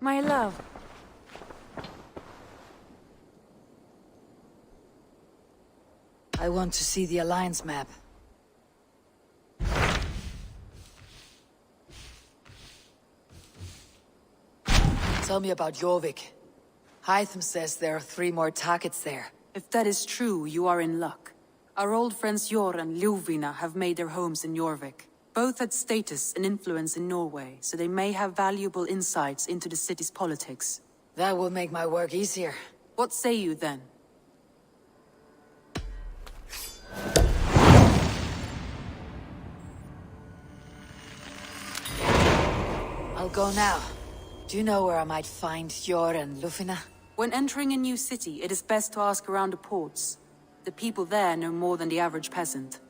My love. I want to see the Alliance map. Tell me about Jorvik. Hytham says there are 3 more targets there. If that is true, you are in luck. Our old friends Jor and Ljuvina have made their homes in Jorvik. Both had status and influence in Norway, so they may have valuable insights into the city's politics. That will make my work easier. What say you then? I'll go now. Do you know where I might find Jor and Ljuvina? When entering a new city, it is best to ask around the ports. The people there know more than the average peasant.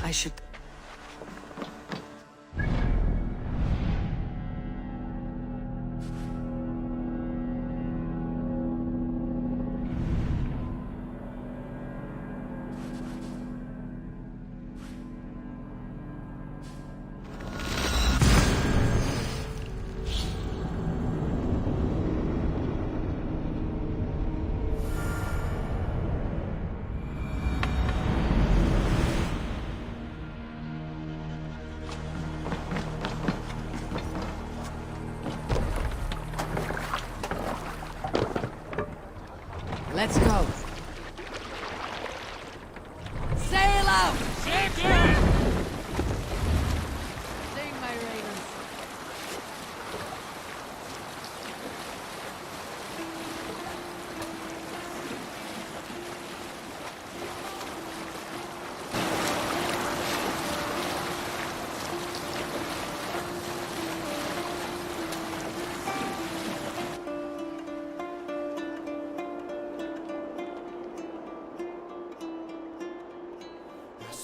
I should... Let's go. Sail out! Sing my ravens.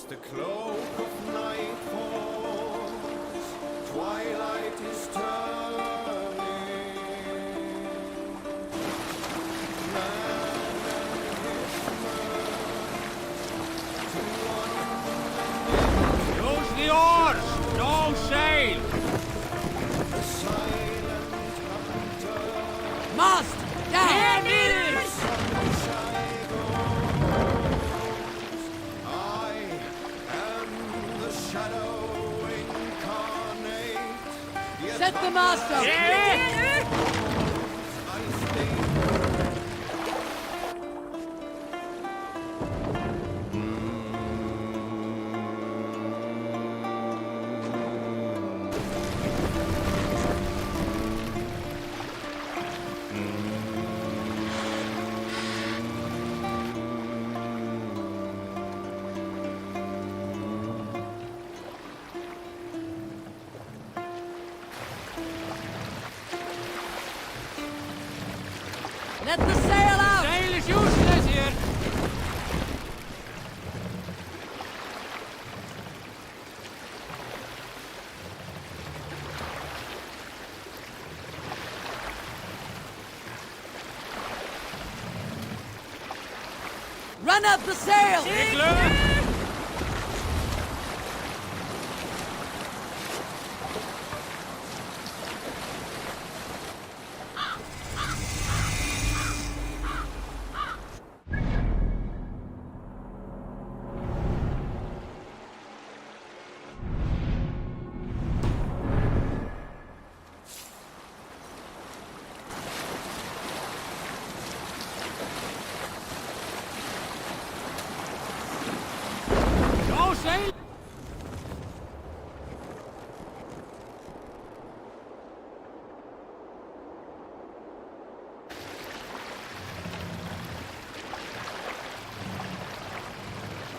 The cloak of night falls, twilight is turning. Man and his man to one. Use the oars! Don't sail! The silent hunter. Mast! Down! Shadow incarnate. Set the mast up! I stay. Let the sail out! Sail is useless here! Run up the sail! Sigler! No sail!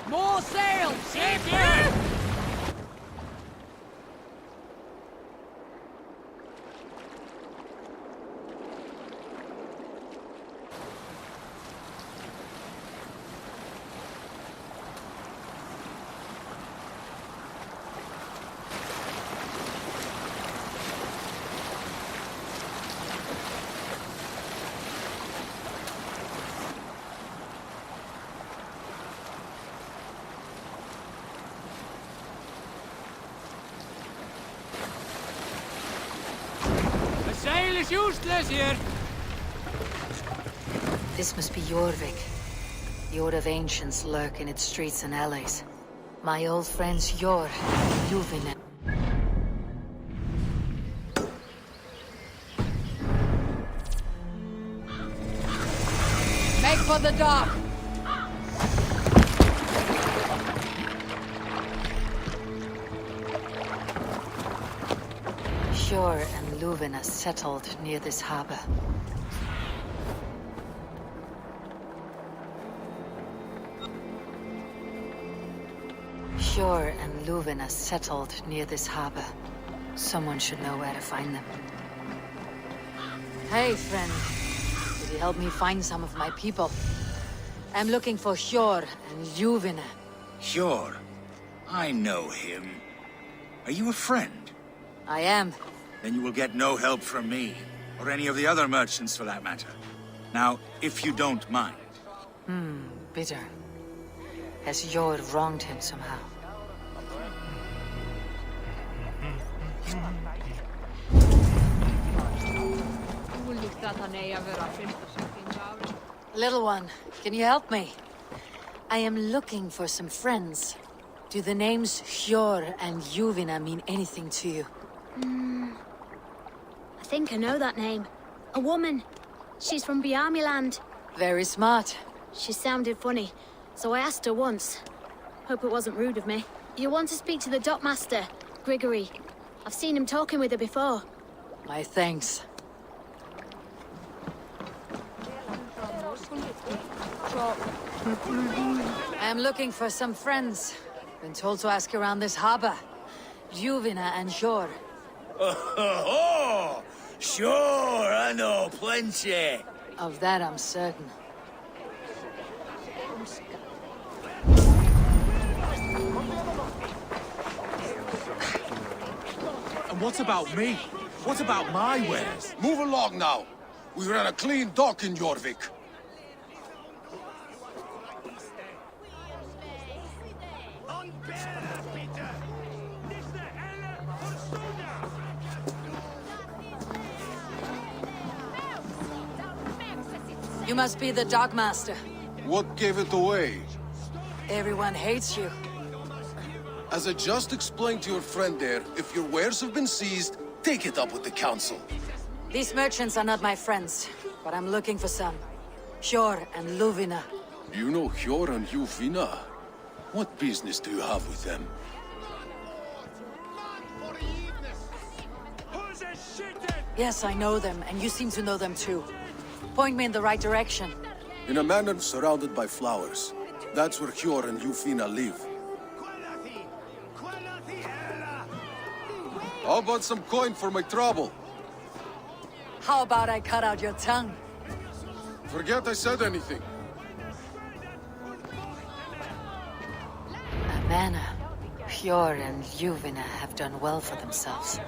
More sail! Sigler! is useless here. This must be Jorvik. The Order of Ancients lurk in its streets and alleys. My old friends Jor and Ljuvina. Make for the dock! Jor and Ljuvina settled near this harbor. Jor and Ljuvina settled near this harbor. Someone should know where to find them. Hey, friend. Could you help me find some of my people? I'm looking for Jor and Ljuvina. Sure. I know him. Are you a friend? I am. Then you will get no help from me, or any of the other merchants for that matter. Now, if you don't mind. Bitter. Has Jor wronged him somehow? Little one, can you help me? I am looking for some friends. Do the names Jor and Ljuvina mean anything to you? I think I know that name. A woman. She's from Biamiland. Very smart. She sounded funny, so I asked her once. Hope it wasn't rude of me. You want to speak to the dockmaster, Grigory. I've seen him talking with her before. My thanks. I'm looking for some friends. Been told to ask around this harbor. Ljuvina and Jor. Oh, sure, I know plenty. Of that I'm certain. And what about me? What about my wares? Move along now. We ran a clean dock in Jorvik. You must be the dockmaster. What gave it away? Everyone hates you. As I just explained to your friend there, if your wares have been seized, take it up with the council. These merchants are not my friends, but I'm looking for some. Jor and Ljuvina. You know Jor and Ljuvina? What business do you have with them? Yes, I know them, and you seem to know them too. Point me in the right direction. In a manor surrounded by flowers. That's where Jor and Ljuvina live. How about some coin for my trouble? How about I cut out your tongue? Forget I said anything. A manor. Jor and Ljuvina have done well for themselves.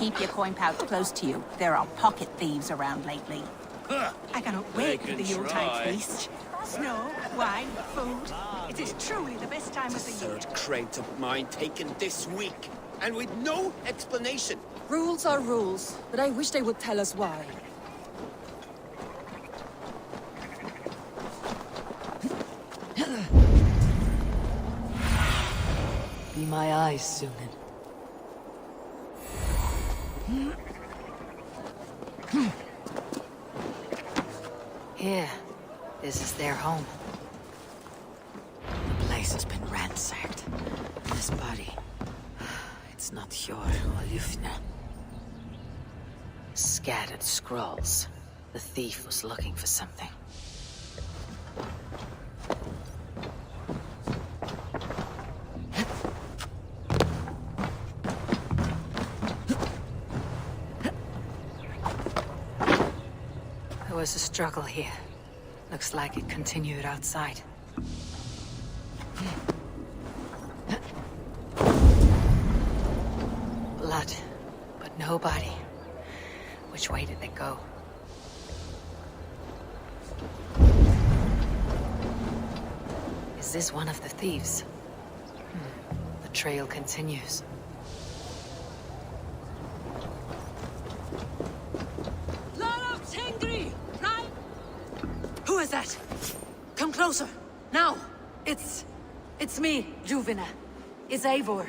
Keep your coin pouch close to you. There are pocket thieves around lately. I cannot wait for the Yuletide feast. Snow, wine, food. It is truly the best time of the year. Third crate of mine taken this week, and with no explanation. Rules are rules, but I wish they would tell us why. Be my eyes, Sunan. Here. This is their home. The place has been ransacked. This body... It's not Hjor or Ljufna. Scattered scrolls. The thief was looking for something. There was a struggle here. Looks like it continued outside. Blood, but no body. Which way did they go? Is this one of the thieves? The trail continues. Who is that? Come closer. Now. It's me, Juvina. It's Eivor.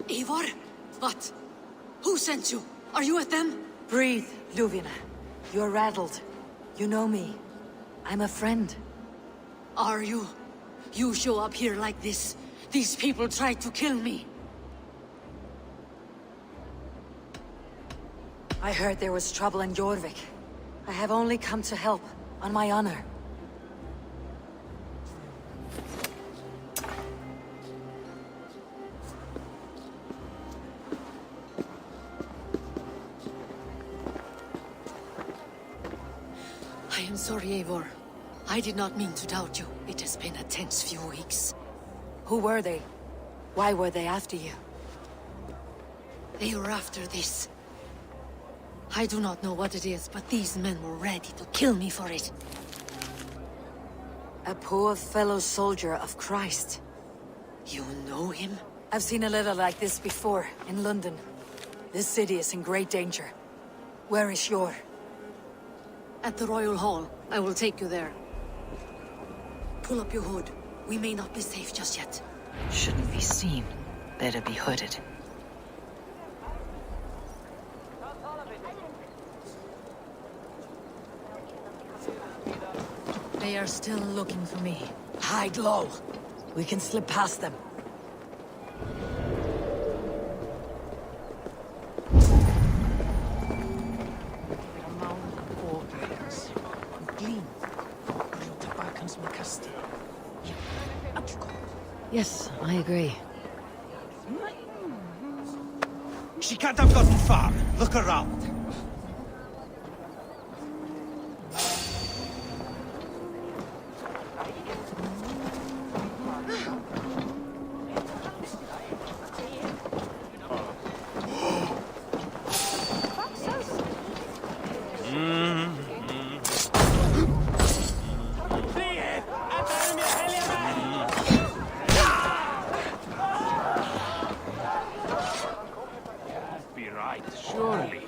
Eivor? What? Who sent you? Are you with them? Breathe, Ljuvina. You're rattled. You know me. I'm a friend. Are you? You show up here like this. These people tried to kill me. I heard there was trouble in Jorvik. I have only come to help, on my honor. I am sorry, Eivor. I did not mean to doubt you. It has been a tense few weeks. Who were they? Why were they after you? They were after this. I do not know what it is, but these men were ready to kill me for it. A poor fellow soldier of Christ. You know him? I've seen a little like this before, in London. This city is in great danger. Where is Hjor? At the Royal Hall. I will take you there. Pull up your hood. We may not be safe just yet. Shouldn't be seen. Better be hooded. They are still looking for me. Hide low. We can slip past them. Yes, I agree. She can't have gotten far. Look around. Be right, surely.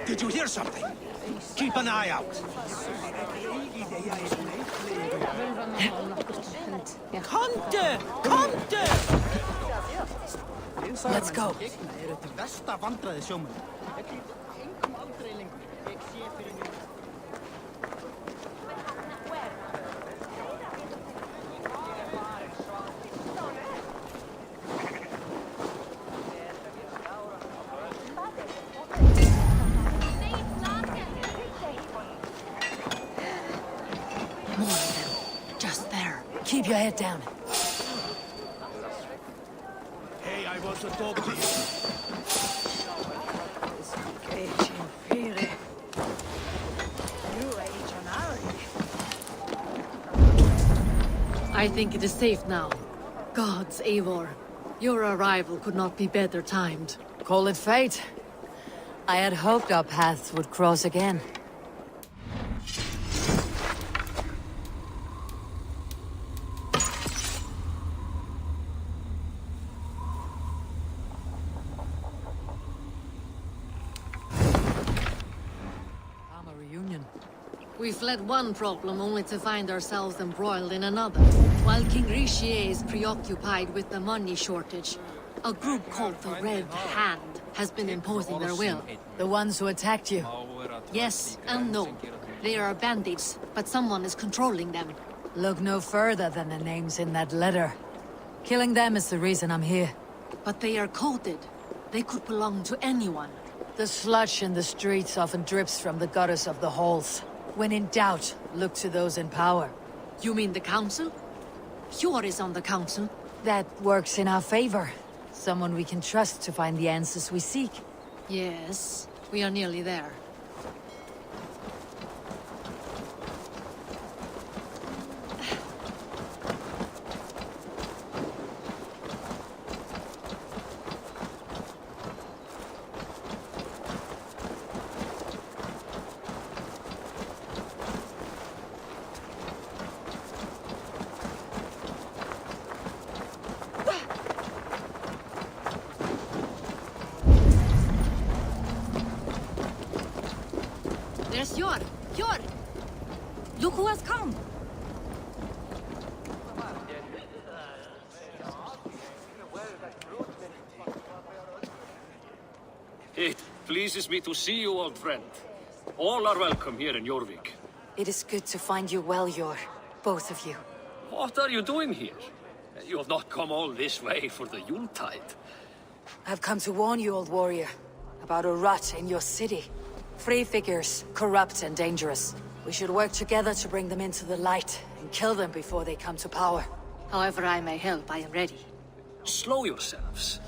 Did you hear something? Keep an eye out. Komdu! Komdu! Let's go. More of them. Just there. Keep your head down. Hey, I want to talk to you. I think it is safe now. Gods, Eivor. Your arrival could not be better timed. Call it fate. I had hoped our paths would cross again. I'm a reunion. We fled one problem only to find ourselves embroiled in another. While King Richier is preoccupied with the money shortage, a group called the Red Hand has been imposing their will. The ones who attacked you. Yes and no. They are bandits, but someone is controlling them. Look no further than the names in that letter. Killing them is the reason I'm here. But they are coded. They could belong to anyone. The sludge in the streets often drips from the gutters of the halls. When in doubt, look to those in power. You mean the council? Hjor is on the council. That works in our favor. Someone we can trust to find the answers we seek. Yes, we are nearly there. There's Hjor! Hjor! Look who has come! It pleases me to see you, old friend. All are welcome here in Jorvik. It is good to find you well, Yor. Both of you. What are you doing here? You have not come all this way for the Yuletide. I've come to warn you, old warrior, about a rot in your city. Free figures, corrupt and dangerous. We should work together to bring them into the light and kill them before they come to power. However I may help, I am ready. Slow yourselves.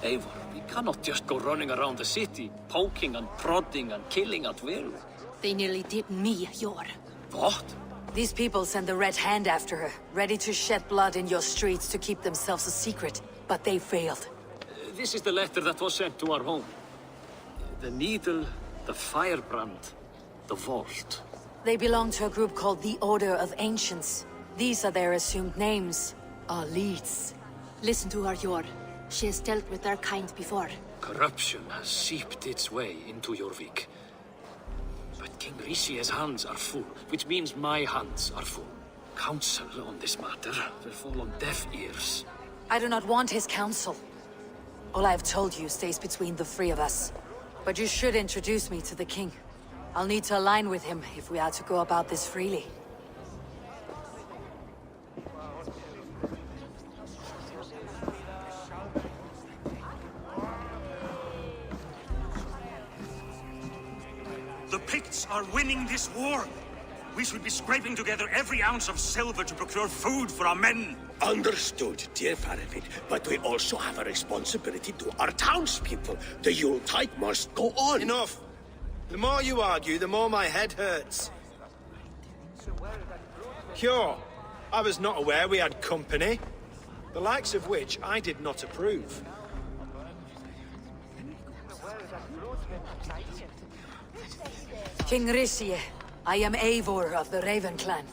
Eivor, we cannot just go running around the city, poking and prodding and killing at will. They nearly did me, Hjor. What? These people send the Red Hand after her, ready to shed blood in your streets to keep themselves a secret. But they failed. This is the letter that was sent to our home. The needle, the firebrand, the vault. They belong to a group called the Order of Ancients. These are their assumed names. Our leads. Listen to her, Yor. She has dealt with their kind before. Corruption has seeped its way into Jorvik. But King Rishie's hands are full, which means my hands are full. Counsel on this matter will fall on deaf ears. I do not want his counsel. All I have told you stays between the three of us. But you should introduce me to the king. I'll need to align with him if we are to go about this freely. The Picts are winning this war. We should be scraping together every ounce of silver to procure food for our men. Understood, dear Faravid, but we also have a responsibility to our townspeople. The Yuletide must go on. Enough! The more you argue, the more my head hurts. Cure, I was not aware we had company, the likes of which I did not approve. King Rishie, I am Eivor of the Raven clan.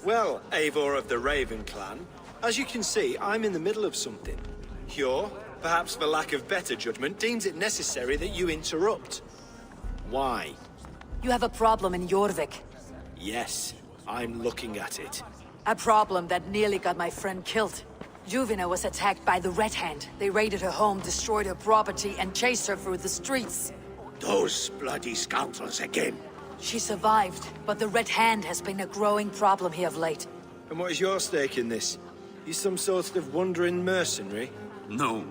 Well, Eivor of the Raven clan, as you can see, I'm in the middle of something. Cure, perhaps for lack of better judgment, deems it necessary that you interrupt. Why? You have a problem in Jorvik. Yes, I'm looking at it. A problem that nearly got my friend killed. Juvina was attacked by the Red Hand. They raided her home, destroyed her property, and chased her through the streets. Those bloody scoundrels again. She survived, but the Red Hand has been a growing problem here of late. And what is your stake in this? You some sort of wandering mercenary? No.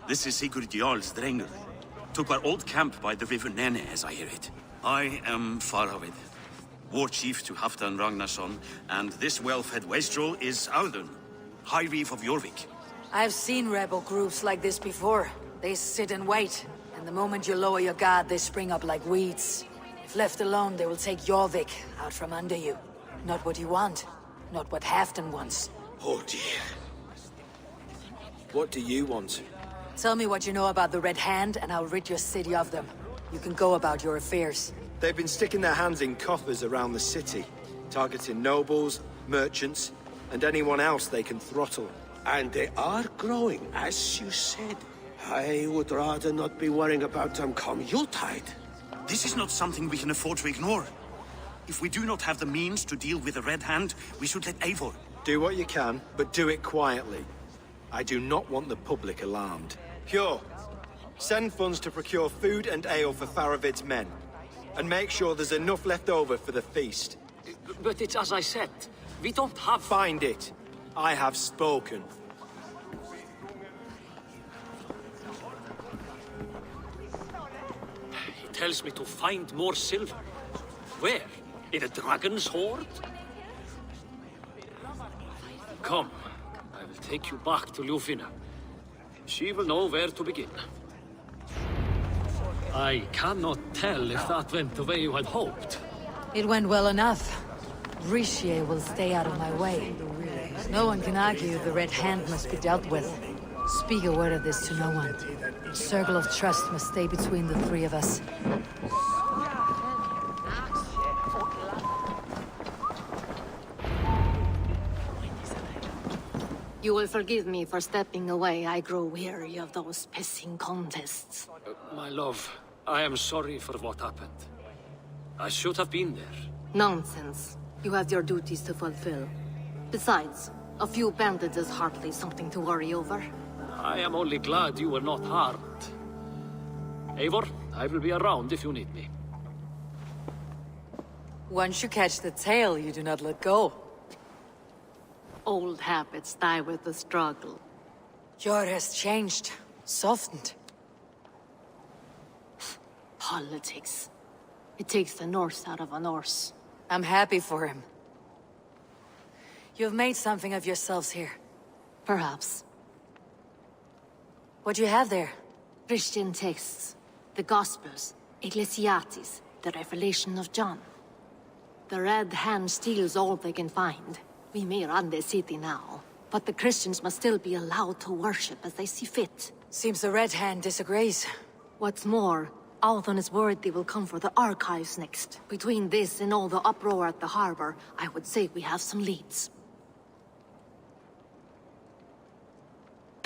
This is Sigurd Jarl's Drenger. Took our old camp by the river Nene, as I hear it. I am Faravid, war chief to Halfdan Ragnarsson, and this well-fed wastrel is Audun, High Reef of Jorvik. I've seen rebel groups like this before. They sit and wait, and the moment you lower your guard, they spring up like weeds. If left alone, they will take Jorvik out from under you. Not what you want, not what Halfdan wants. Oh dear. What do you want? Tell me what you know about the Red Hand, and I'll rid your city of them. You can go about your affairs. They've been sticking their hands in coffers around the city, targeting nobles, merchants, and anyone else they can throttle. And they are growing, as you said. I would rather not be worrying about them come Yuletide. This is not something we can afford to ignore. If we do not have the means to deal with the Red Hand, we should let Eivor. Do what you can, but do it quietly. I do not want the public alarmed. Cure, send funds to procure food and ale for Faravid's men. And make sure there's enough left over for the feast. But it's as I said, we don't have... Find it. I have spoken. He tells me to find more silver. Where? In a dragon's hoard? Come, I will take you back to Ljufina. She will know where to begin. I cannot tell if that went the way you had hoped. It went well enough. Rishie will stay out of my way. No one can argue the Red Hand must be dealt with. Speak a word of this to no one. A circle of trust must stay between the three of us. You will forgive me for stepping away. I grow weary of those pissing contests. My love, I am sorry for what happened. I should have been there. Nonsense. You have your duties to fulfill. Besides, a few bandits is hardly something to worry over. I am only glad you were not harmed. Eivor, I will be around if you need me. Once you catch the tail, you do not let go. Old habits die with the struggle. Yor has changed, softened. Politics. It takes the Norse out of a Norse. I'm happy for him. You've made something of yourselves here. Perhaps. What do you have there? Christian texts. The Gospels. Ecclesiastes. The Revelation of John. The Red Hand steals all they can find. We may run the city now, but the Christians must still be allowed to worship as they see fit. Seems the Red Hand disagrees. What's more, Althon is worried they will come for the archives next. Between this and all the uproar at the harbor, I would say we have some leads.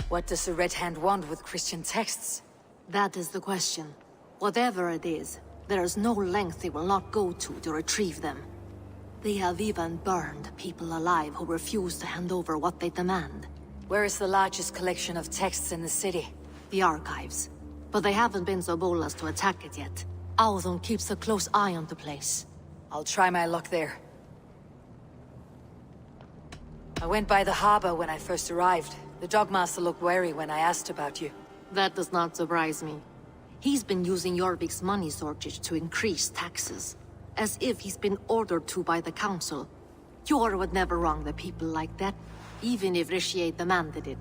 What does the Red Hand want with Christian texts? That is the question. Whatever it is, there is no length they will not go to retrieve them. They have even burned people alive who refuse to hand over what they demand. Where is the largest collection of texts in the city? The archives. But they haven't been so bold as to attack it yet. Alvon keeps a close eye on the place. I'll try my luck there. I went by the harbor when I first arrived. The Dogmaster looked wary when I asked about you. That does not surprise me. He's been using Jorvik's money shortage to increase taxes. As if he's been ordered to by the council. Yor would never wrong the people like that, even if Richier demanded it.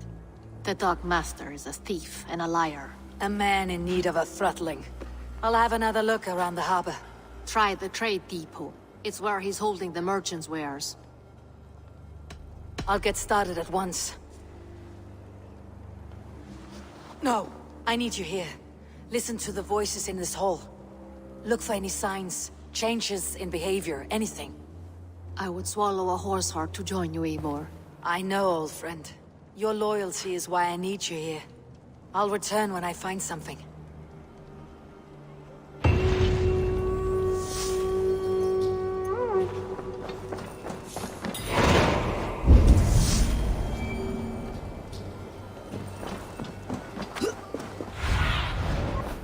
The Dogmaster is a thief and a liar. A man in need of a throttling. I'll have another look around the harbor. Try the trade depot. It's where he's holding the merchants' wares. I'll get started at once. No, I need you here. Listen to the voices in this hall. Look for any signs, changes in behavior, anything. I would swallow a horse heart to join you, Eivor. I know, old friend. Your loyalty is why I need you here. I'll return when I find something.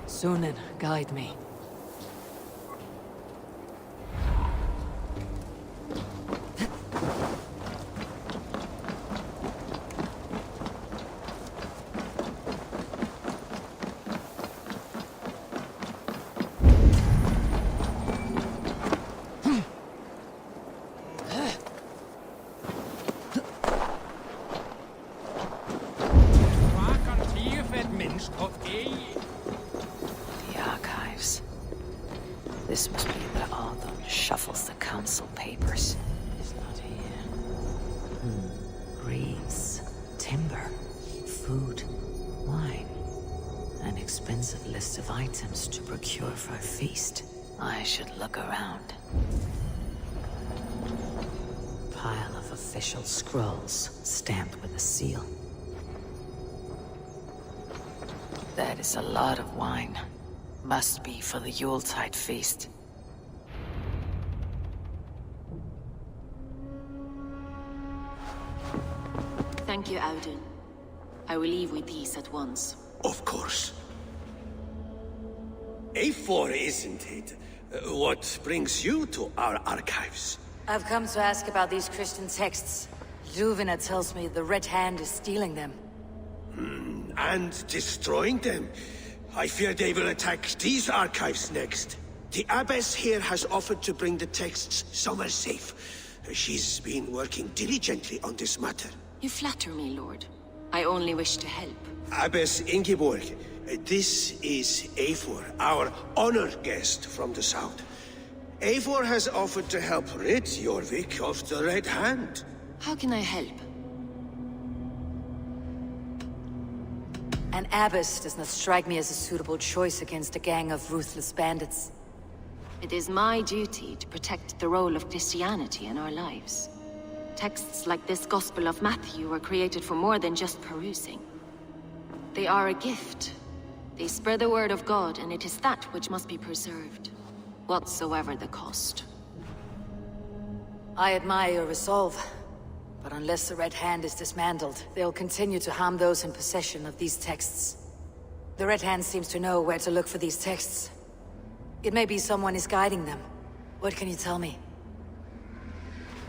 Sunan, guide me. The archives. This must be where Ardon shuffles the council papers. It's not here. Greaves, timber, food, wine. An expensive list of items to procure for a feast. I should look around. Pile of official scrolls, stamped with a seal. That is a lot of wine. Must be for the Yuletide feast. Thank you, Audun. I will leave with these at once. Of course. A4, isn't it? What brings you to our archives? I've come to ask about these Christian texts. Ljuvina tells me the Red Hand is stealing them. And destroying them. I fear they will attack these archives next. The Abbess here has offered to bring the texts somewhere safe. She's been working diligently on this matter. You flatter me, Lord. I only wish to help. Abbess Ingeborg, this is Eivor, our honored guest from the south. Eivor has offered to help rid Jorvik of the Red Hand. How can I help? An abbess does not strike me as a suitable choice against a gang of ruthless bandits. It is my duty to protect the role of Christianity in our lives. Texts like this Gospel of Matthew were created for more than just perusing. They are a gift. They spread the word of God, and it is that which must be preserved, whatsoever the cost. I admire your resolve. But unless the Red Hand is dismantled, they'll continue to harm those in possession of these texts. The Red Hand seems to know where to look for these texts. It may be someone is guiding them. What can you tell me?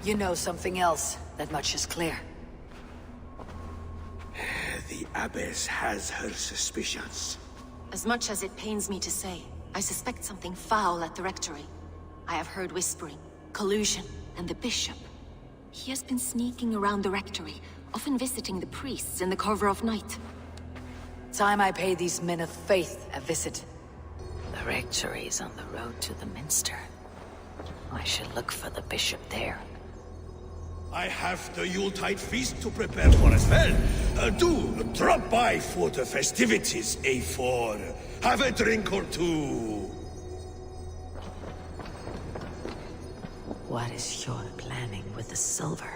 You know something else. That much is clear. The Abbess has her suspicions. As much as it pains me to say, I suspect something foul at the Rectory. I have heard whispering, collusion, and the Bishop. He has been sneaking around the Rectory, often visiting the priests in the cover of night. Time I pay these men of faith a visit. The Rectory is on the road to the Minster. I should look for the Bishop there. I have the Yuletide feast to prepare for as well. Do drop by for the festivities, A4. Have a drink or two. What is your planning with the silver?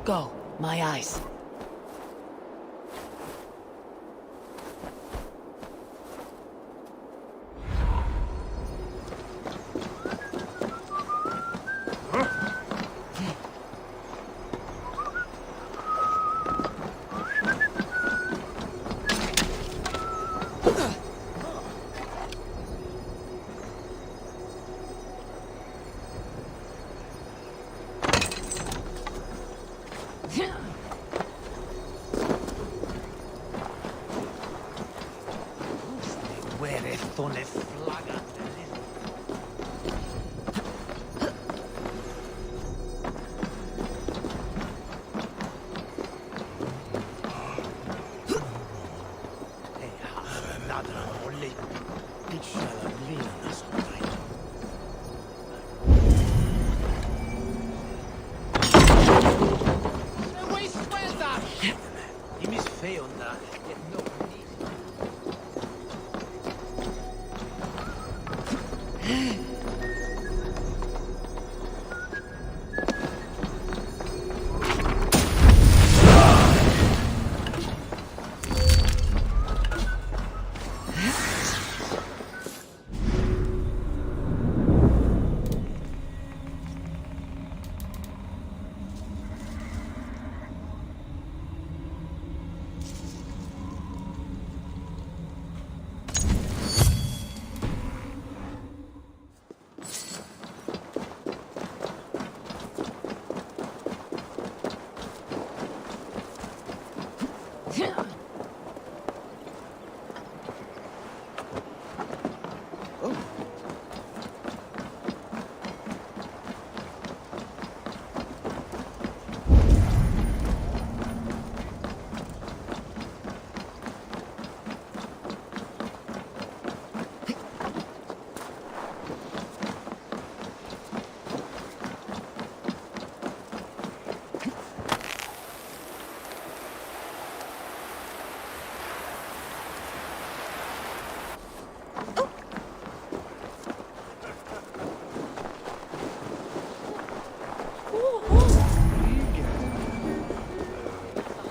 Go, my eyes.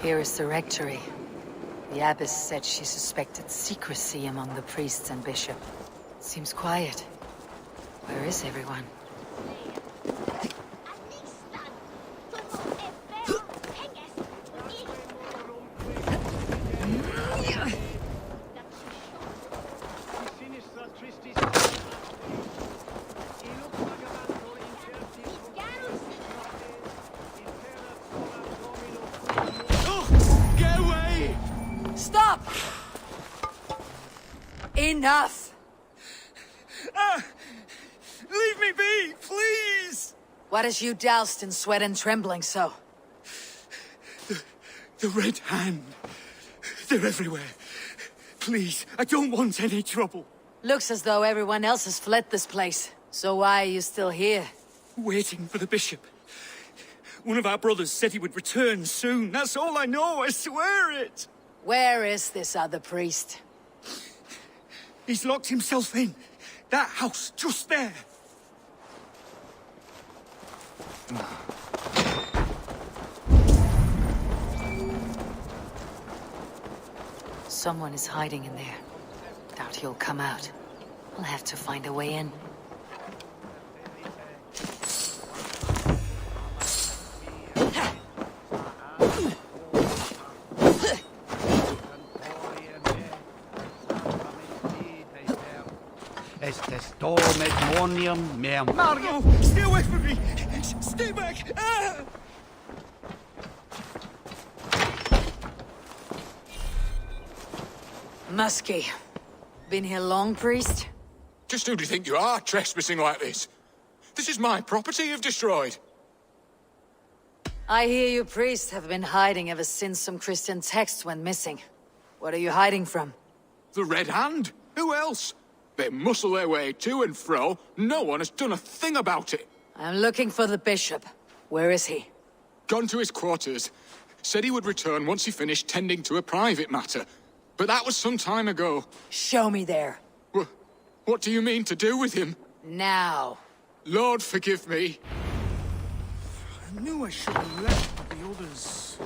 Here is the rectory. The abbess said she suspected secrecy among the priests and bishop. Seems quiet. Where is everyone? Stop! Enough! Leave me be, please! What has you doused in sweat and trembling so? The Red Hand. They're everywhere. Please, I don't want any trouble. Looks as though everyone else has fled this place. So why are you still here? Waiting for the bishop. One of our brothers said he would return soon. That's all I know, I swear it! Where is this other priest? He's locked himself in. That house, just there. Someone is hiding in there. Doubt he'll come out. I'll have to find a way in. Mario, stay away from me! Stay back! Ah! Muskie. Been here long, priest? Just who do you think you are, trespassing like this? This is my property you've destroyed. I hear you priests have been hiding ever since some Christian texts went missing. What are you hiding from? The Red Hand? Who else? They muscle their way to and fro. No one has done a thing about it. I'm looking for the bishop. Where is he? Gone to his quarters. Said he would return once he finished tending to a private matter. But that was some time ago. Show me there. What do you mean to do with him? Now. Lord, forgive me. I knew I should have left the the others?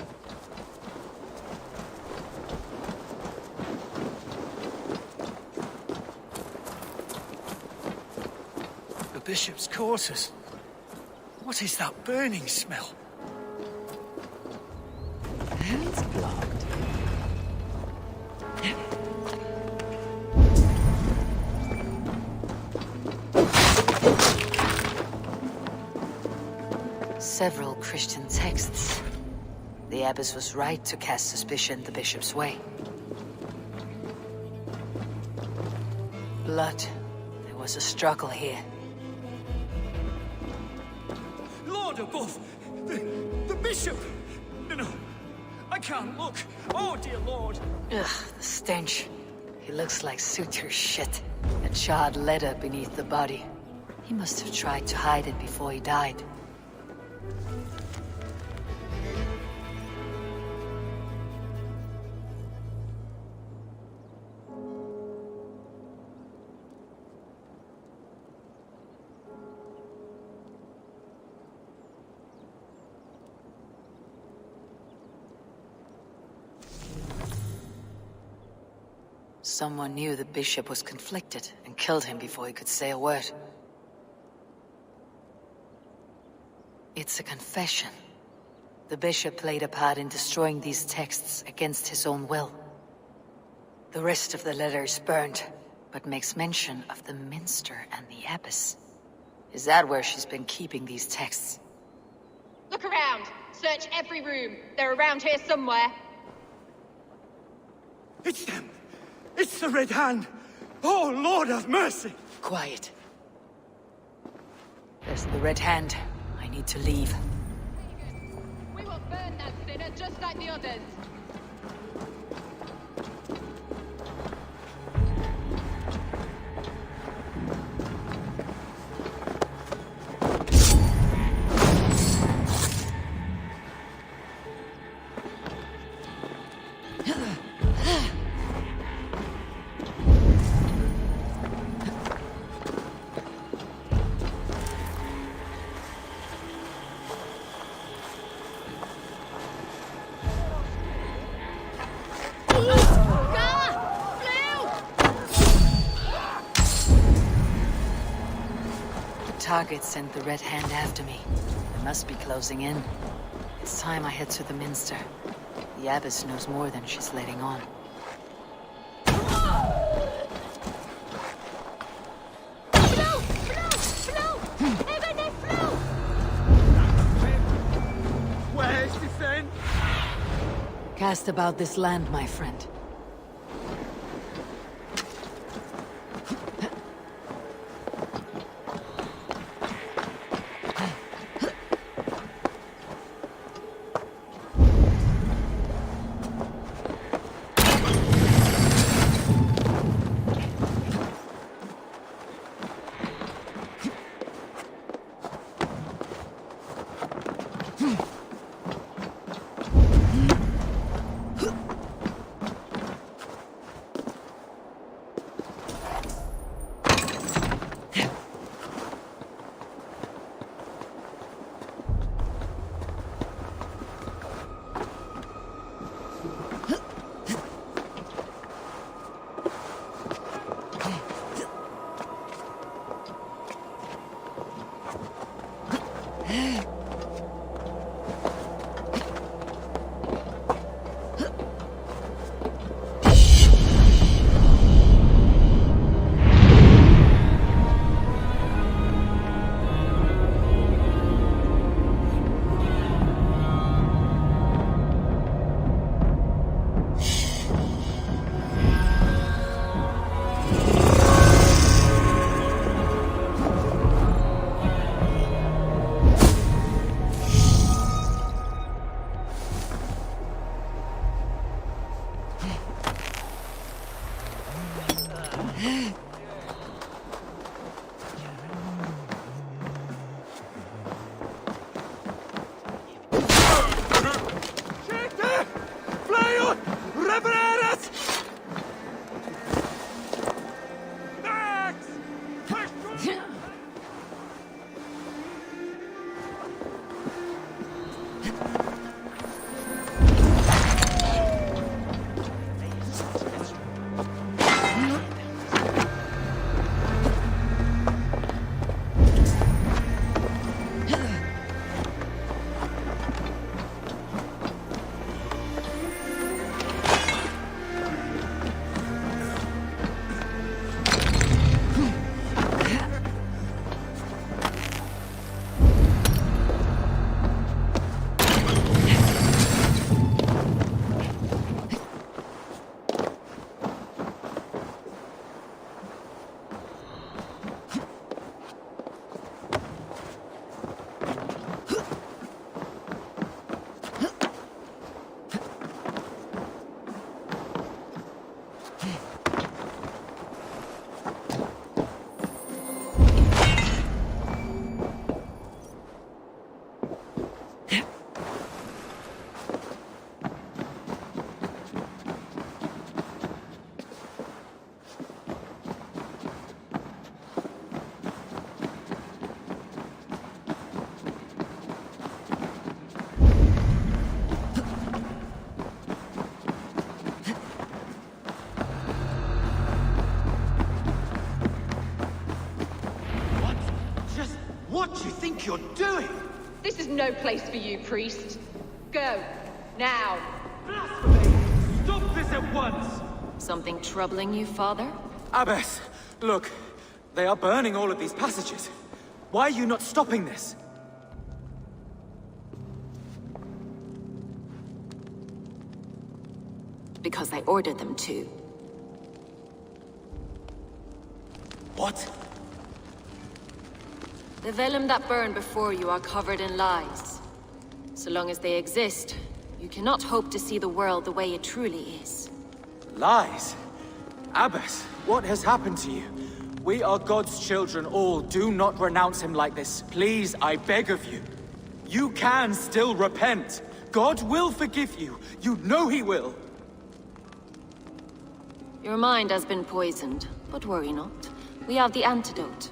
The bishop's quarters. What is that burning smell? It's blocked. Several Christian texts. The abbess was right to cast suspicion the bishop's way. Blood. There was a struggle here. Lord above! The bishop! No, I can't look. Oh, dear Lord. Ugh, the stench. He looks like suture shit. A charred leather beneath the body. He must have tried to hide it before he died. Someone knew the bishop was conflicted and killed him before he could say a word. It's a confession. The bishop played a part in destroying these texts against his own will. The rest of the letter is burned, but makes mention of the minster and the abbess. Is that where she's been keeping these texts? Look around. Search every room. They're around here somewhere. It's them! It's the Red Hand! Oh, Lord have mercy! Quiet. There's the Red Hand. I need to leave. We will burn that sinner just like the others. Target sent the Red Hand after me. They must be closing in. It's time I head to the minster. The abbess knows more than she's letting on. Where's the friend? Cast about this land, my friend. do you think you're doing? This is no place for you, priest. Go. Now. Blasphemy! Stop this at once! Something troubling you, Father? Abbess, look. They are burning all of these passages. Why are you not stopping this? Because I ordered them to. What? The vellum that burn before you are covered in lies. So long as they exist, you cannot hope to see the world the way it truly is. Lies? Abbess, what has happened to you? We are God's children all. Do not renounce him like this. Please, I beg of you. You can still repent. God will forgive you. You know he will. Your mind has been poisoned, but worry not. We have the antidote.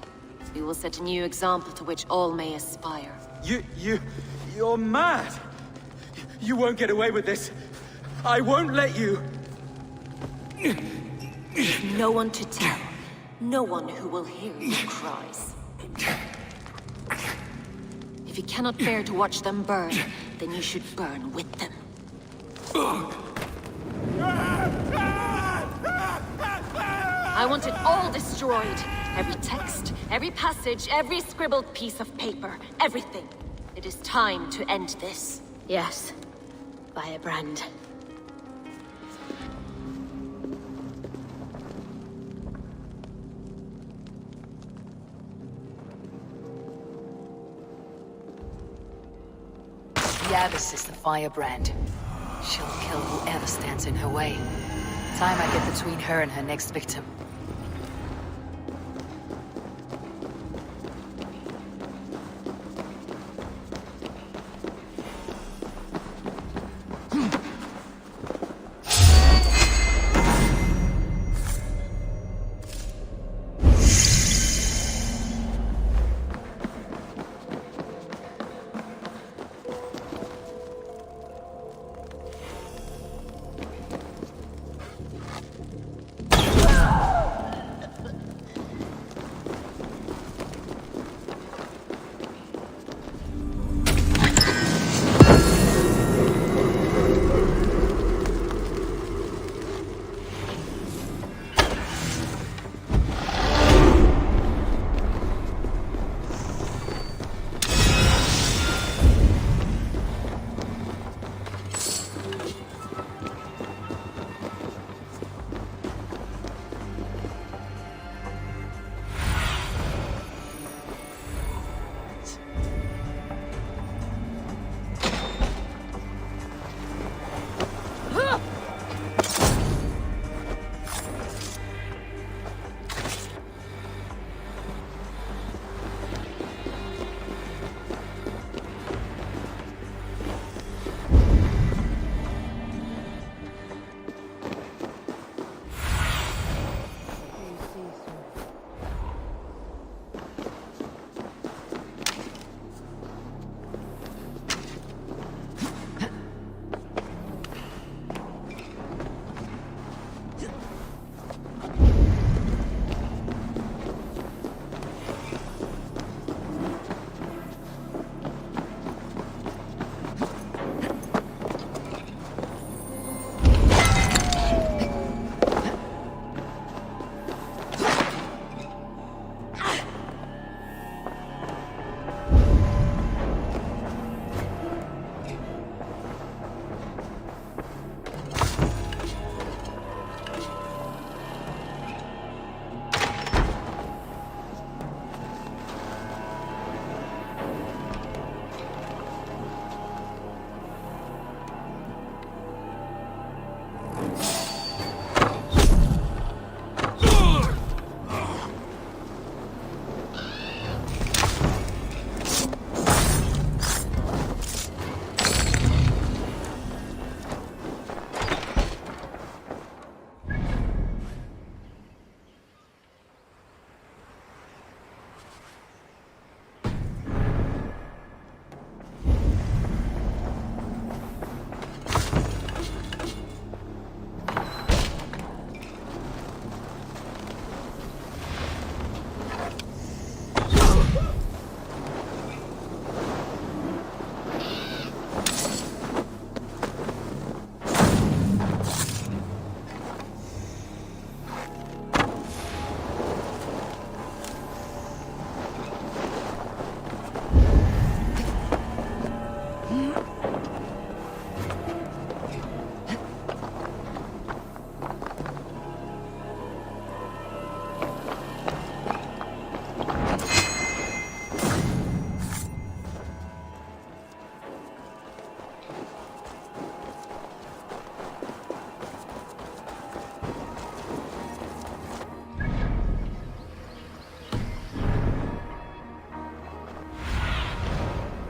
We will set a new example to which all may aspire. You're mad! You won't get away with this. I won't let you! No one to tell. No one who will hear your cries. If you cannot bear to watch them burn, then you should burn with them. I want it all destroyed. Every text, every passage, every scribbled piece of paper. Everything. It is time to end this. Yes. Firebrand. The Abbess is the firebrand. She'll kill whoever stands in her way. Time I get between her and her next victim.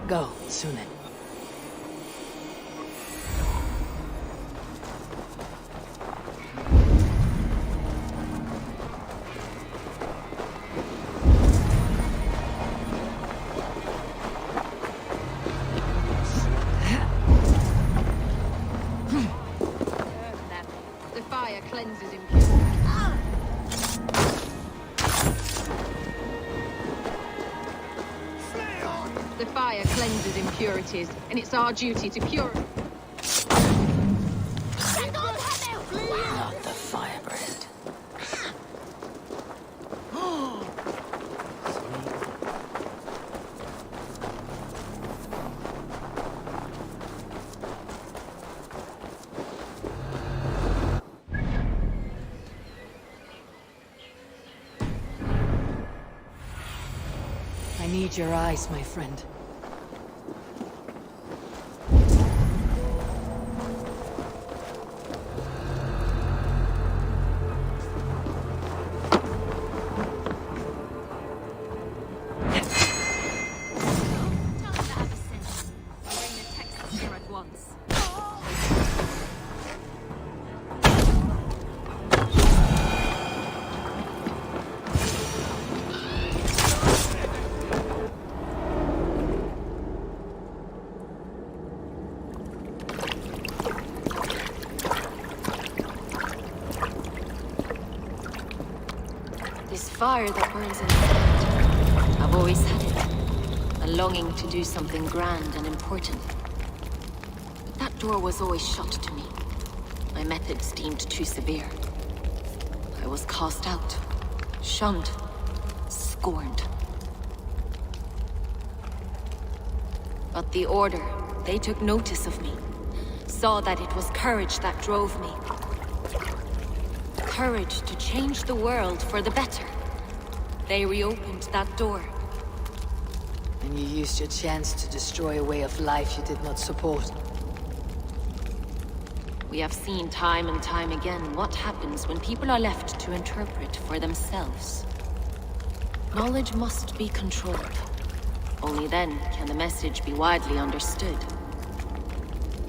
Go, Sunan. The fire cleanses impurities. The fire cleanses impurities, and it's our duty to purify. Not the firebrand. I need your eyes, my friend. This fire that burns in my heart, I've always had it. A longing to do something grand and important. But that door was always shut to me. My methods deemed too severe. I was cast out, shunned, scorned. But the Order, they took notice of me. Saw that it was courage that drove me. Courage to change the world for the better. They reopened that door. And you used your chance to destroy a way of life you did not support. We have seen time and time again what happens when people are left to interpret for themselves. Knowledge must be controlled. Only then can the message be widely understood.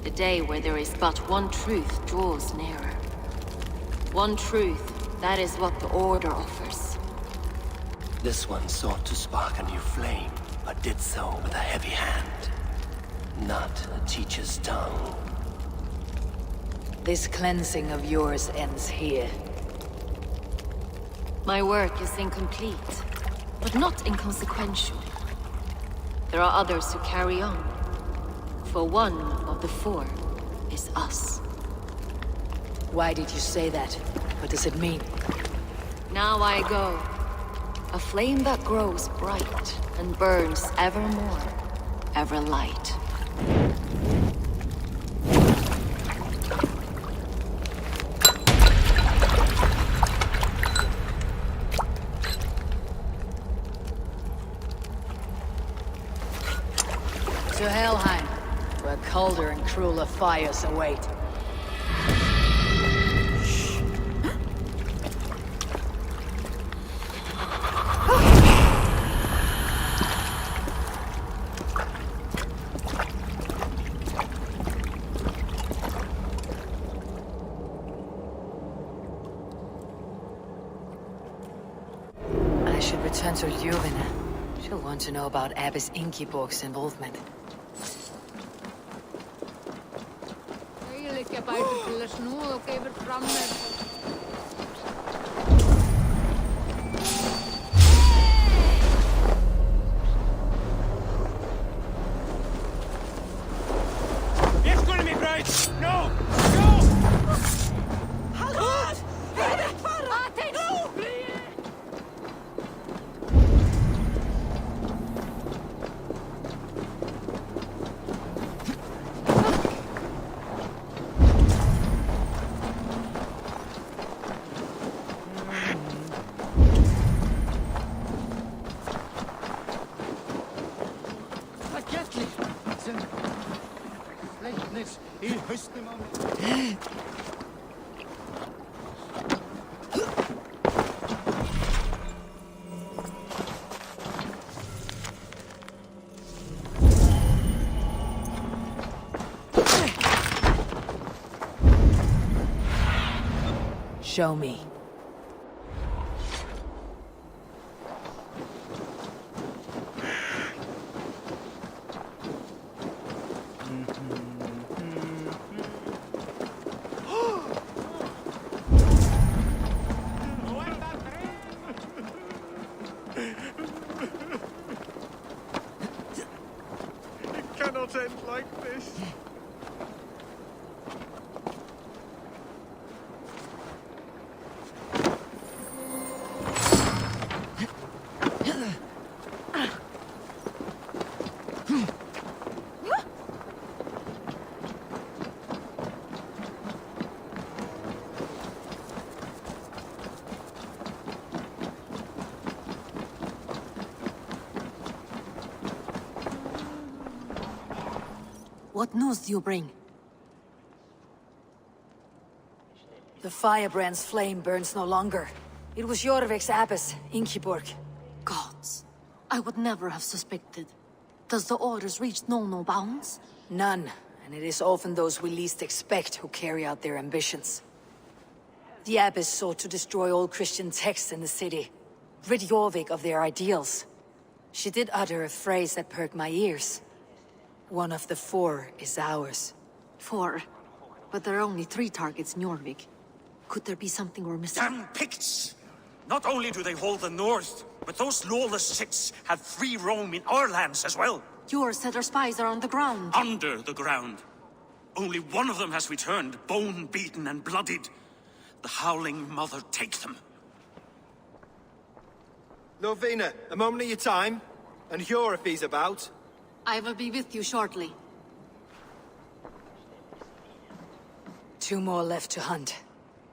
The day where there is but one truth draws nearer. One truth, that is what the Order offers. This one sought to spark a new flame, but did so with a heavy hand. Not a teacher's tongue. This cleansing of yours ends here. My work is incomplete, but not inconsequential. There are others who carry on. For one of the four is us. Why did you say that? What does it mean? Now I go. A flame that grows bright and burns ever more, ever light. To Helheim, where colder and crueler fires await. I should return to Ljuvina. She'll want to know about Abbess Ingeborg's involvement. Jeg ligger bare til at snurre og gav et fremme. Yes, good to me, right? No! No! Halt! Show me. It cannot end like this. What news do you bring? The firebrand's flame burns no longer. It was Jorvik's abbess, Ingeborg. Gods, I would never have suspected. Does the orders reach no bounds? None, and it is often those we least expect who carry out their ambitions. The abbess sought to destroy all Christian texts in the city, rid Jorvik of their ideals. She did utter a phrase that perked my ears. One of the 4 is ours. 4? But there are only 3 targets in Jorvik. Could there be something we're missing? Damn Picts! Not only do they hold the north, but those lawless Siths have free roam in our lands as well. Yours said our spies are on the ground. Under the ground. Only one of them has returned, bone-beaten and bloodied. The Howling Mother take them. Lovina, a moment of your time. And Hjor if he's about. I will be with you shortly. 2 more left to hunt.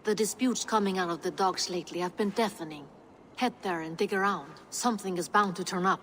The disputes coming out of the dogs lately have been deafening. Head there and dig around. Something is bound to turn up.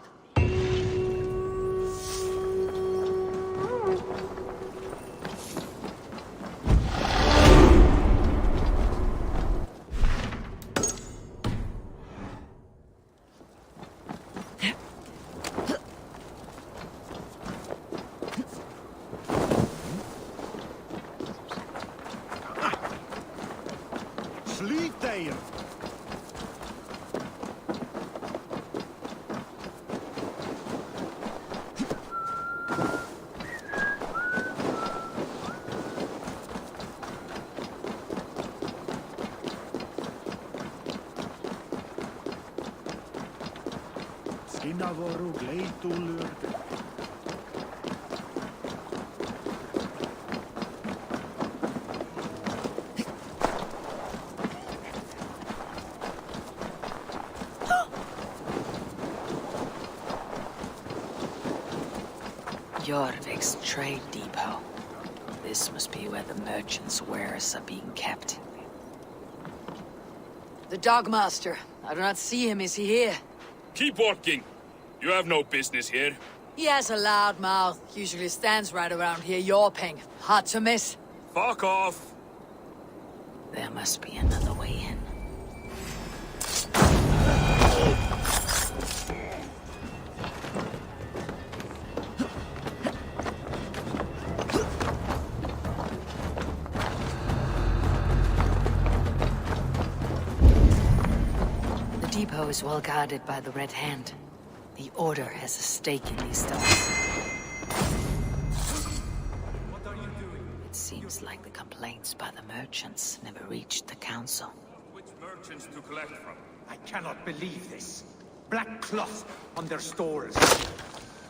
Sleep there! Sinä voru gleitulyrte. Jorvik's trade depot. This must be where the merchants' wares are being kept. The Dogmaster. I do not see him. Is he here? Keep walking. You have no business here. He has a loud mouth. Usually stands right around here yawping. Hard to miss. Fuck off. There must be another way in. The depot is well guarded by the Red Hand. The Order has a stake in these stores. What are you doing? It seems like the complaints by the merchants never reached the council. Which merchants to collect from? I cannot believe this. Black cloth on their stores.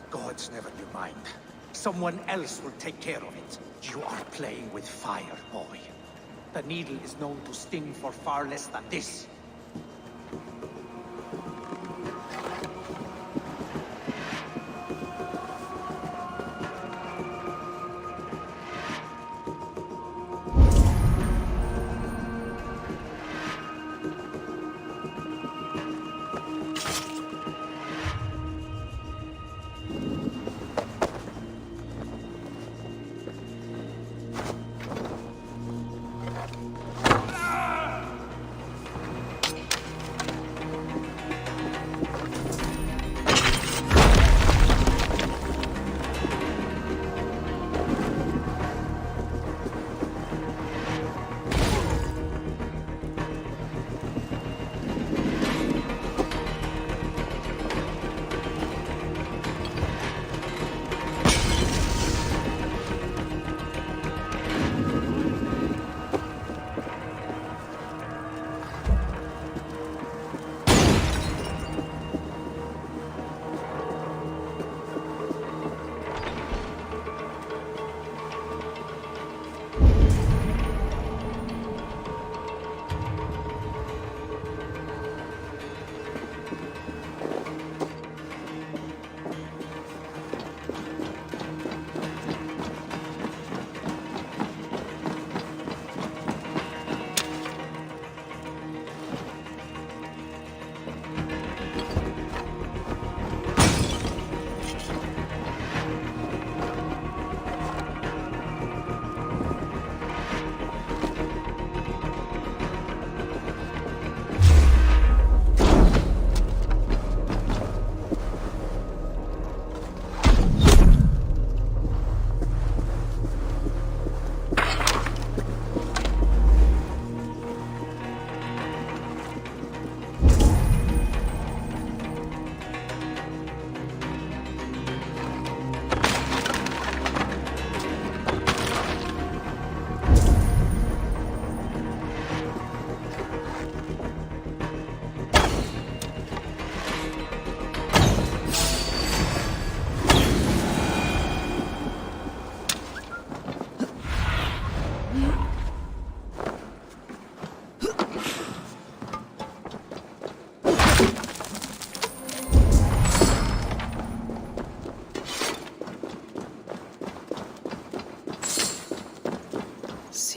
Gods never knew mind. Someone else will take care of it. You are playing with fire, boy. The needle is known to sting for far less than this.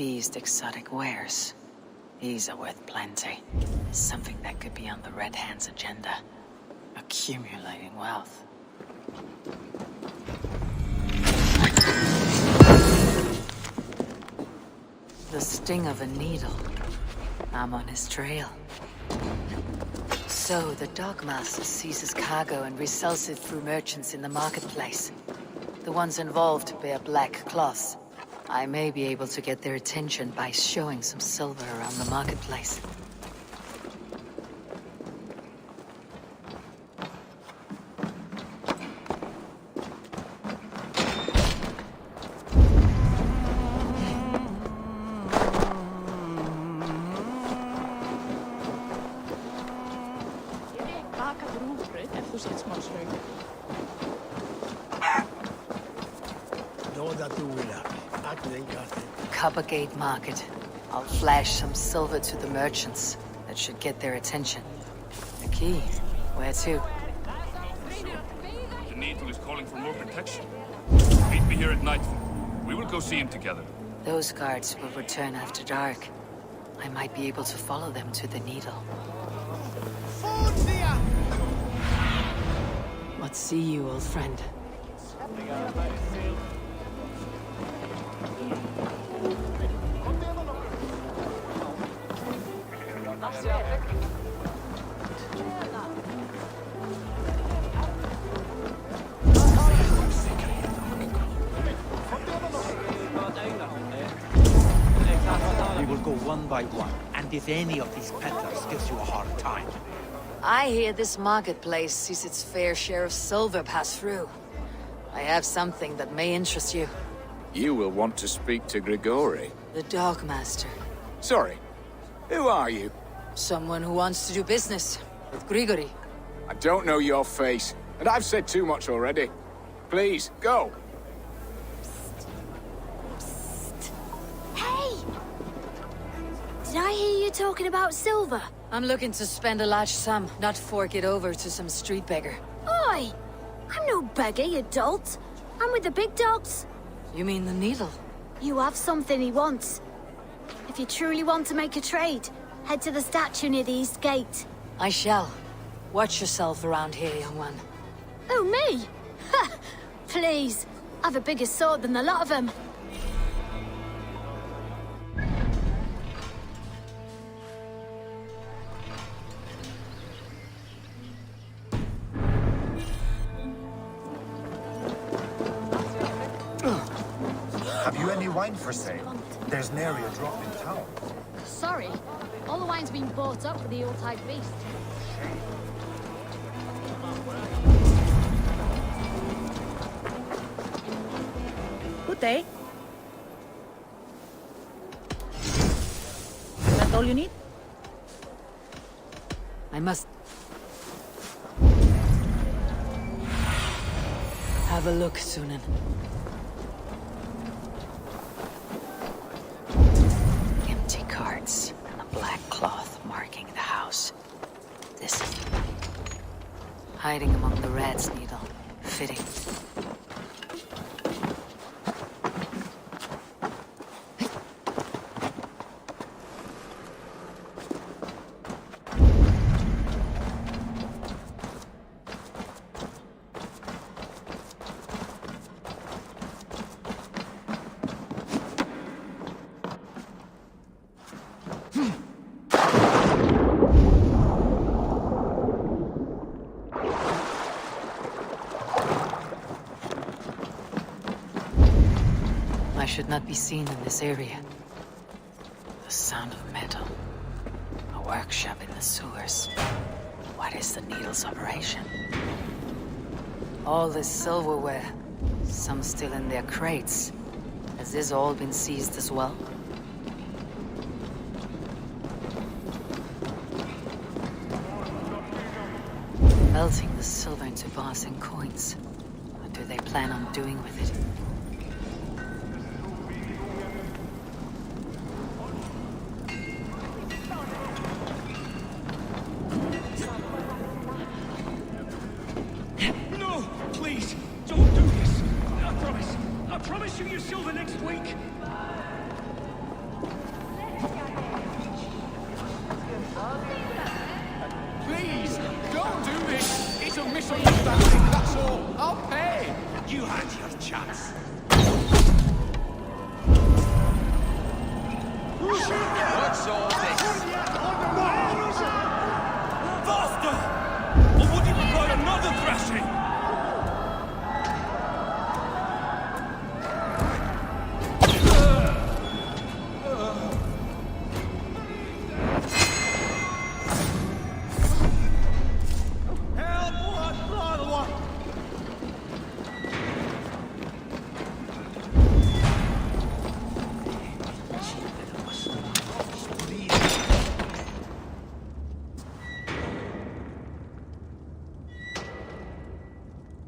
seized exotic wares. These are worth plenty. Something that could be on the Red Hand's agenda. Accumulating wealth. The sting of a needle. I'm on his trail. So, the Dogmaster seizes cargo and resells it through merchants in the marketplace. The ones involved bear black cloths. I may be able to get their attention by showing some silver around the marketplace. Coppergate Market. I'll flash some silver to the merchants. That should get their attention. The key? Where to? The Needle is calling for more protection. Meet me here at nightfall. We will go see him together. Those guards will return after dark. I might be able to follow them to the Needle. What see you, old friend? We will go one by one, and if any of these peddlers gives you a hard time... I hear this marketplace sees its fair share of silver pass through. I have something that may interest you. You will want to speak to Grigori. The Dogmaster. Sorry, who are you? Someone who wants to do business with Grigori. I don't know your face, and I've said too much already. Please, go. Hey! Did I hear you talking about silver? I'm looking to spend a large sum, not fork it over to some street beggar. Oi! I'm no beggar, you dolt. I'm with the big dogs. You mean the Needle? You have something he wants. If you truly want to make a trade, head to the statue near the East Gate. I shall. Watch yourself around here, young one. Oh, me? Ha! Please. I've a bigger sword than the lot of them. Have you any wine for sale? There's nary a drop in town. Sorry. All the wine's been bought up for the Yuletide feast. Good day. That's all you need? I must... have a look, Sunan. Empty carts and a black cloth marking the house. This... hiding among the rat's needle. Fitting. I should not be seen in this area. The sound of metal. A workshop in the sewers. What is the Needle's operation? All this silverware. Some still in their crates. Has this all been seized as well? Melting the silver into bars and coins. What do they plan on doing with it? misunderstanding, that's all. I'll pay. You had your chance. What's all this? Faster! Or would you prefer another thrashing?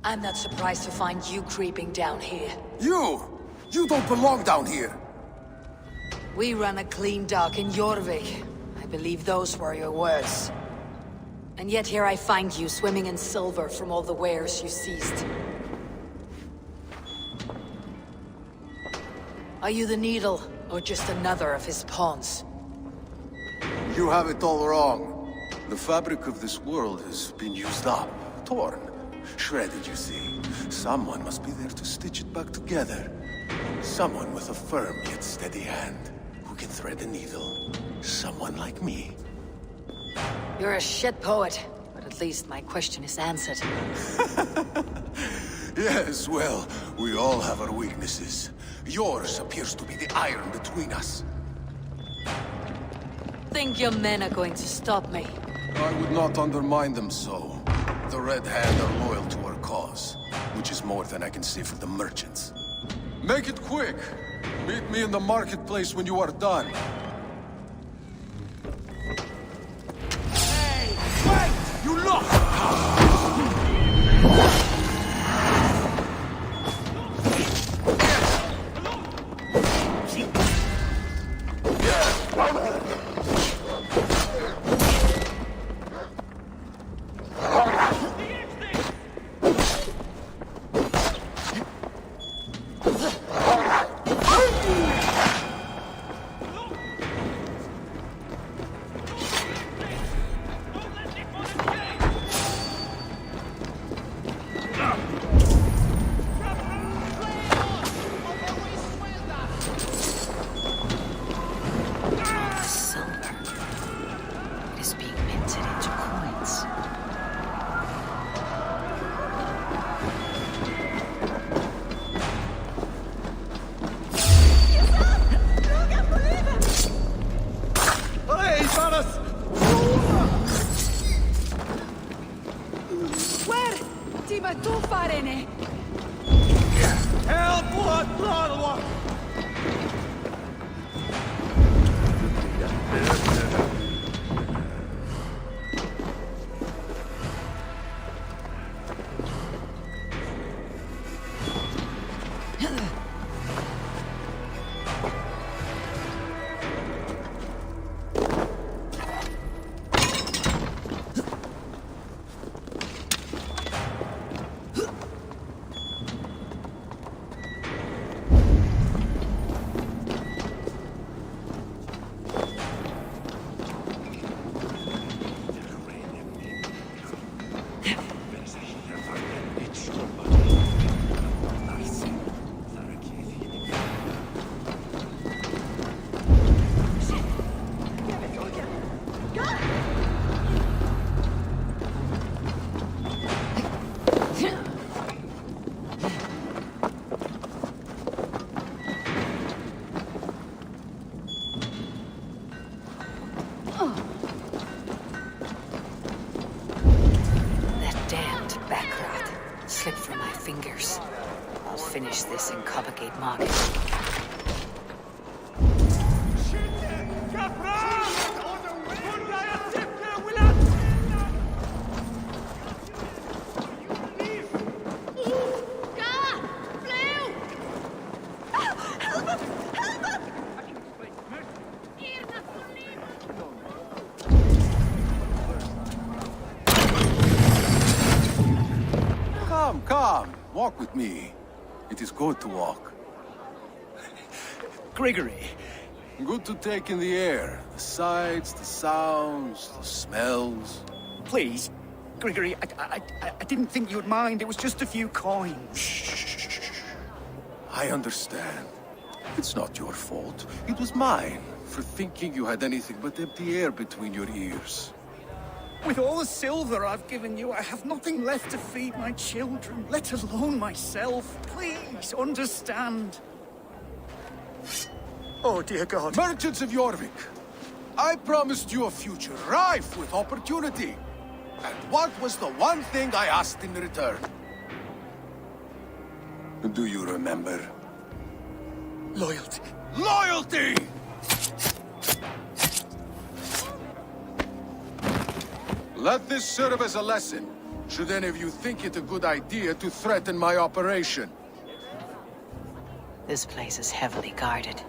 I'm not surprised to find you creeping down here. You! You don't belong down here! We run a clean dock in Jorvik. I believe those were your words. And yet here I find you swimming in silver from all the wares you seized. Are you the Needle, or just another of his pawns? You have it all wrong. The fabric of this world has been used up, torn, shredded, you see. Someone must be there to stitch it back together. Someone with a firm yet steady hand, who can thread a needle. Someone like me. You're a shit poet, but at least my question is answered. Yes, well, we all have our weaknesses. Yours appears to be the iron between us. Think your men are going to stop me? I would not undermine them so. The Red Hand are loyal to our cause, which is more than I can say for the merchants. Make it quick! Meet me in the marketplace when you are done. Hey! Wait! You lost! Finish this in Coppergate Market. Come, walk with me. It is good to walk. Gregory. Good to take in the air. The sights, the sounds, the smells. Please, Grigory, I didn't think you'd mind. It was just a few coins. I understand. It's not your fault. It was mine, for thinking you had anything but empty air between your ears. With all the silver I've given you, I have nothing left to feed my children, let alone myself. Please, understand. Oh, dear God. Merchants of Jorvik, I promised you a future rife with opportunity. And what was the one thing I asked in return? Do you remember? Loyalty. Loyalty! Let this serve as a lesson, should any of you think it a good idea to threaten my operation. This place is heavily guarded.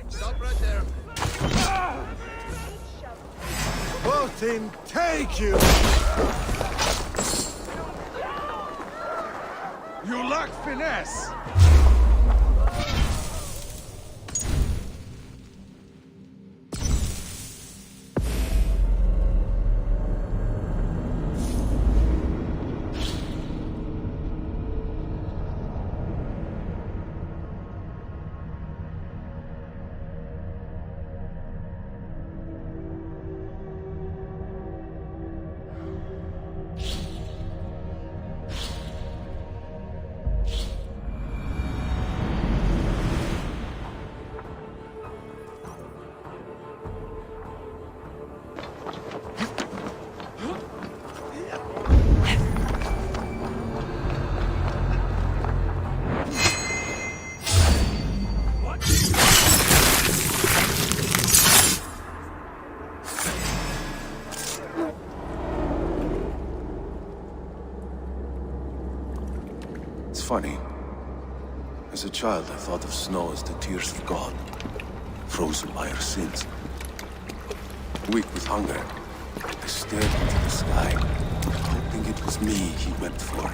Stop right there. Putin, take you! You lack finesse! Funny. As a child, I thought of snow as the tears of God, frozen by our sins. Weak with hunger, I stared into the sky, hoping it was me he wept for.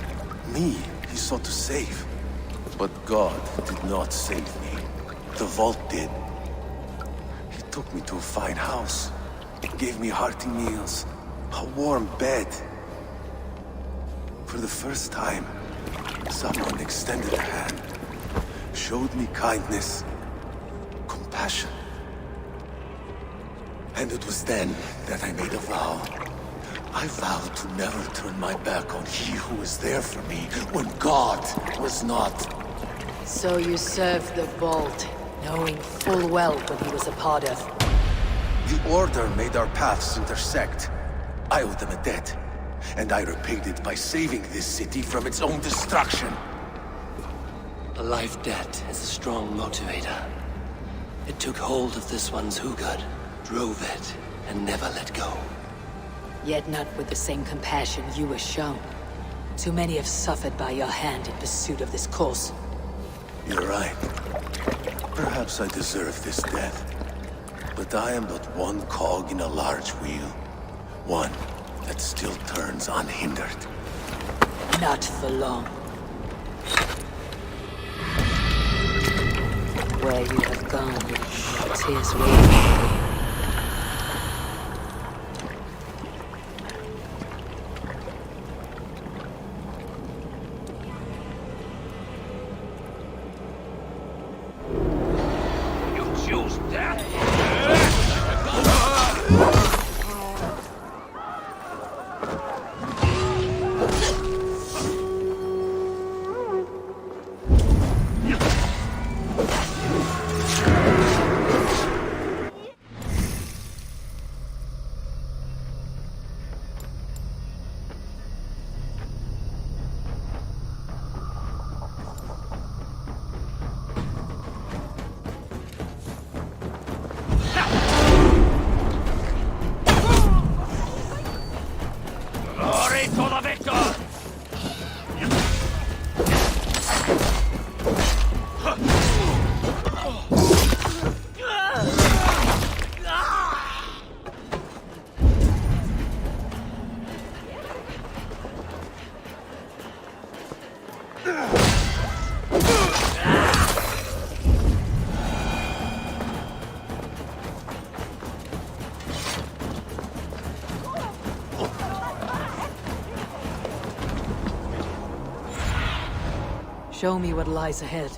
Me he sought to save. But God did not save me. The vault did. He took me to a fine house, gave me hearty meals, a warm bed. For the first time, someone extended a hand, showed me kindness, compassion. And it was then that I made a vow. I vowed to never turn my back on he who was there for me when God was not. So you served the Vault, knowing full well what he was a part of. The Order made our paths intersect. I owed them a debt, and I repaid it by saving this city from its own destruction. A life debt is a strong motivator. It took hold of this one's Hugad, drove it, and never let go. Yet not with the same compassion you were shown. Too many have suffered by your hand in pursuit of this cause. You're right. Perhaps I deserve this death. But I am but one cog in a large wheel. One that still turns unhindered. Not for long. Where you have gone, 'tis waiting. Show me what lies ahead.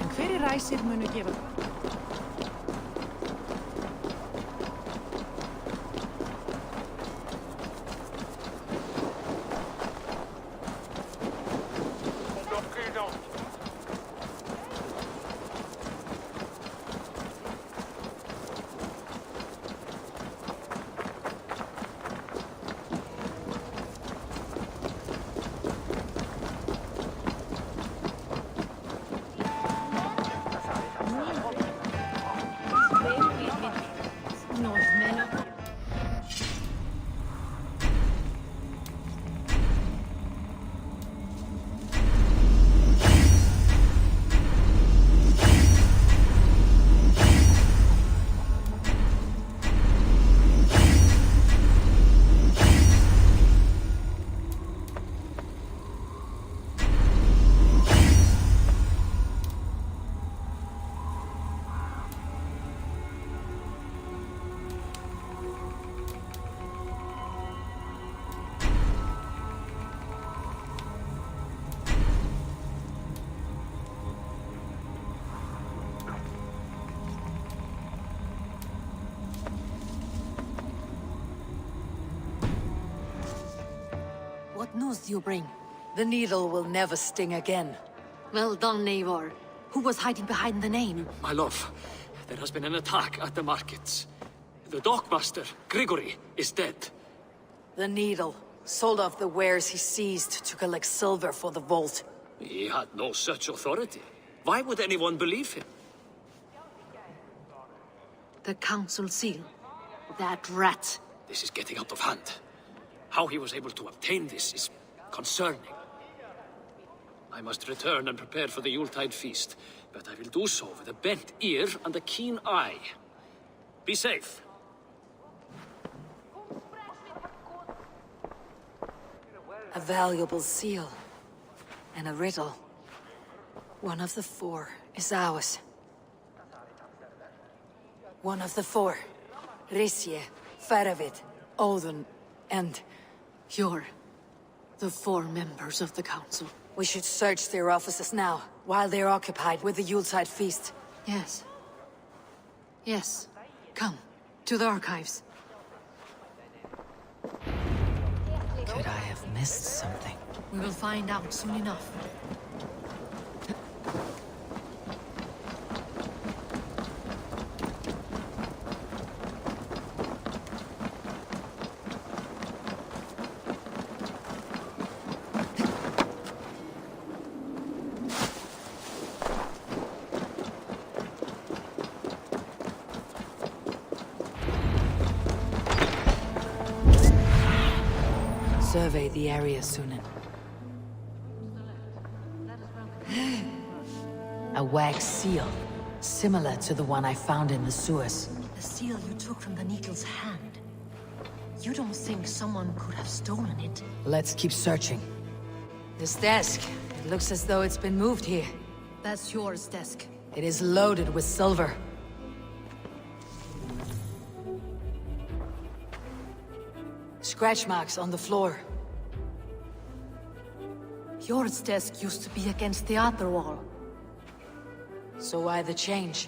En hverju ræsir munu gefa? What news do you bring? The needle will never sting again. Well done, Eivor. Who was hiding behind the name? My love, there has been an attack at the markets. The dockmaster, Grigory, is dead. The needle sold off the wares he seized to collect silver for the vault. He had no such authority. Why would anyone believe him? The council seal. That rat. This is getting out of hand. How he was able to obtain this is concerning. I must return and prepare for the Yuletide feast, but I will do so with a bent ear and a keen eye. Be safe. A valuable seal. And a riddle. One of the four is ours. One of the four. Risje, Faravid, Odin, and... You're the four members of the council. We should search their offices now, while they're occupied with the Yuletide feast. Yes. Yes. Come, to the archives. Could I have missed something? We will find out soon enough. Survey the area, Sunan. A wax seal, similar to the one I found in the sewers. The seal you took from the needle's hand. You don't think someone could have stolen it? Let's keep searching. This desk, it looks as though it's been moved here. That's yours, desk. It is loaded with silver. Scratch marks on the floor. Yours desk used to be against the other wall. So why the change?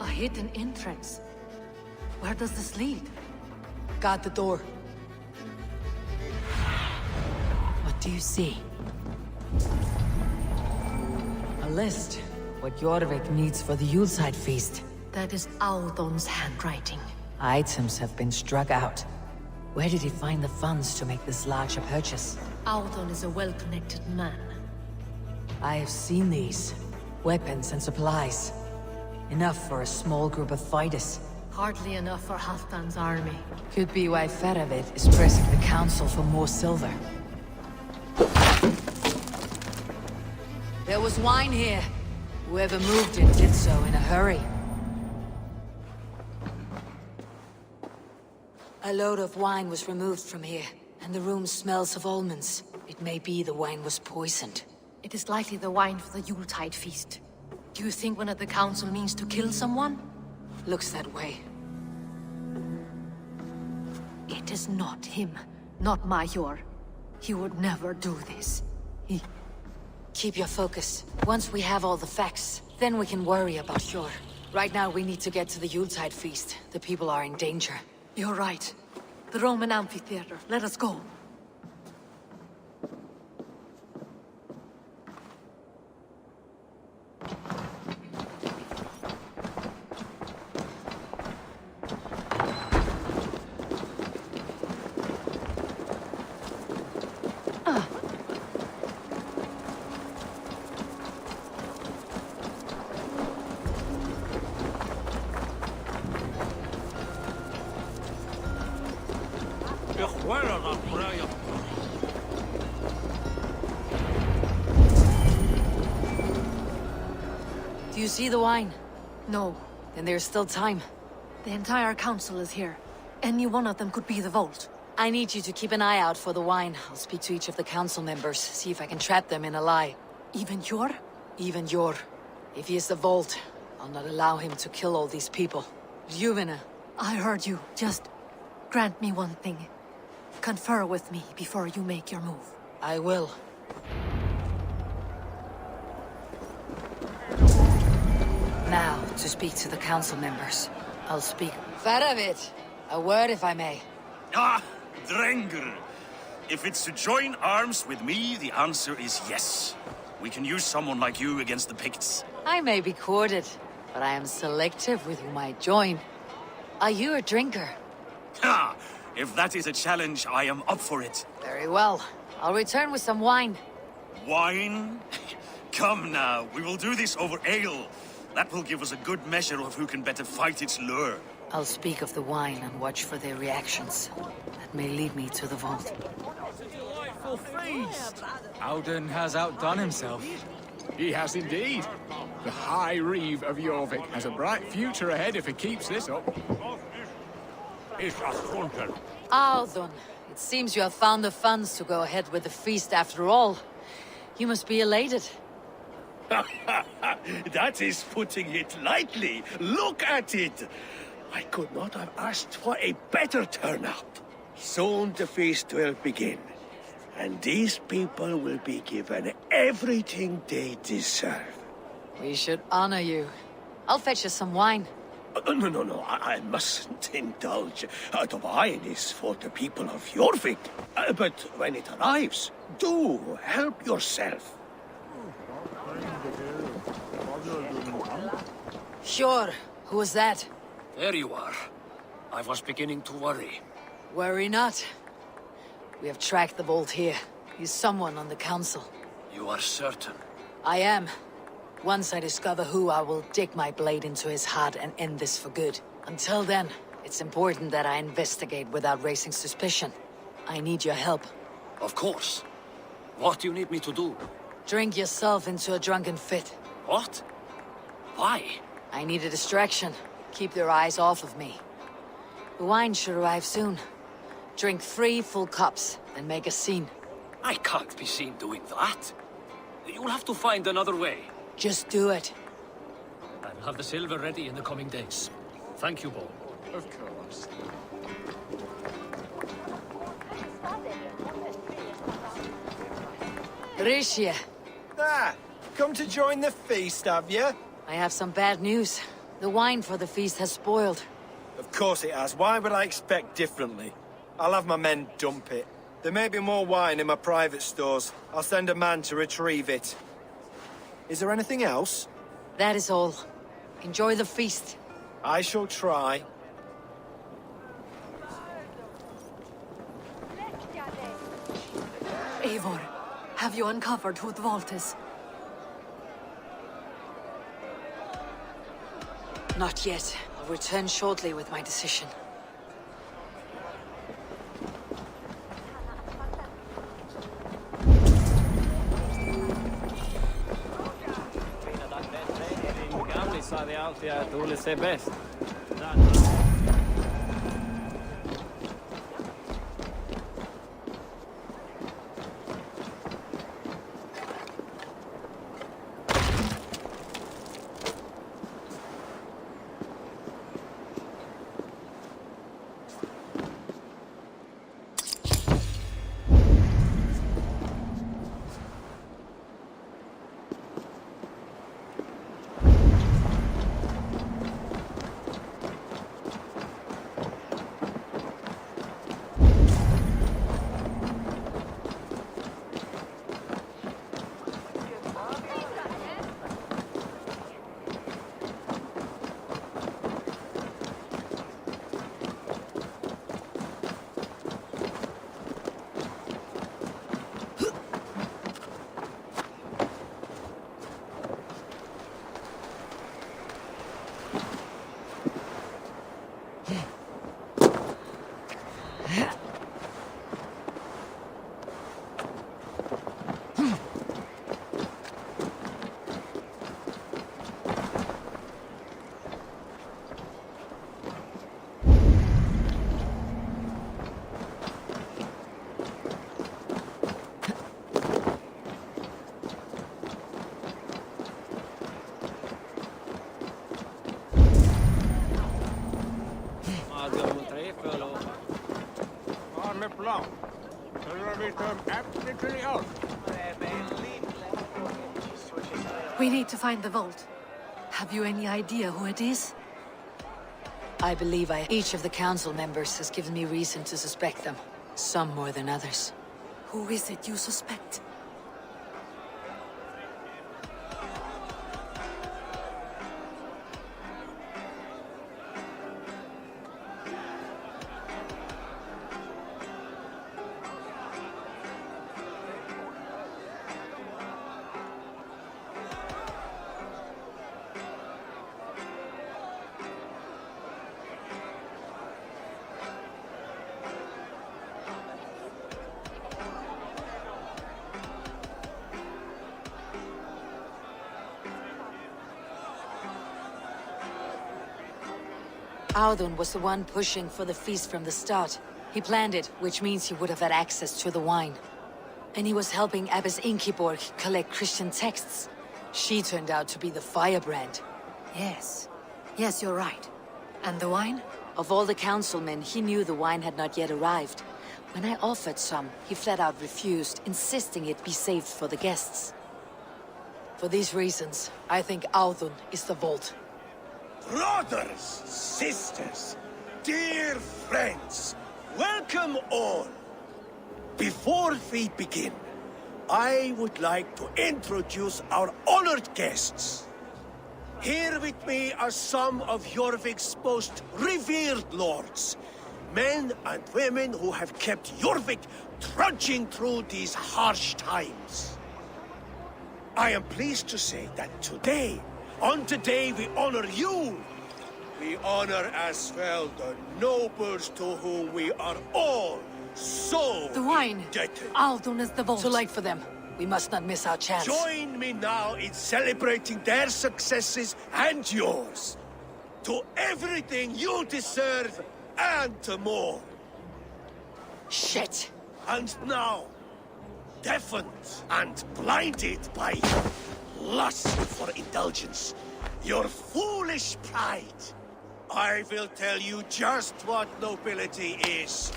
A hidden entrance. Where does this lead? Guard the door. What do you see? A list. What Jorvik needs for the Yuletide feast. That is Audon's handwriting. Items have been struck out. Where did he find the funds to make this larger purchase? Audon is a well-connected man. I have seen these. Weapons and supplies. Enough for a small group of fighters. Hardly enough for Halfdan's army. Could be why Faravid is pressing the council for more silver. There was wine here. Whoever moved it did so in a hurry. A load of wine was removed from here, and the room smells of almonds. It may be the wine was poisoned. It is likely the wine for the Yuletide feast. Do you think one of the council means to kill someone? Looks that way. It is not him, not Major. He would never do this. Keep your focus. Once we have all the facts, then we can worry about Hjor. Right now we need to get to the Yuletide feast. The people are in danger. You're right. The Roman amphitheater. Let us go. Do you see the wine? No. Then there's still time. The entire council is here. Any one of them could be the vault. I need you to keep an eye out for the wine. I'll speak to each of the council members, see if I can trap them in a lie. Even Hjor? Even Hjor. If he is the vault, I'll not allow him to kill all these people. Juvena. I heard you. Just grant me one thing. Confer with me before you make your move. I will. Now, to speak to the council members. I'll speak. Faravid! A word, if I may. Ah, Drengr! If it's to join arms with me, the answer is yes. We can use someone like you against the Picts. I may be courted, but I am selective with whom I join. Are you a drinker? Ha! If that is a challenge, I am up for it. Very well. I'll return with some wine. Wine? Come now, we will do this over ale. That will give us a good measure of who can better fight its lure. I'll speak of the wine and watch for their reactions. That may lead me to the vault. Delightful feast! Alden has outdone himself. He has indeed. The High Reeve of Jorvik has a bright future ahead if he keeps this up. Alden, it seems you have found the funds to go ahead with the feast after all. You must be elated. That is putting it lightly. Look at it. I could not have asked for a better turnout. Soon the feast will begin, and these people will be given everything they deserve. We should honor you. I'll fetch you some wine. No, I mustn't indulge. The wine is for the people of Jorvik. But when it arrives, do help yourself. Sure. Who was that? There you are. I was beginning to worry. Worry not. We have tracked the vault here. He's someone on the council. You are certain? I am. Once I discover who, I will dig my blade into his heart and end this for good. Until then, it's important that I investigate without raising suspicion. I need your help. Of course. What do you need me to do? Drink yourself into a drunken fit. What? Why? I need a distraction. Keep their eyes off of me. The wine should arrive soon. Drink 3 full cups, then make a scene. I can't be seen doing that. You'll have to find another way. Just do it. I'll have the silver ready in the coming days. Thank you, Bo. Of course. Rishia. Ah, come to join the feast, have you? I have some bad news. The wine for the feast has spoiled. Of course it has. Why would I expect differently? I'll have my men dump it. There may be more wine in my private stores. I'll send a man to retrieve it. Is there anything else? That is all. Enjoy the feast. I shall try. Eivor, have you uncovered who the vault is? Not yet. I'll return shortly with my decision. Sa det alltid att Olle ser bäst. We need to find the vault. Have you any idea who it is? I believe each of the council members has given me reason to suspect them. Some more than others. Who is it you suspect? Audun was the one pushing for the feast from the start. He planned it, which means he would have had access to the wine. And he was helping Abbess Ingeborg collect Christian texts. She turned out to be the firebrand. Yes. Yes, you're right. And the wine? Of all the councilmen, he knew the wine had not yet arrived. When I offered some, he flat out refused, insisting it be saved for the guests. For these reasons, I think Audun is the vault. Brothers, sisters, dear friends, welcome all. Before we begin, I would like to introduce our honored guests. Here with me are some of Jorvik's most revered lords, men and women who have kept Jorvik trudging through these harsh times. I am pleased to say that today, on today we honor you. We honor as well the nobles to whom we are all so The wine. indebted. Audun is the vault. Too late for them. We must not miss our chance. Join me now in celebrating their successes and yours. To everything you deserve and to more. Shit. And now, deafened and blinded by lust for indulgence, your foolish pride, I will tell you just what nobility is.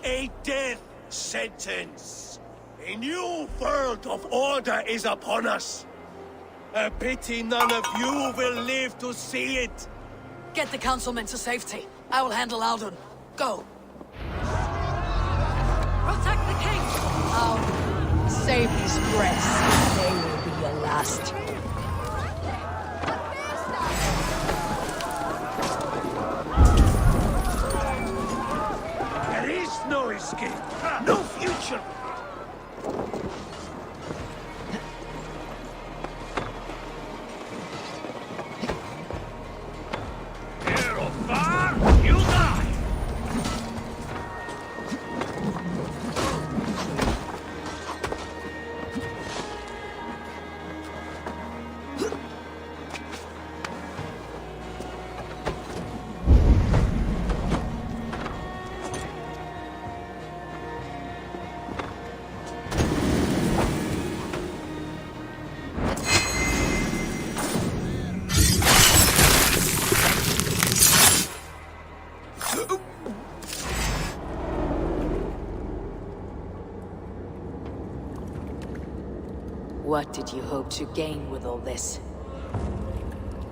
A death sentence. A new world of order is upon us. A pity none of you will live to see it. Get the councilmen to safety. I will handle Audun. Go. Protect the king! Audun, save these breaths. They will be your last. There is no escape, no future. What did you hope to gain with all this?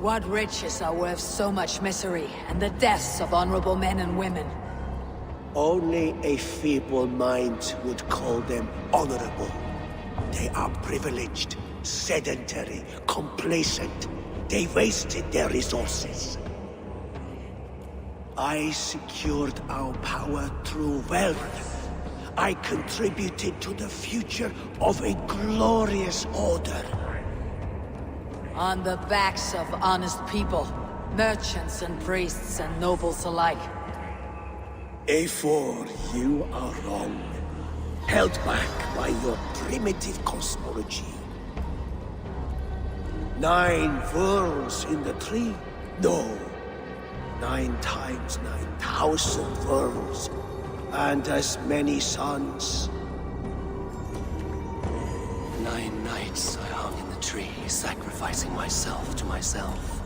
What riches are worth so much misery and the deaths of honorable men and women? Only a feeble mind would call them honorable. They are privileged, sedentary, complacent. They wasted their resources. I secured our power through wealth. I contributed to the future of a glorious order. On the backs of honest people, merchants and priests and nobles alike. A4, you are wrong. Held back by your primitive cosmology. 9 worlds in the tree? No. 9 times 9,000 worlds. And as many suns. 9 nights I hung in the tree, sacrificing myself to myself.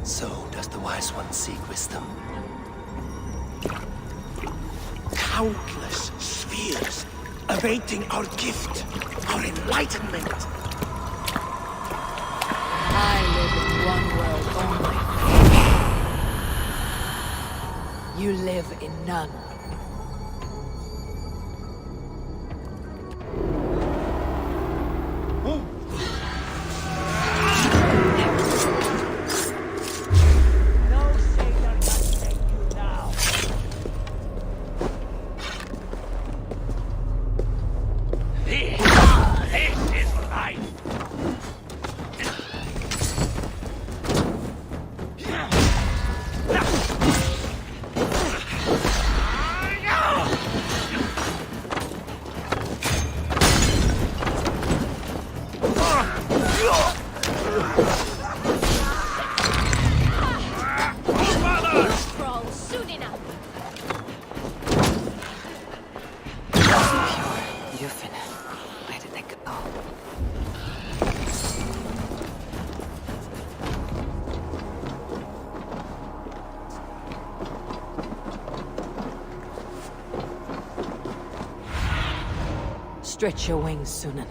So does the wise one seek wisdom. Countless spheres awaiting our gift, our enlightenment. I live in one world only. You live in none. Stretch your wings, Sunan.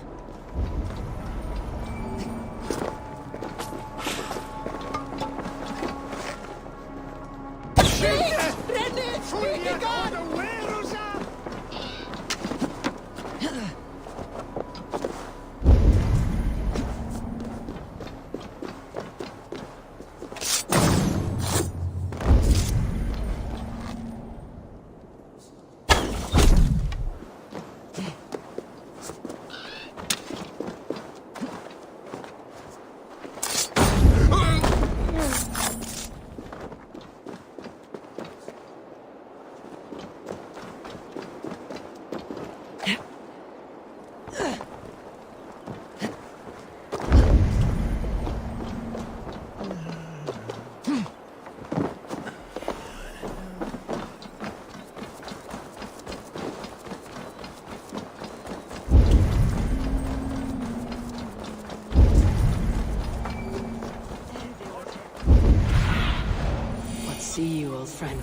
See you, old friend.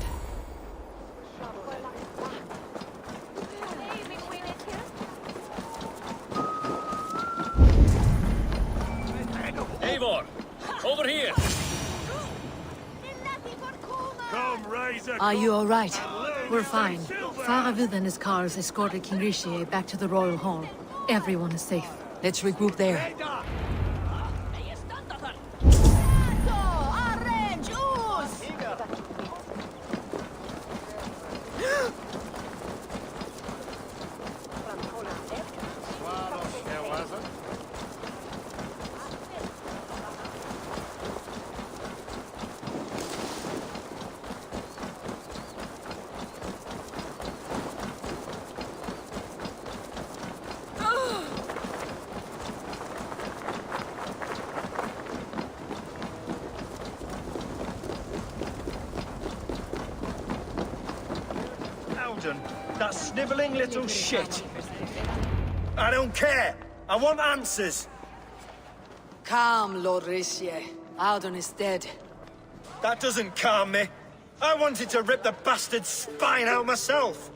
Eivor, over here. Are you all right? We're fine. Faravid and his cars escorted King Rishi back to the Royal Hall. Everyone is safe. Let's regroup there. That sniveling little shit. I don't care. I want answers. Calm, Lord Rishi. Alden is dead. That doesn't calm me. I wanted to rip the bastard's spine out myself.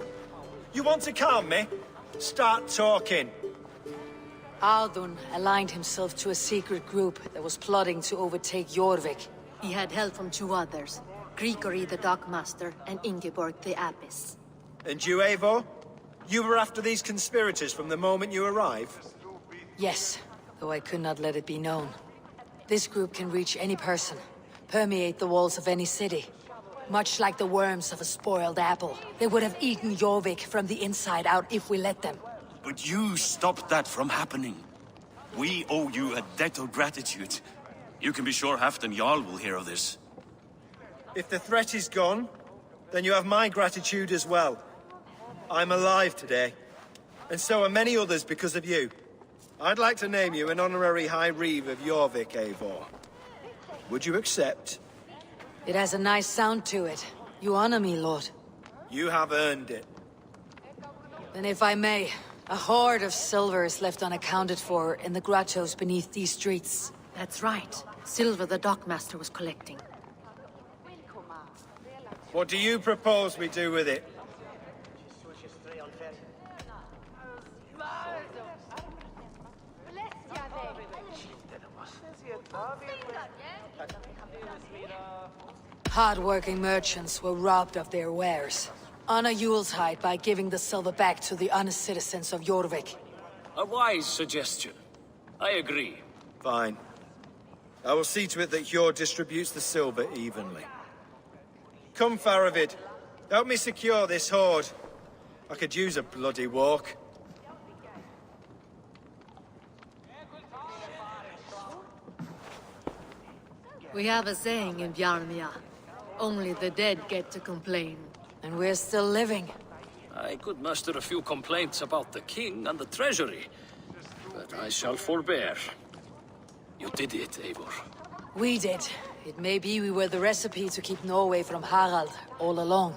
You want to calm me? Start talking. Audun aligned himself to a secret group that was plotting to overtake Jorvik. He had help from two others, Grigory the Dockmaster and Ingeborg the Abbess. And you, Eivor? You were after these conspirators from the moment you arrived? Yes, though I could not let it be known. This group can reach any person, permeate the walls of any city. Much like the worms of a spoiled apple. They would have eaten Jorvik from the inside out if we let them. But you stopped that from happening. We owe you a debt of gratitude. You can be sure Halfdan Jarl will hear of this. If the threat is gone, then you have my gratitude as well. I'm alive today, and so are many others because of you. I'd like to name you an honorary High Reeve of Jorvik, Eivor. Would you accept? It has a nice sound to it. You honor me, Lord. You have earned it. Then if I may, a hoard of silver is left unaccounted for in the grottos beneath these streets. That's right. Silver the Dockmaster was collecting. What do you propose we do with it? Hard-working merchants were robbed of their wares. Honor Yuletide by giving the silver back to the honest citizens of Jorvik. A wise suggestion. I agree. Fine. I will see to it that Hjord distributes the silver evenly. Come, Faravid. Help me secure this hoard. I could use a bloody walk. We have a saying in Bjarmia. Only the dead get to complain. And we're still living. I could muster a few complaints about the king and the treasury, but I shall forbear. You did it, Eivor. We did. It may be we were the recipe to keep Norway from Harald all along.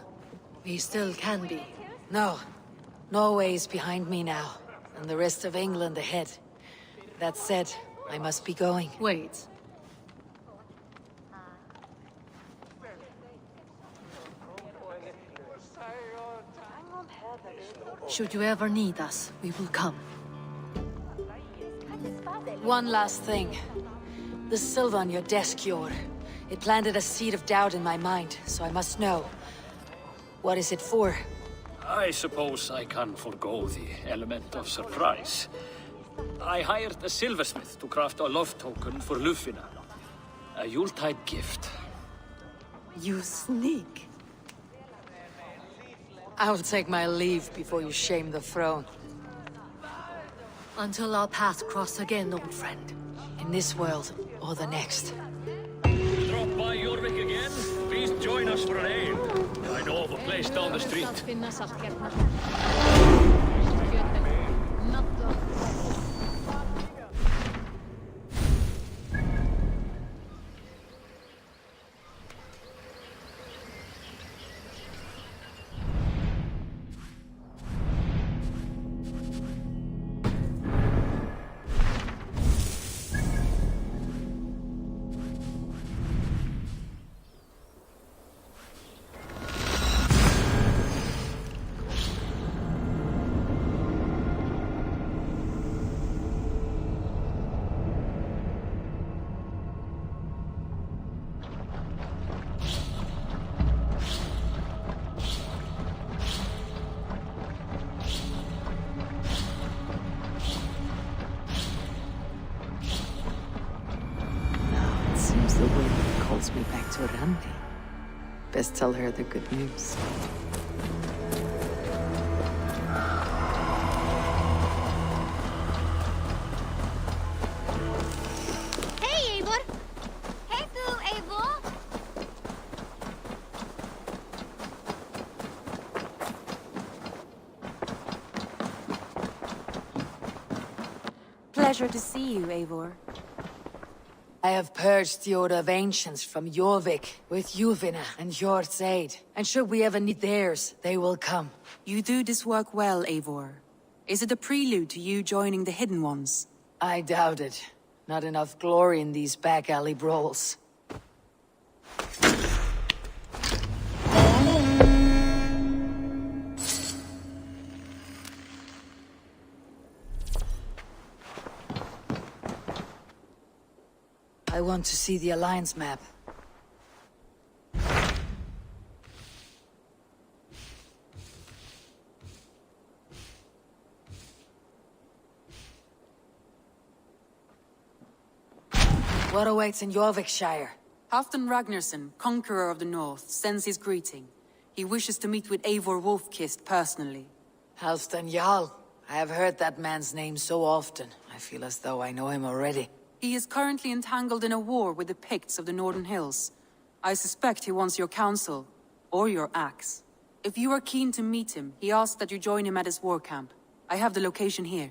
We still can be. No. Norway is behind me now, and the rest of England ahead. That said, I must be going. Wait. Should you ever need us, we will come. One last thing. The silver on your desk, Jor. It planted a seed of doubt in my mind, so I must know. What is it for? I suppose I can forgo the element of surprise. I hired a silversmith to craft a love token for Lufina. A Yuletide gift. You sneak. I'll take my leave before you shame the throne. Until our paths cross again, old friend. In this world, or the next. You drop by Jorvik again? Please join us for an ale. I know of a place down the street. The wind calls me back to Randi. Best tell her the good news. Hey, Eivor! Hey, du, Eivor! Pleasure to see you, Eivor. I have purged the Order of Ancients from Jorvik with Yuvina and Hjord's aid. And should we ever need theirs, they will come. You do this work well, Eivor. Is it a prelude to you joining the Hidden Ones? I doubt it. Not enough glory in these back alley brawls. I want to see the Alliance map. What awaits in Yorvikshire? Halfdan Ragnarsson, conqueror of the north, sends his greeting. He wishes to meet with Eivor Wolfkist personally. Halfdan Jarl. I have heard that man's name so often. I feel as though I know him already. He is currently entangled in a war with the Picts of the Northern Hills. I suspect he wants your counsel, or your axe. If you are keen to meet him, he asks that you join him at his war camp. I have the location here.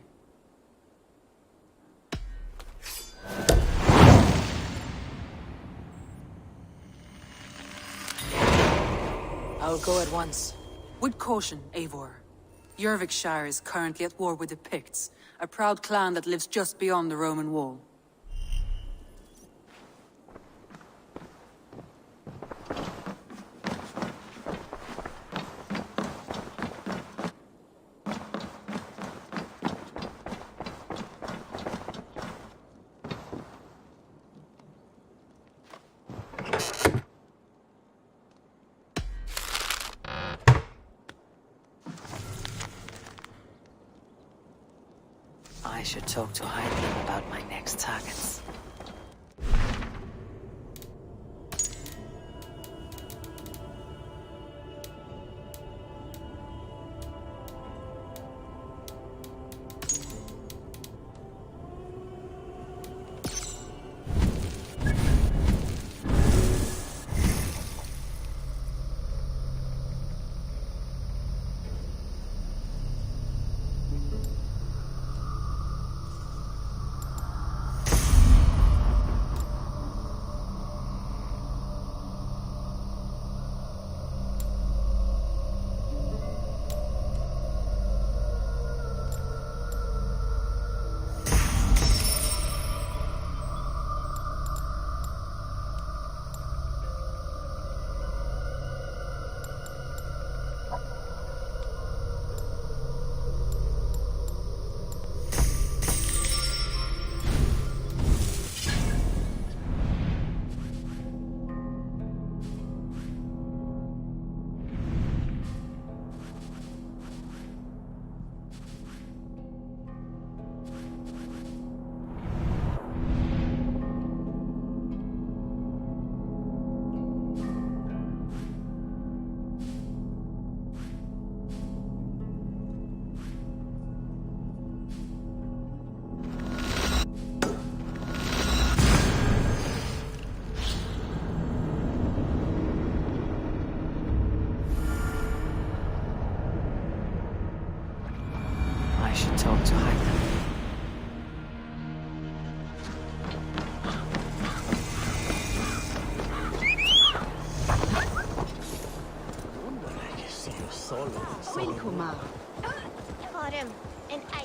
I'll go at once. With caution, Eivor. Yorvikshire is currently at war with the Picts, a proud clan that lives just beyond the Roman wall. I should talk to Heidrun about my next targets. I should talk to Heidrun. Willkommen. Harem, and I.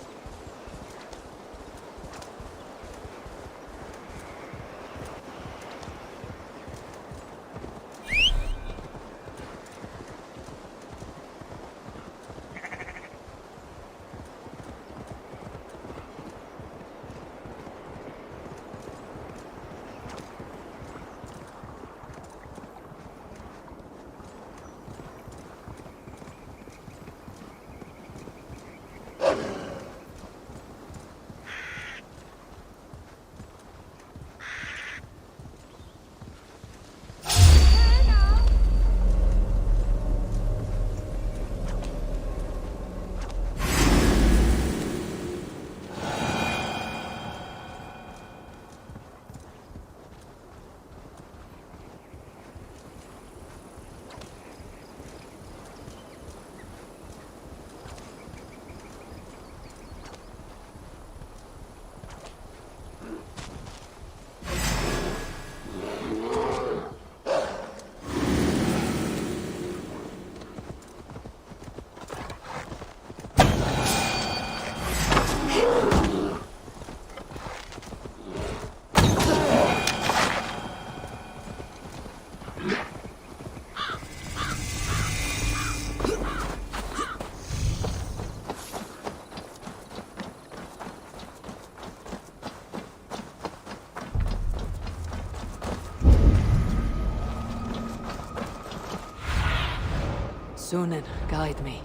Sunan, guide me.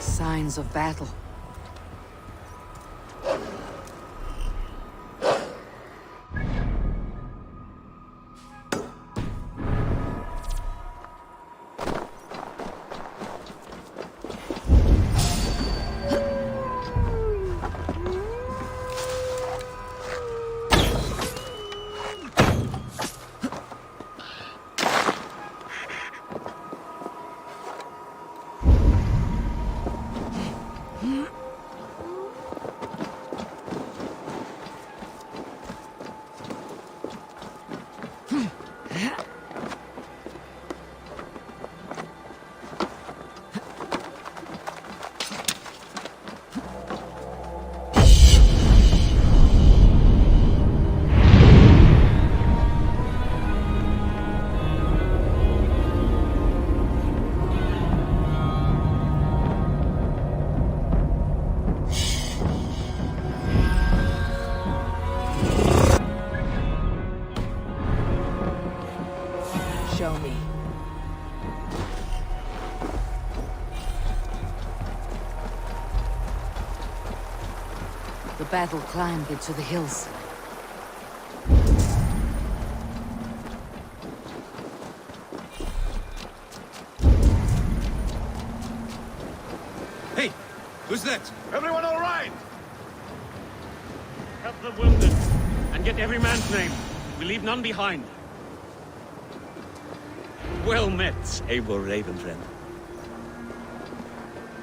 Signs of battle. battle climbed into the hills. Hey, who's that? Everyone all right? Help the wounded, and get every man's name. We leave none behind. Well met, Eivor Ravenfriend.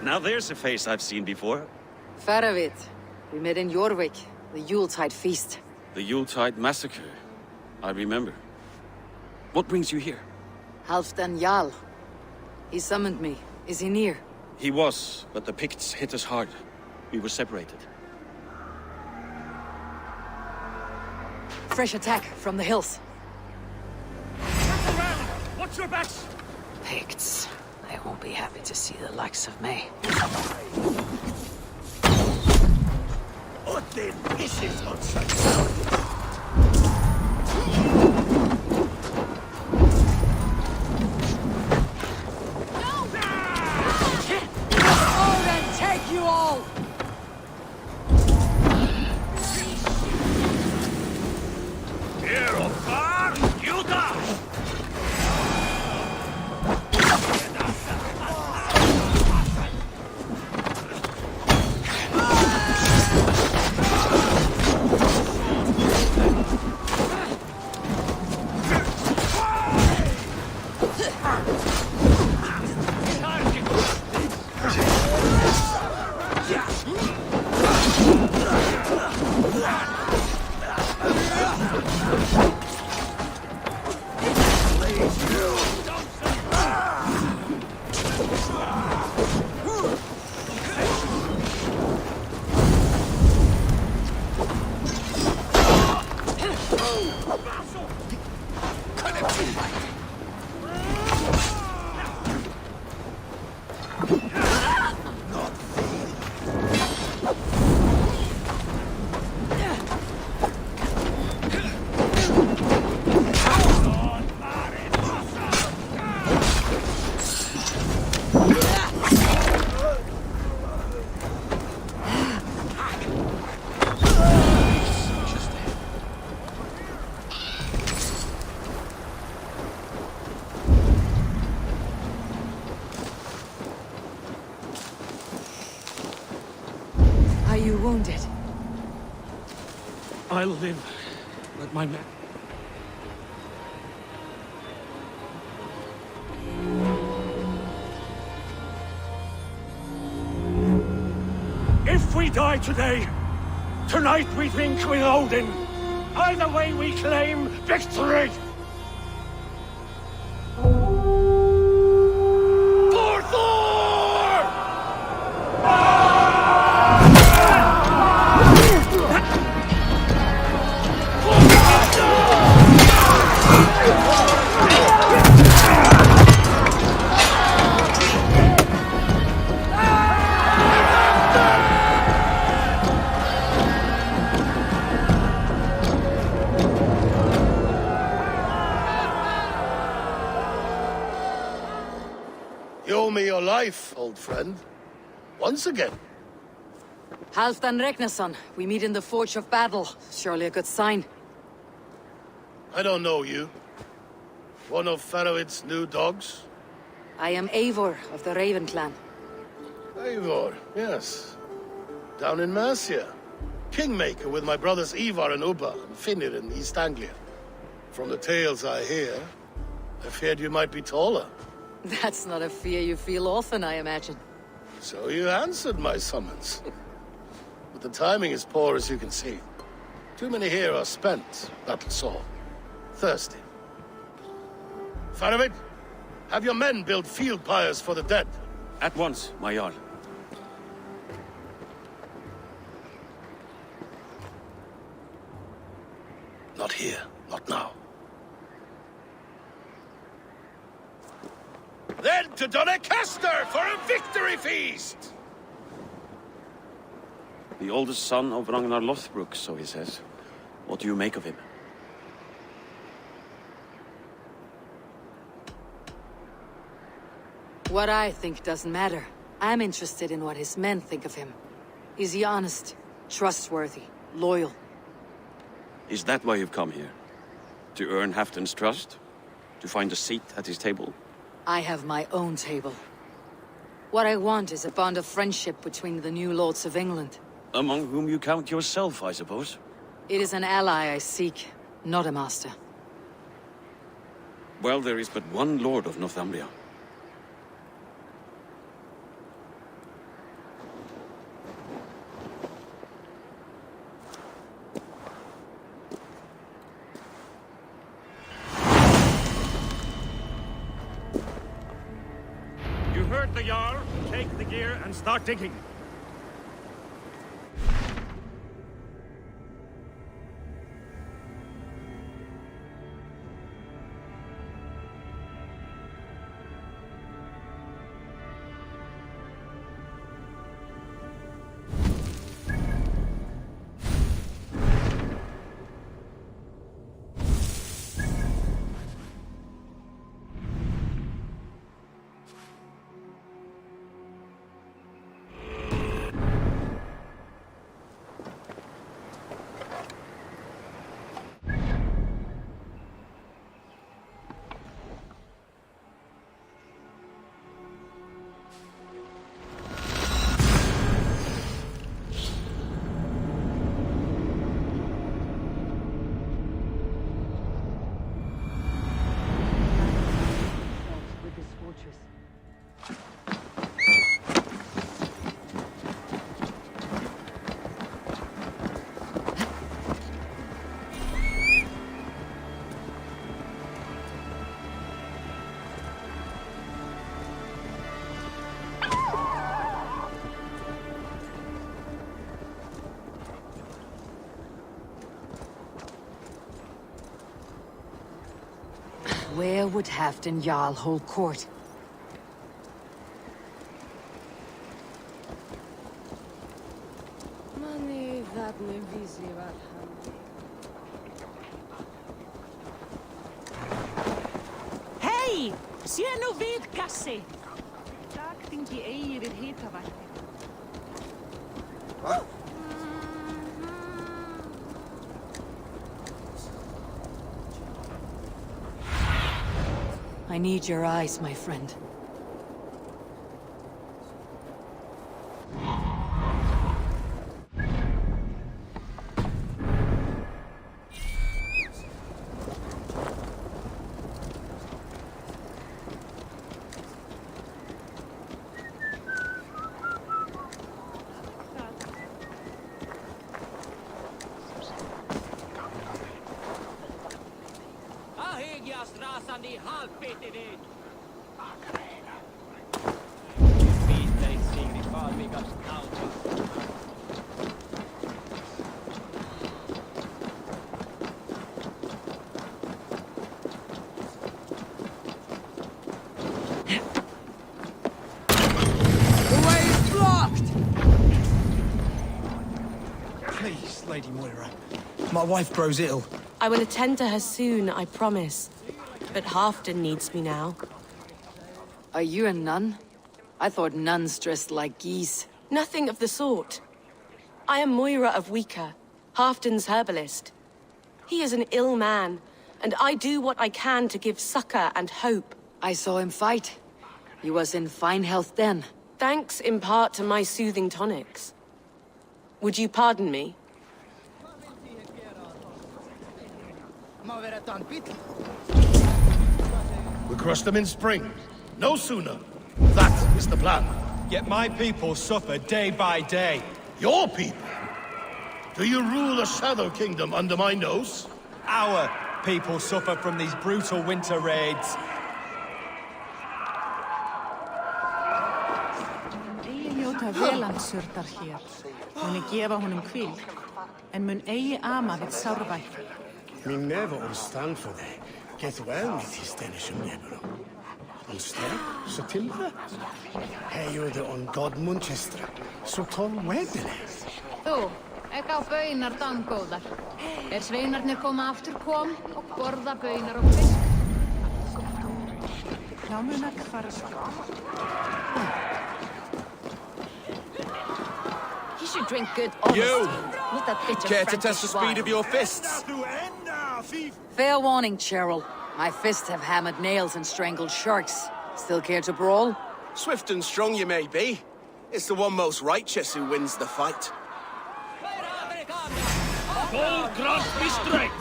Now there's a face I've seen before. Faravit. We met in Jorvik, the Yuletide feast. The Yuletide massacre. I remember. What brings you here? Halfdan Jarl. He summoned me. Is he near? He was, but the Picts hit us hard. We were separated. Fresh attack from the hills. Circle round! Watch your backs! Picts. They won't be happy to see the likes of me. Odin, this is not such. Take you all! Here, Othar! You die! Are you wounded? I'll live. Let my men... If we die today, tonight we drink with Odin. Either way we claim victory! For Thor! You owe me your life, old friend. Once again. Halfdan Ragnarsson, we meet in the Forge of Battle. Surely a good sign. I don't know you. One of Faroid's new dogs? I am Eivor of the Raven clan. Eivor, yes. Down in Mercia. Kingmaker with my brothers Ivar and Ubba and Finnr in East Anglia. From the tales I hear, I feared you might be taller. That's not a fear you feel often, I imagine. So you answered my summons. But the timing is poor, as you can see. Too many here are spent, that's all. Thirsty. Faramid, have your men build field pyres for the dead. At once, my Jarl. Not here, not now. Then to Doncaster for a victory feast! The oldest son of Ragnar Lothbrok, so he says. What do you make of him? What I think doesn't matter. I'm interested in what his men think of him. Is he honest? Trustworthy, loyal. Is that why you've come here? To earn Halfdan's trust? To find a seat at his table? I have my own table. What I want is a bond of friendship between the new lords of England. Among whom you count yourself, I suppose? It is an ally I seek, not a master. Well, there is but one lord of Northumbria. You heard the Jarl. Take the gear and start digging. Where would Halfdan Jarl hold court? Hei! Sé nú við, Gassi! Dagþingi eigir hitavatni. I need your eyes, my friend. Please, Lady Moira. My wife grows ill. I will attend to her soon, I promise. But Halfdan needs me now. Are you a nun? I thought nuns dressed like geese. Nothing of the sort. I am Moira of Wika, Halfdan's herbalist. He is an ill man, and I do what I can to give succor and hope. I saw him fight. He was in fine health then. Thanks in part to my soothing tonics. Would you pardon me? We crush them in spring. No sooner. That is the plan. Yet my people suffer day by day. Your people? Do you rule a shadow kingdom under my nose? Our people suffer from these brutal winter raids. Eigi njóta velansurtar hér. Muni gefa honum hvíld, en mun eigi ama við sárvætt. Mín never understand for det. Get well with his Danish neighbor. On step, så til det. Her gjør det on God Manchester, så tål wedene. Þú, ekki á baunar dangóðar. Sveinarnir koma aftur kom og borða baunar og fisk. Námunak fara skjá. should drink good honesty. Not that bitch of Care to Frankish test the speed wine. of your fists? Fair warning, Cheryl. My fists have hammered nails and strangled sharks. Still care to brawl? Swift and strong you may be. It's the one most righteous who wins the fight. Bold cross me straight!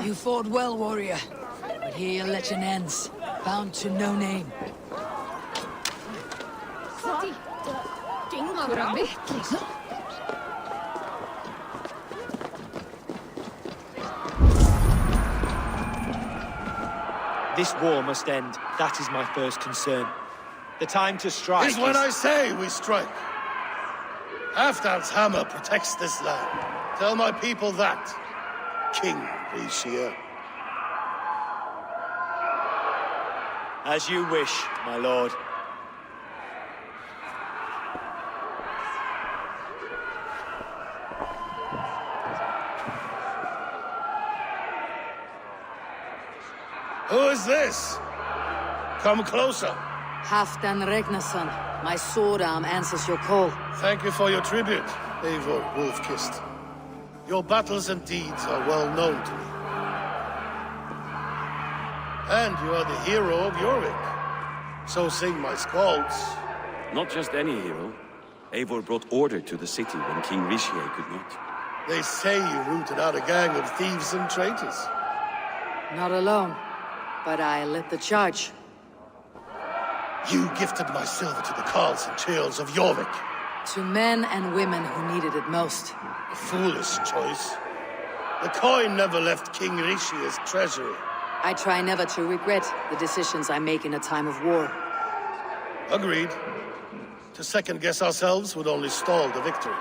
You fought well, warrior. But here your legend ends, bound to no name. This war must end. That is my first concern. The time to strike is when I say we strike. Halfdan's hammer protects this land. Tell my people that, King Rishia. As you wish, my lord. Who is this? Come closer. Halfdan Regnason, my sword arm answers your call. Thank you for your tribute, Eivor Wolf-Kissed. Your battles and deeds are well known to me. And you are the hero of Jorvik. So sing my skalds. Not just any hero. Eivor brought order to the city when King Rishie could not. They say you rooted out a gang of thieves and traitors. Not alone, but I led the charge. You gifted my silver to the carls and churls of Jorvik. To men and women who needed it most. A foolish choice. The coin never left King Rishie's treasury. I try never to regret the decisions I make in a time of war. Agreed. To second-guess ourselves would only stall the victory.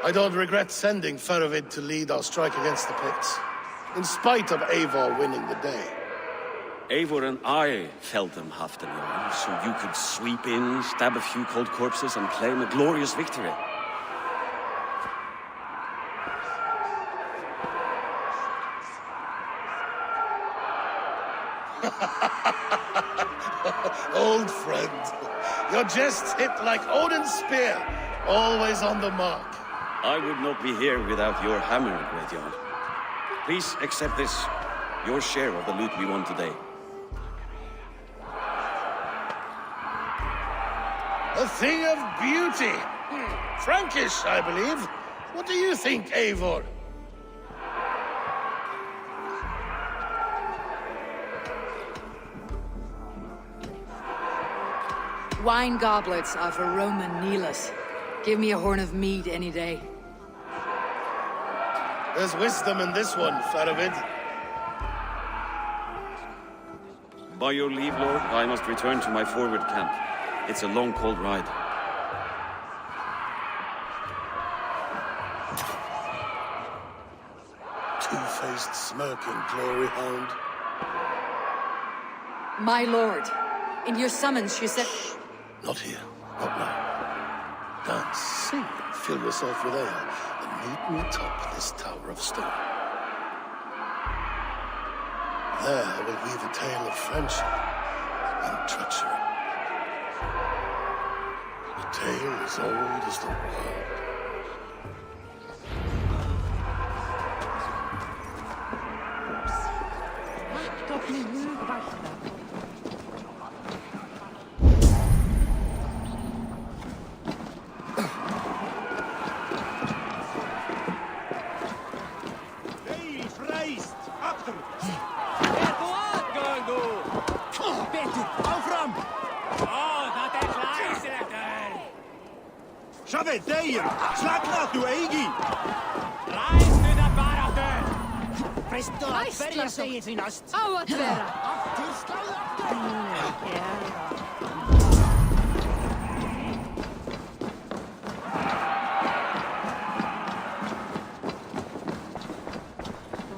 I don't regret sending Faravid to lead our strike against the Picts, in spite of Eivor winning the day. Eivor and I felled them, Halfdan, so you could sweep in, stab a few cold corpses, and claim a glorious victory. Old friend, your jests hit like Odin's spear, always on the mark. I would not be here without your hammer, Greyjoy. Please accept this, your share of the loot we won today. A thing of beauty. Frankish, I believe. What do you think, Eivor? Wine goblets are for Roman kneelers. Give me a horn of mead any day. There's wisdom in this one, Faravid. By your leave, Lord, I must return to my forward camp. It's a long, cold ride. Two-faced, smirking glory hound. My lord, in your summons you said... Not here, not now. Dance, sing, and fill yourself with ale, and meet me atop this tower of stone. There I will weave a tale of friendship and treachery. A tale as old as the world. Shabbat Dayan! Slagna tu Eigi! Rise to the barrowder! Presto, Feria say it's in us! Oh, what vera?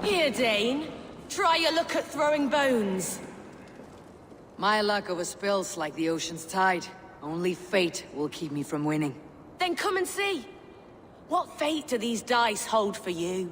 Here, Dane. Try your luck at throwing bones. My luck over spills like the ocean's tide. Only fate will keep me from winning. Then come and see. What fate do these dice hold for you?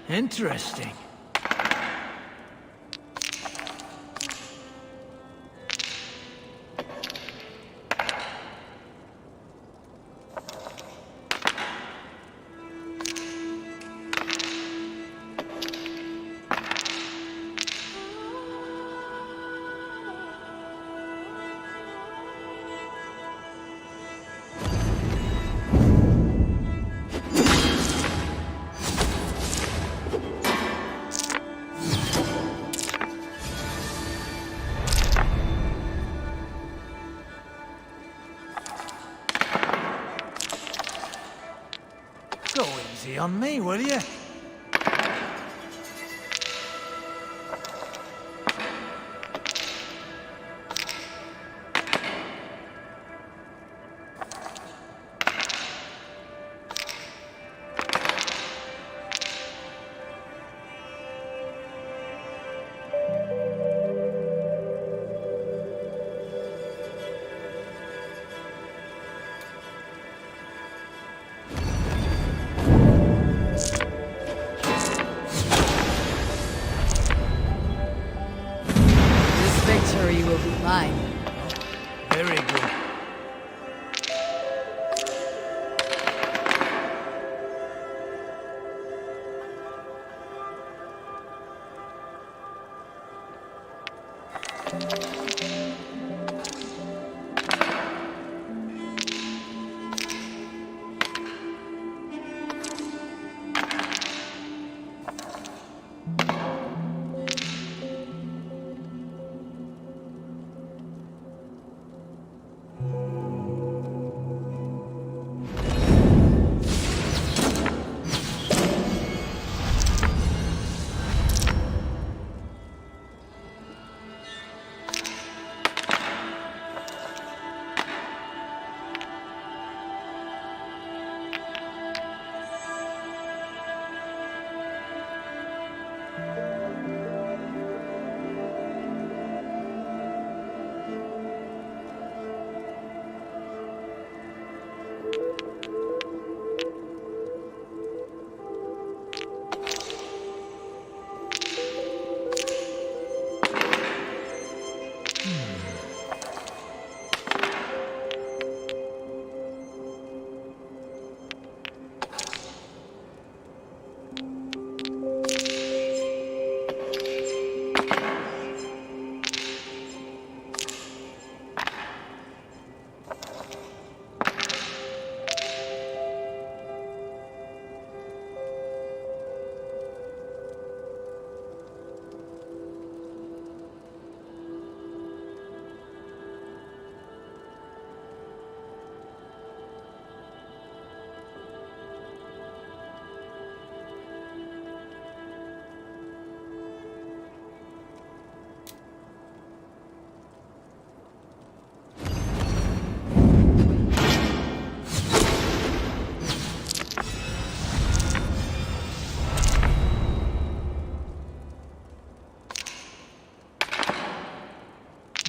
Interesting. Go easy on me, will you? Victory will be mine. Very good.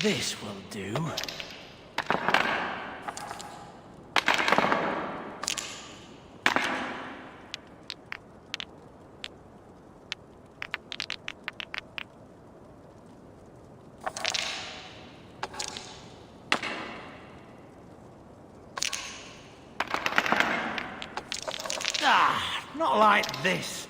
This will do. Ah, not like this.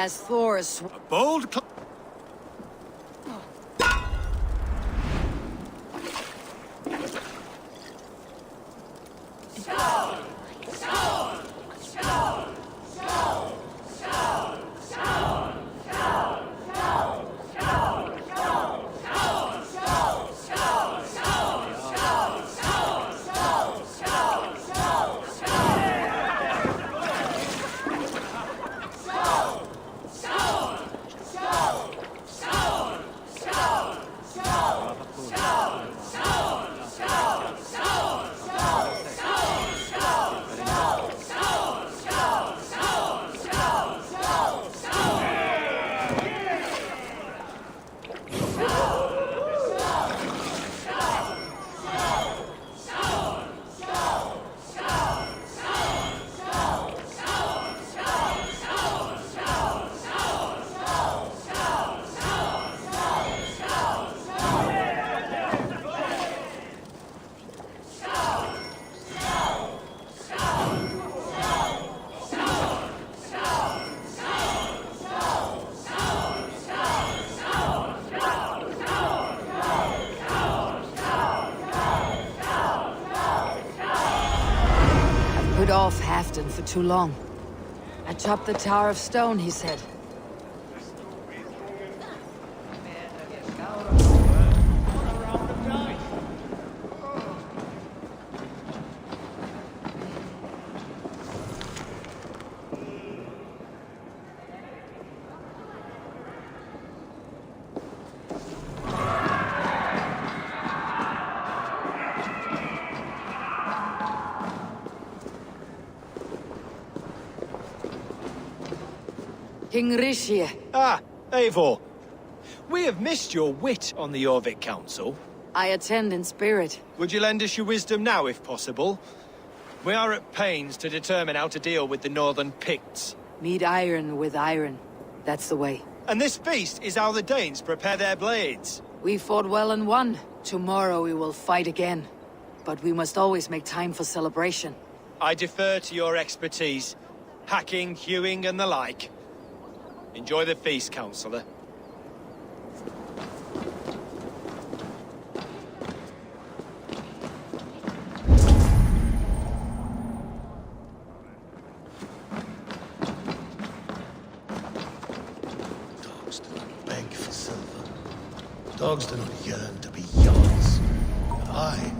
As Thor's... A bold... Put off Halfdan for too long. Atop the Tower of Stone, he said. King Rishie. Ah, Eivor. We have missed your wit on the Jorvik Council. I attend in spirit. Would you lend us your wisdom now, if possible? We are at pains to determine how to deal with the Northern Picts. Meet iron with iron. That's the way. And this feast is how the Danes prepare their blades. We fought well and won. Tomorrow we will fight again. But we must always make time for celebration. I defer to your expertise. Hacking, hewing, and the like. Enjoy the feast, Councillor. Dogs do not beg for silver. Dogs do not yearn to be yards. But I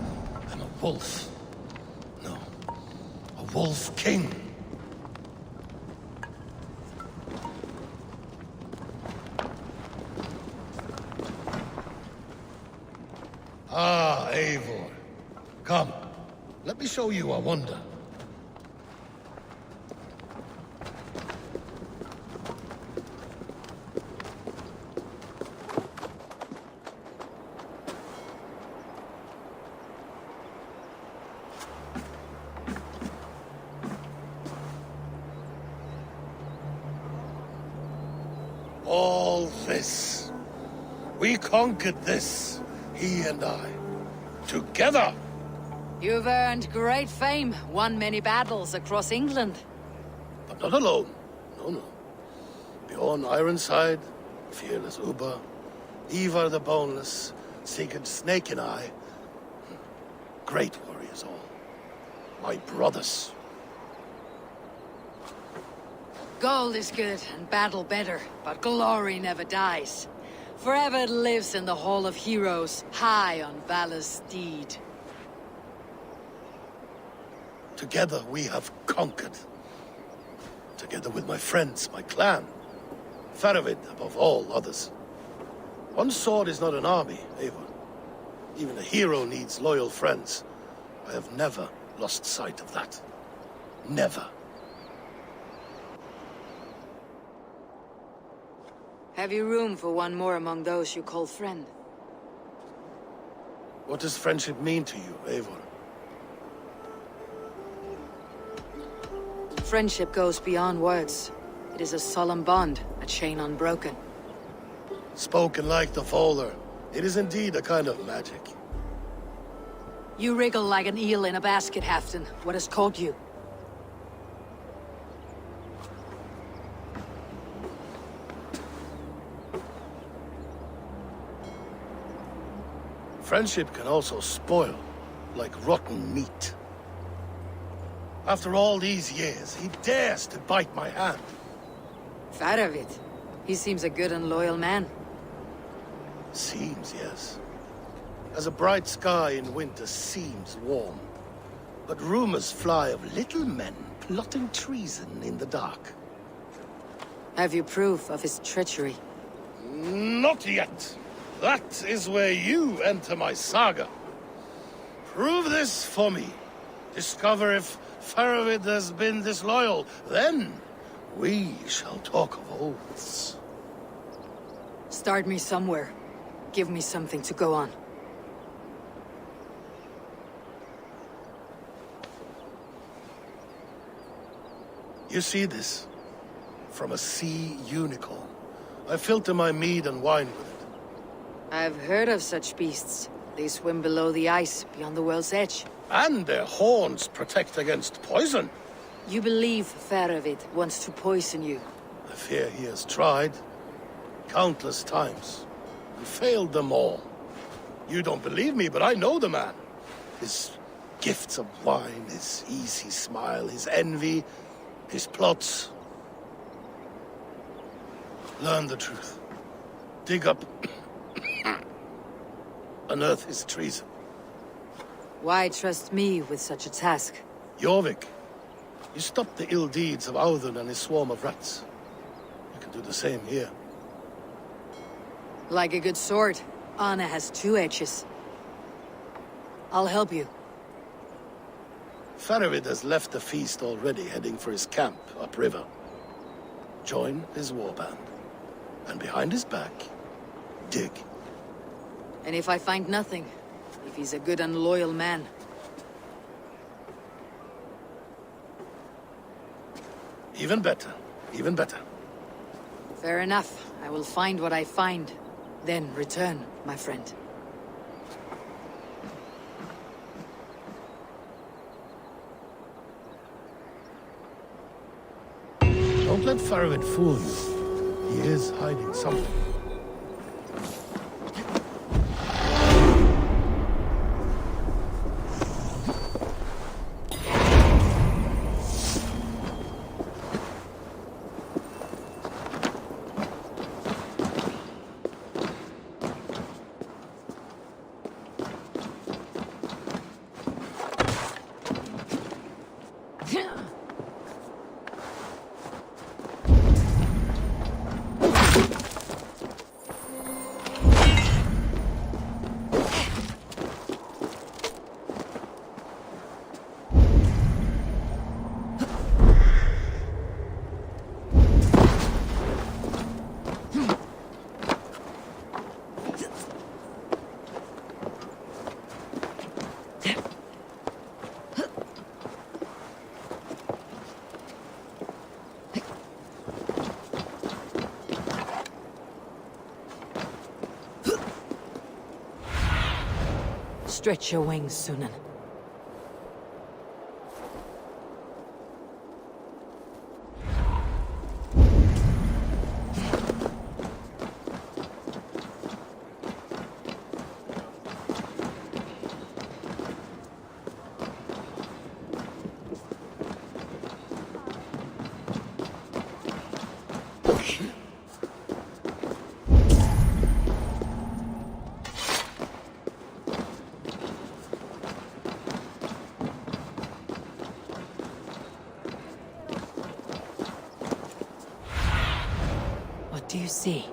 am a wolf. No, a wolf king. Ah, Eivor. Come, let me show you a wonder. All this. We conquered this. He and I. Together! You've earned great fame, won many battles across England. But not alone. No, no. Bjorn Ironside, fearless Uber, Ivar the Boneless, Sigurd Snake and I. Great warriors all. My brothers. Gold is good and battle better, but glory never dies. Forever it lives in the Hall of Heroes, high on valor's steed. Together we have conquered. Together with my friends, my clan. Faravid above all others. One sword is not an army, Eivor. Even a hero needs loyal friends. I have never lost sight of that. Never. Have you room for one more among those you call friend? What does friendship mean to you, Eivor? Friendship goes beyond words. It is a solemn bond, a chain unbroken. Spoken like the Fowler, it is indeed a kind of magic. You wriggle like an eel in a basket, Halfdan. What has caught you? Friendship can also spoil, like rotten meat. After all these years, he dares to bite my hand. Faravid. He seems a good and loyal man. Seems, yes. As a bright sky in winter seems warm. But rumors fly of little men plotting treason in the dark. Have you proof of his treachery? Not yet. That is where you enter my saga. Prove this for me. Discover if Faravid has been disloyal. Then we shall talk of oaths. Start me somewhere. Give me something to go on. You see this? From a sea unicorn. I filter my mead and wine with it. I've heard of such beasts. They swim below the ice, beyond the world's edge. And their horns protect against poison. You believe Faravid wants to poison you? I fear he has tried. Countless times. And failed them all. You don't believe me, but I know the man. His gifts of wine, his easy smile, his envy, his plots. Learn the truth. Dig up... unearth his treason. Why trust me with such a task? Jorvik, you stopped the ill deeds of Audun and his swarm of rats. You can do the same here. Like a good sword, Anna has two edges. I'll help you. Faravid has left the feast already, heading for his camp upriver. Join his warband. And behind his back, dig. And if I find nothing, if he's a good and loyal man, even better, even better. fair enough. I will find what I find, then return, my friend. Don't let Faravid fool you. He is hiding something. Stretch your wings, Sunan. What do you see?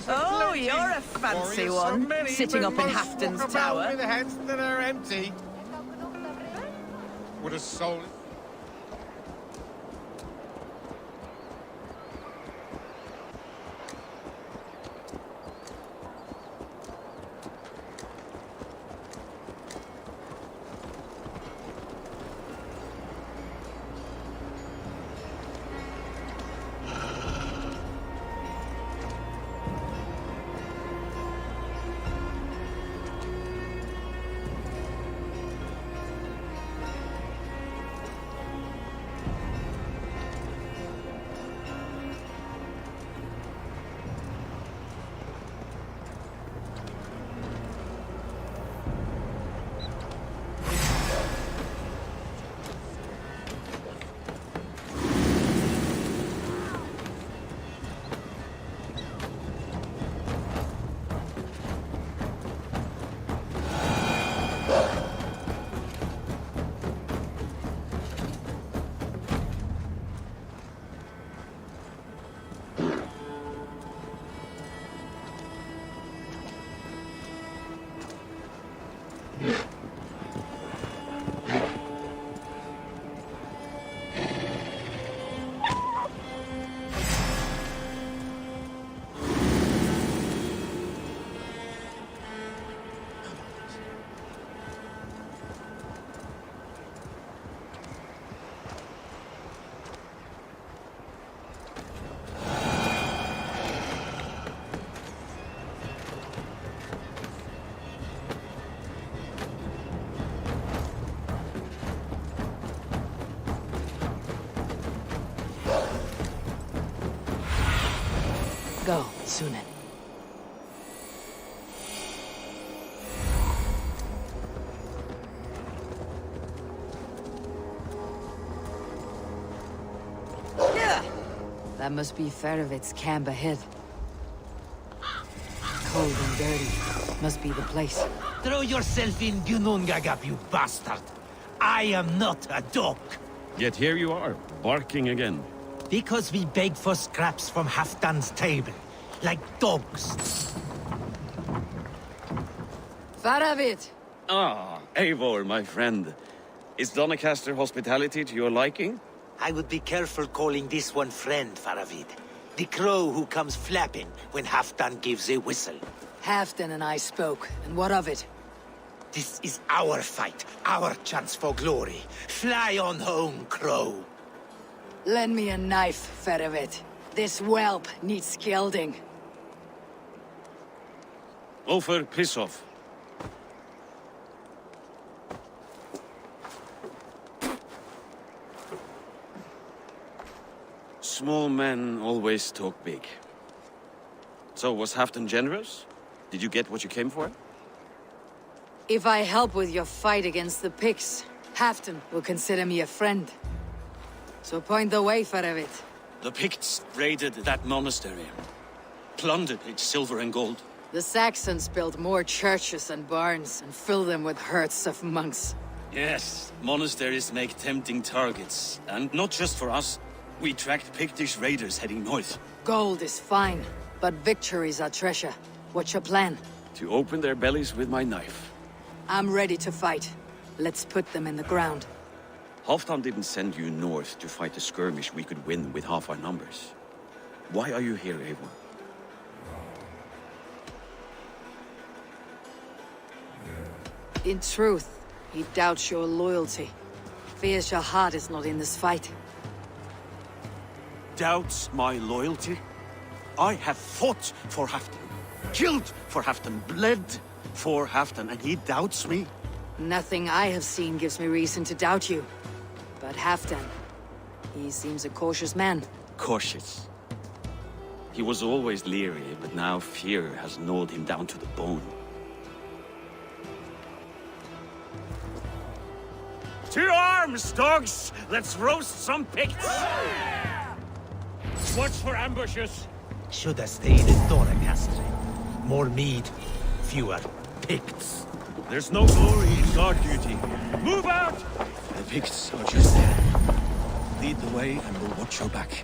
Oh, you're a fancy one, sitting up in Hafton's tower. With heads that are empty. Would a soul... Go, Sunan. That must be Farovit's camp ahead. Cold and dirty. Must be the place. Throw yourself in Gunungagap, you bastard! I am not a dog! Yet here you are, barking again. Because we beg for scraps from Haftan's table, like dogs. Faravit! Ah, Eivor, my friend. Is Doncaster hospitality to your liking? I would be careful calling this one friend, Faravid. The crow who comes flapping when Haftan gives a whistle. Haftan and I spoke, and what of it? This is our fight, our chance for glory. Fly on home, crow. Lend me a knife, Faravit. This whelp needs gilding. Ofer, piss off. Small men always talk big. So, was Haftan generous? Did you get what you came for? If I help with your fight against the Picts, Haftan will consider me a friend. So point the way, Faravit. The Picts raided that monastery. Plundered its silver and gold. The Saxons built more churches and barns, and filled them with herds of monks. Yes, monasteries make tempting targets. And not just for us. We tracked Pictish raiders heading north. Gold is fine, but victories are treasure. What's your plan? To open their bellies with my knife. I'm ready to fight. Let's put them in the ground. Halfdan didn't send you north to fight a skirmish we could win with half our numbers. Why are you here, Eivor? In truth, he doubts your loyalty. Fears your heart is not in this fight. Doubts my loyalty? I have fought for Halfdan, killed for Halfdan, bled for Halfdan, and he doubts me? Nothing I have seen gives me reason to doubt you. But Halfdan, he seems a cautious man. Cautious. He was always leery, but now fear has gnawed him down to the bone. To arms, dogs! Let's roast some Picts! Watch for ambushes. Should have stayed in Doracastre. More mead, fewer Picts. There's no glory in guard duty. Move out! The Picts are just there. Lead the way and we'll watch your back.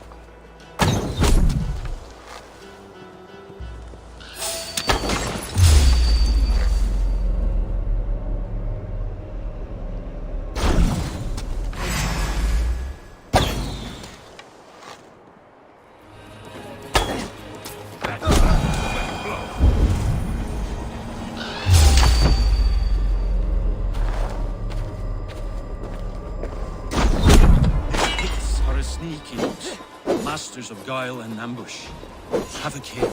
Masters of guile and ambush. Have a care.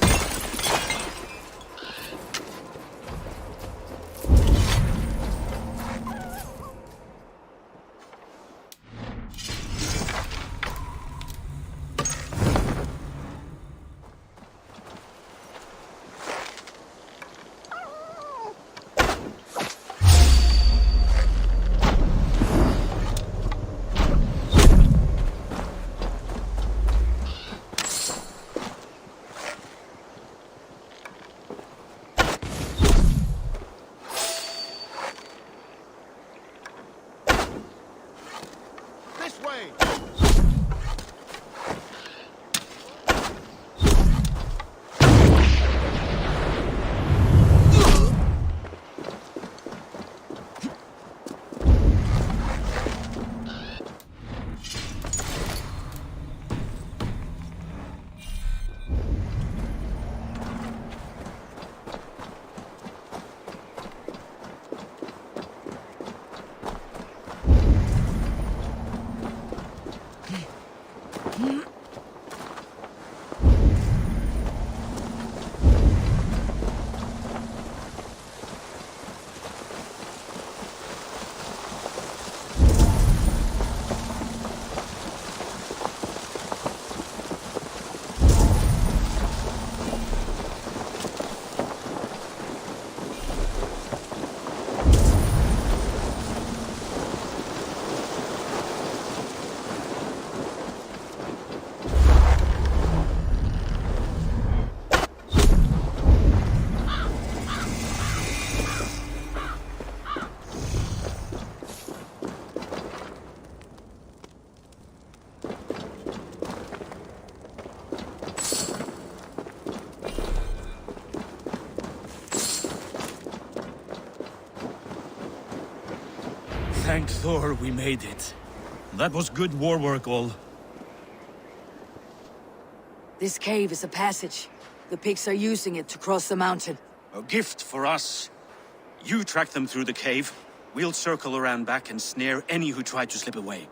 Thank Thor we made it. That was good war work, all. This cave is a passage. The Picts are using it to cross the mountain. A gift for us. You track them through the cave. We'll circle around back and snare any who try to slip away.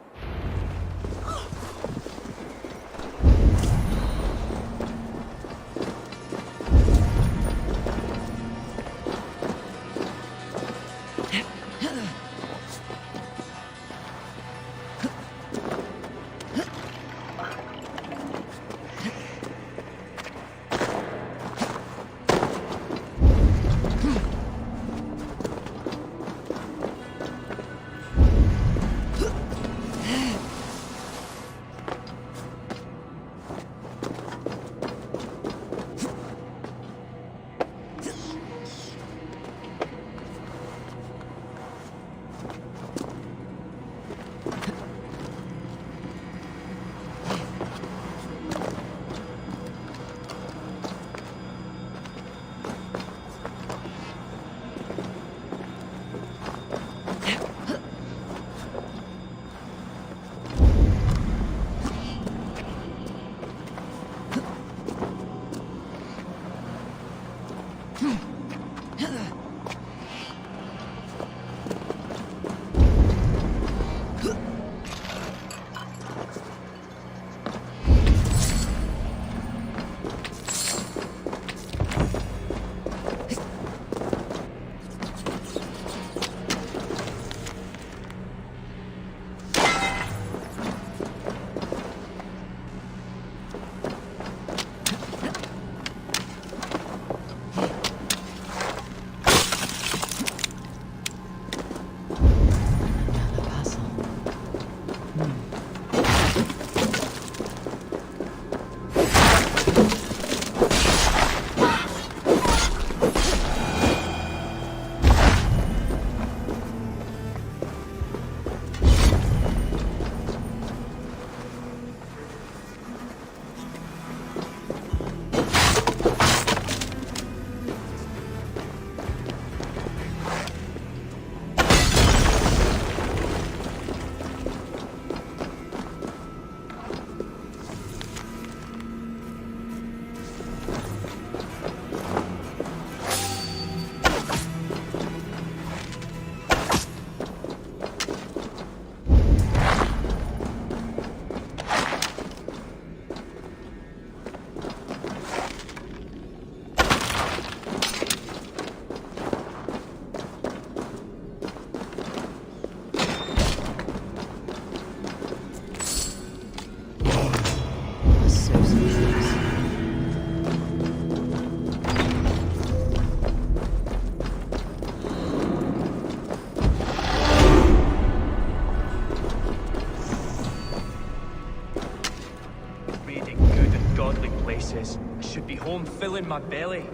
I should be home filling my belly,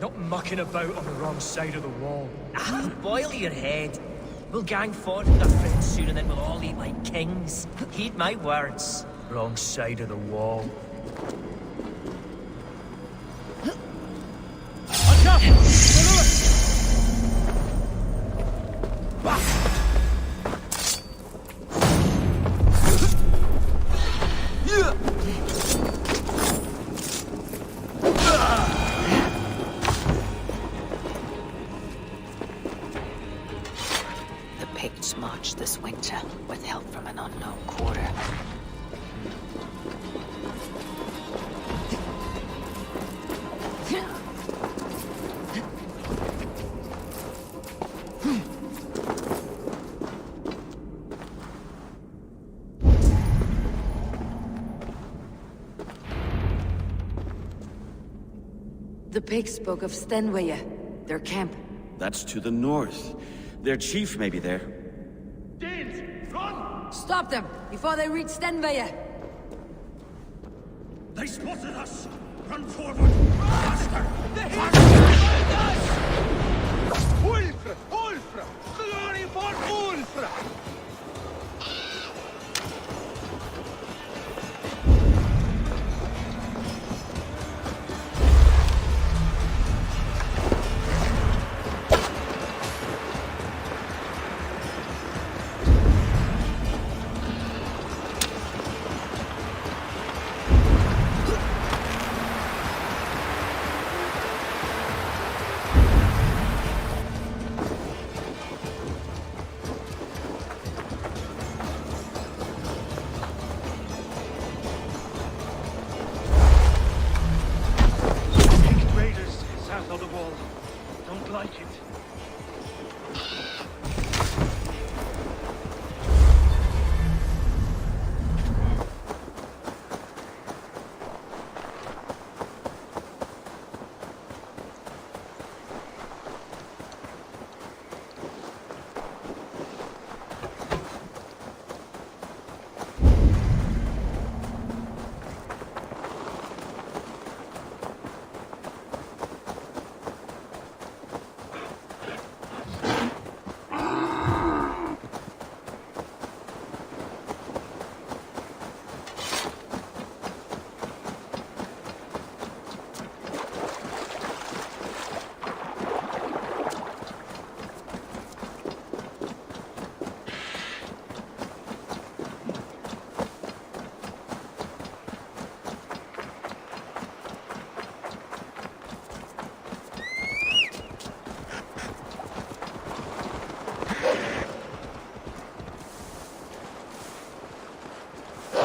not mucking about on the wrong side of the wall. Boil your head. We'll gang forward with our friends soon and then we'll all eat like kings. Heed my words. Wrong side of the wall. The Picts marched this winter with help from an unknown quarter. The Picts spoke of Stenwaya, their camp. That's to the north. Their chief may be there. Stop them before they reach Stenwaya! They spotted us! Run forward! Faster! Ulfra! Ulfra! Glory for Ulfra!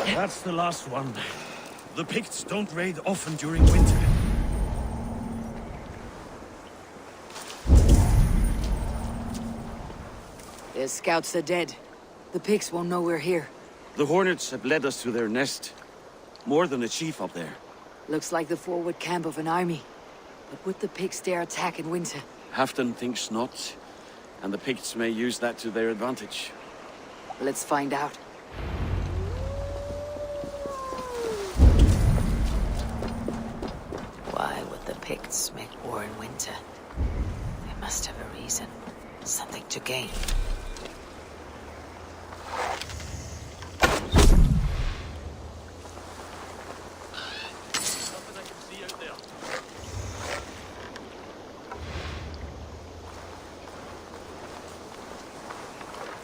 That's the last one. The Picts don't raid often during winter. Their scouts are dead. The Picts won't know we're here. The Hornets have led us to their nest. More than a chief up there. Looks like the forward camp of an army. But would the Picts dare attack in winter? Halfdan thinks not. And the Picts may use that to their advantage. Let's find out. Why would the Picts make war in winter? They must have a reason. Something to gain.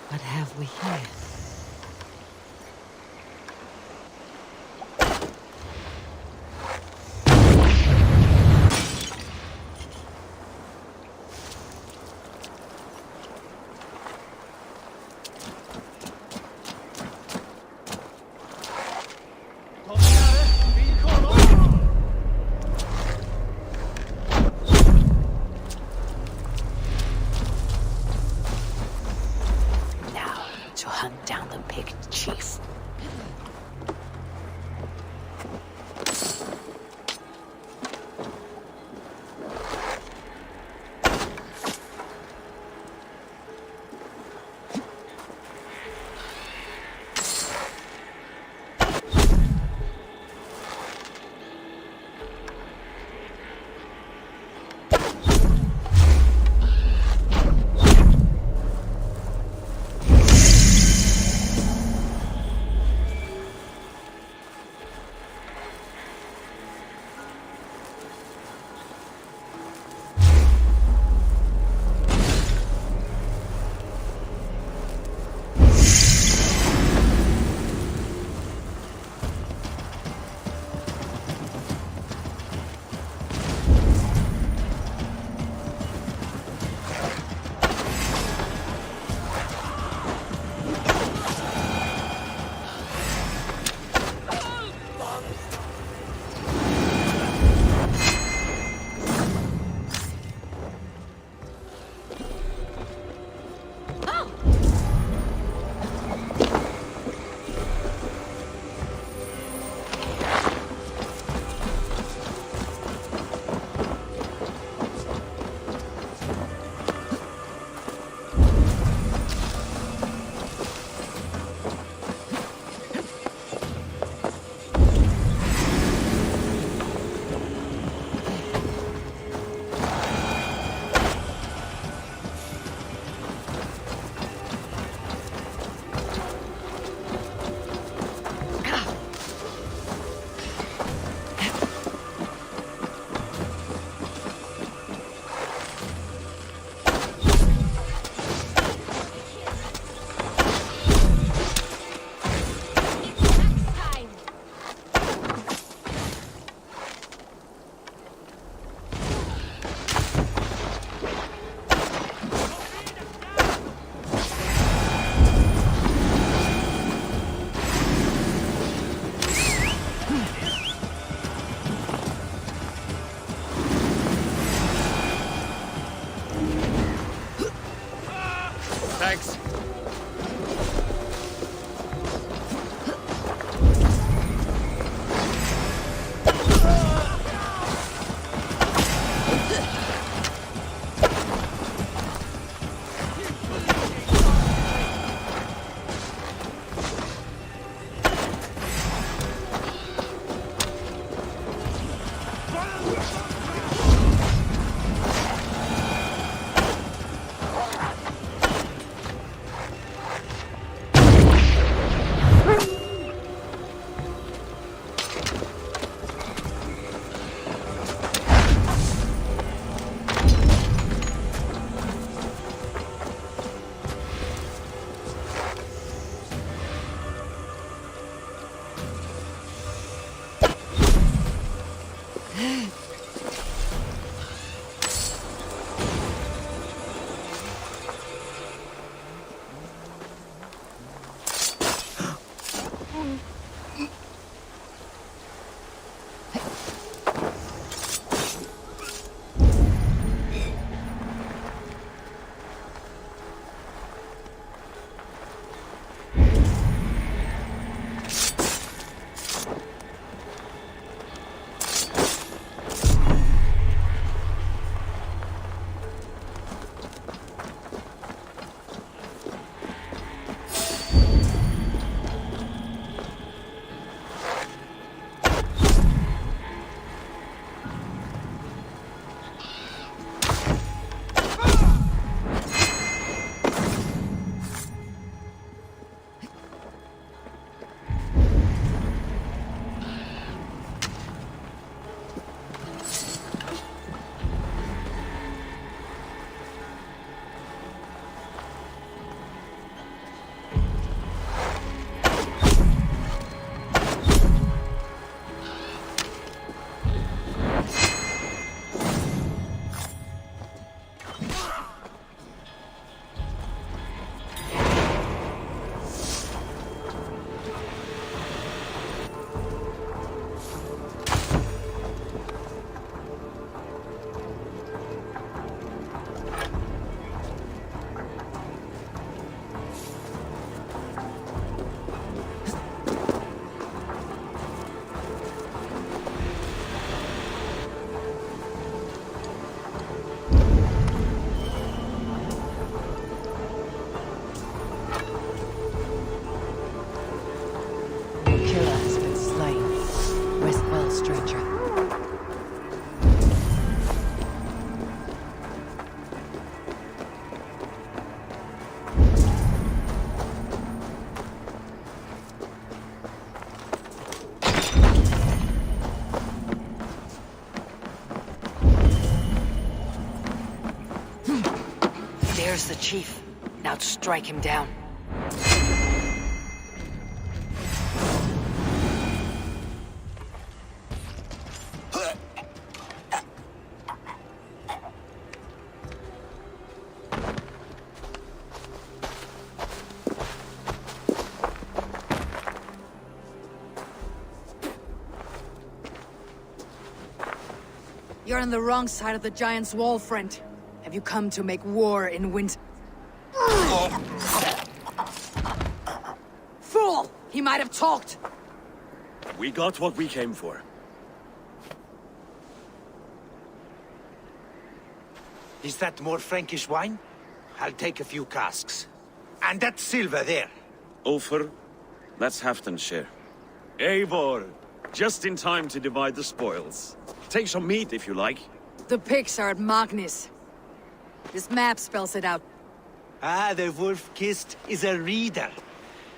What have we here? Thanks. There's the chief. Now to strike him down. You're on the wrong side of the Giant's wall, friend. Have you come to make war in winter? Fool! He might have talked! We got what we came for. Is that more Frankish wine? I'll take a few casks. And that silver there. Ulfr, that's Halfdan's share. Eivor, just in time to divide the spoils. Take some meat if you like. The pigs are at Magnus. This map spells it out. Ah, the wolf-kissed is a reader.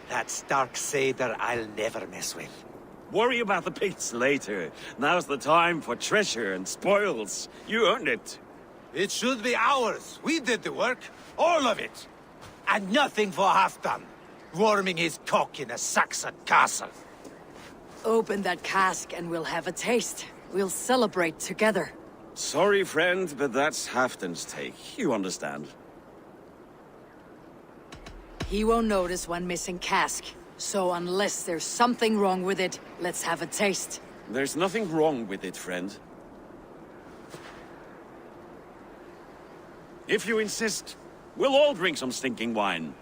That stark satyr I'll never mess with. Worry about the pigs later. Now's the time for treasure and spoils. You earned it. It should be ours. We did the work. All of it. And nothing for Halfdan, warming his cock in a Saxon castle. Open that cask and we'll have a taste. We'll celebrate together. Sorry, friend, but that's Halfdan's take. You understand. He won't notice one missing cask. So unless there's something wrong with it, let's have a taste. There's nothing wrong with it, friend. If you insist, We'll all drink some stinking wine.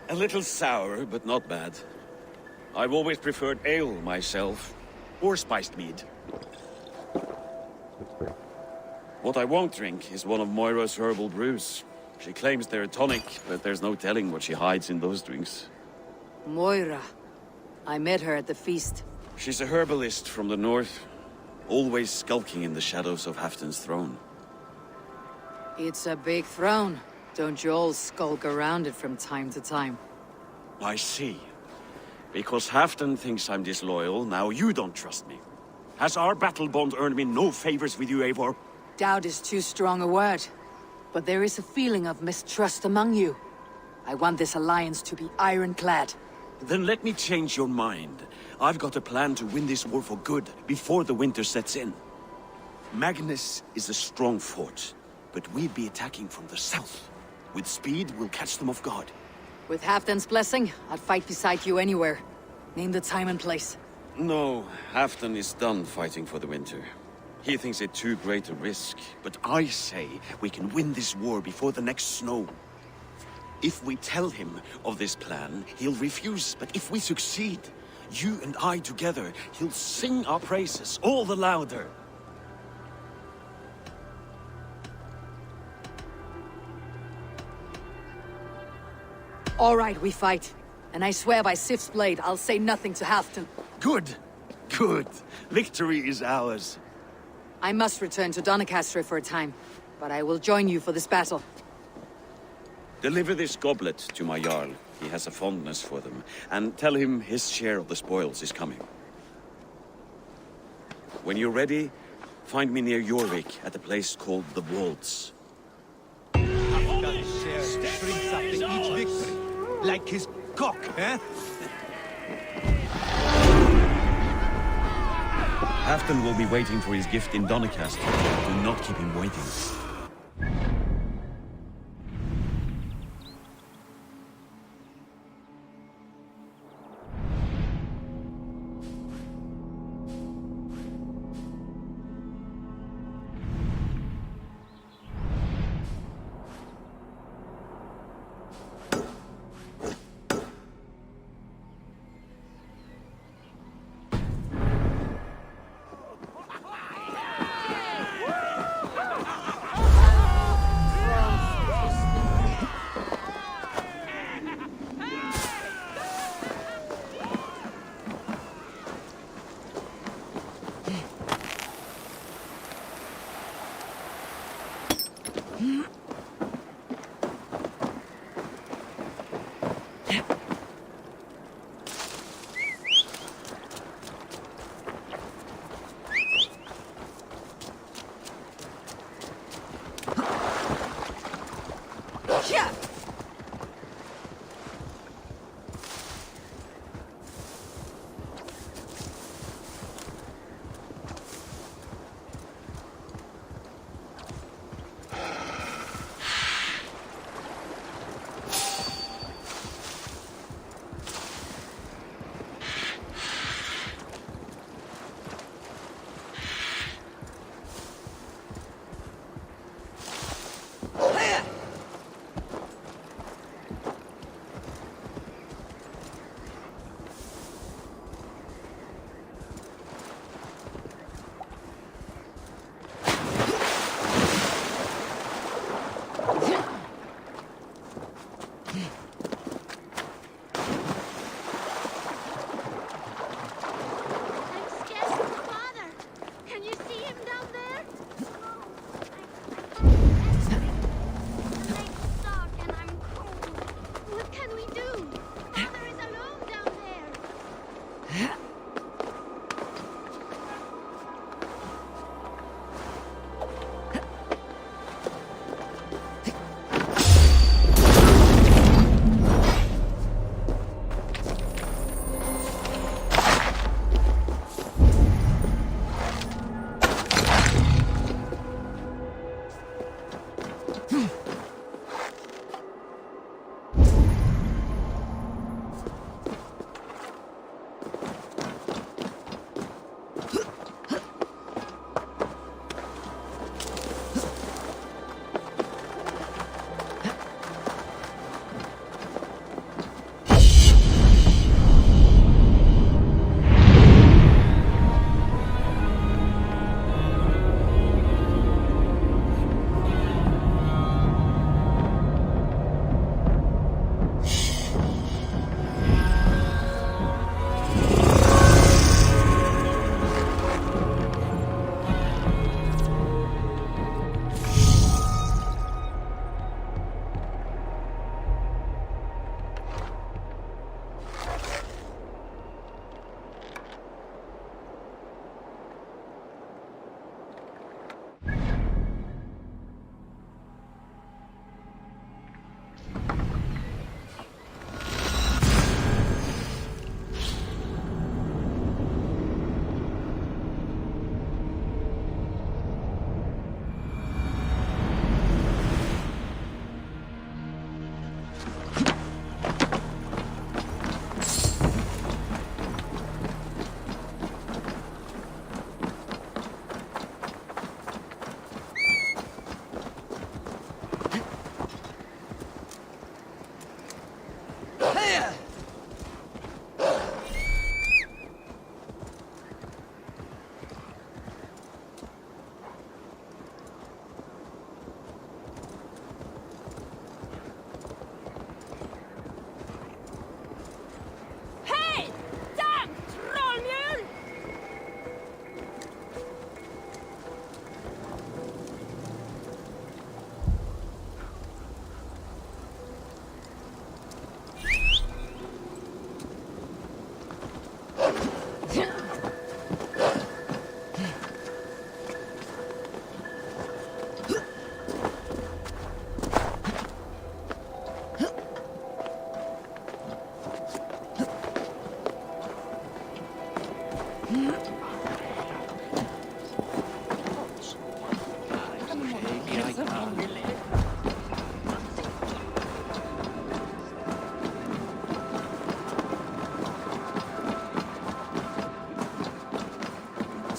A little sour, but not bad. I've always preferred ale myself, or spiced mead. What I won't drink is one of Moira's herbal brews. She claims they're a tonic, but there's no telling what she hides in those drinks. Moira. I met her at the feast. She's a herbalist from the north, always skulking in the shadows of Halfdan's throne. It's a big throne. Don't you all skulk around it from time to time? I see. Because Halfdan thinks I'm disloyal, now you don't trust me. Has our battle bond earned me no favors with you, Eivor? Doubt is too strong a word. But there is a feeling of mistrust among you. I want this alliance to be ironclad. Then let me change your mind. I've got a plan to win this war for good, before the winter sets in. Magnus is a strong fort, but we'd be attacking from the south. With speed, we'll catch them off guard. With Halfdan's blessing, I'd fight beside you anywhere. Name the time and place. No, Halfdan is done fighting for the winter. He thinks it too great a risk, but I say we can win this war before the next snow. If we tell him of this plan, he'll refuse, but if we succeed, you and I together, he'll sing our praises all the louder. All right, we fight. And I swear by Sif's blade, I'll say nothing to Halfdan. Good. Good. Victory is ours. I must return to Doncaster for a time, but I will join you for this battle. Deliver this goblet to my Jarl. He has a fondness for them. And tell him his share of the spoils is coming. When you're ready, find me near Jorvik at a place called the Waltz. Drinks after each victory. Like his cock, eh? Halfdan will be waiting for his gift in Doncaster. Do not keep him waiting.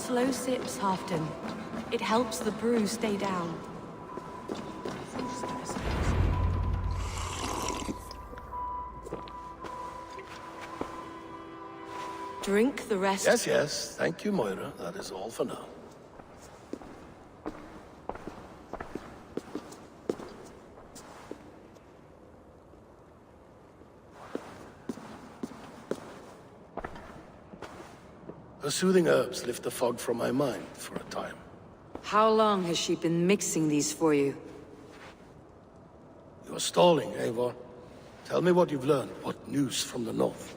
Slow sips, Halfdan. It helps the brew stay down. Drink the rest. Yes, yes. Thank you, Moira. That is all for now. Her soothing herbs lift the fog from my mind for a time. How long has she been mixing these for you? You're stalling, Eivor. Tell me what you've learned. What news from the north?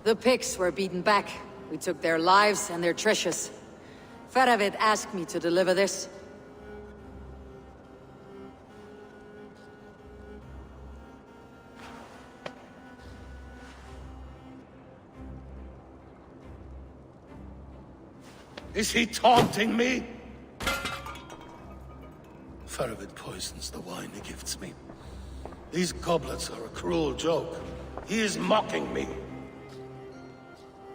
The Picts were beaten back. We took their lives and their treasures. Faravid asked me to deliver this. Is he taunting me? Faravid poisons the wine he gifts me. These goblets are a cruel joke. He is mocking me.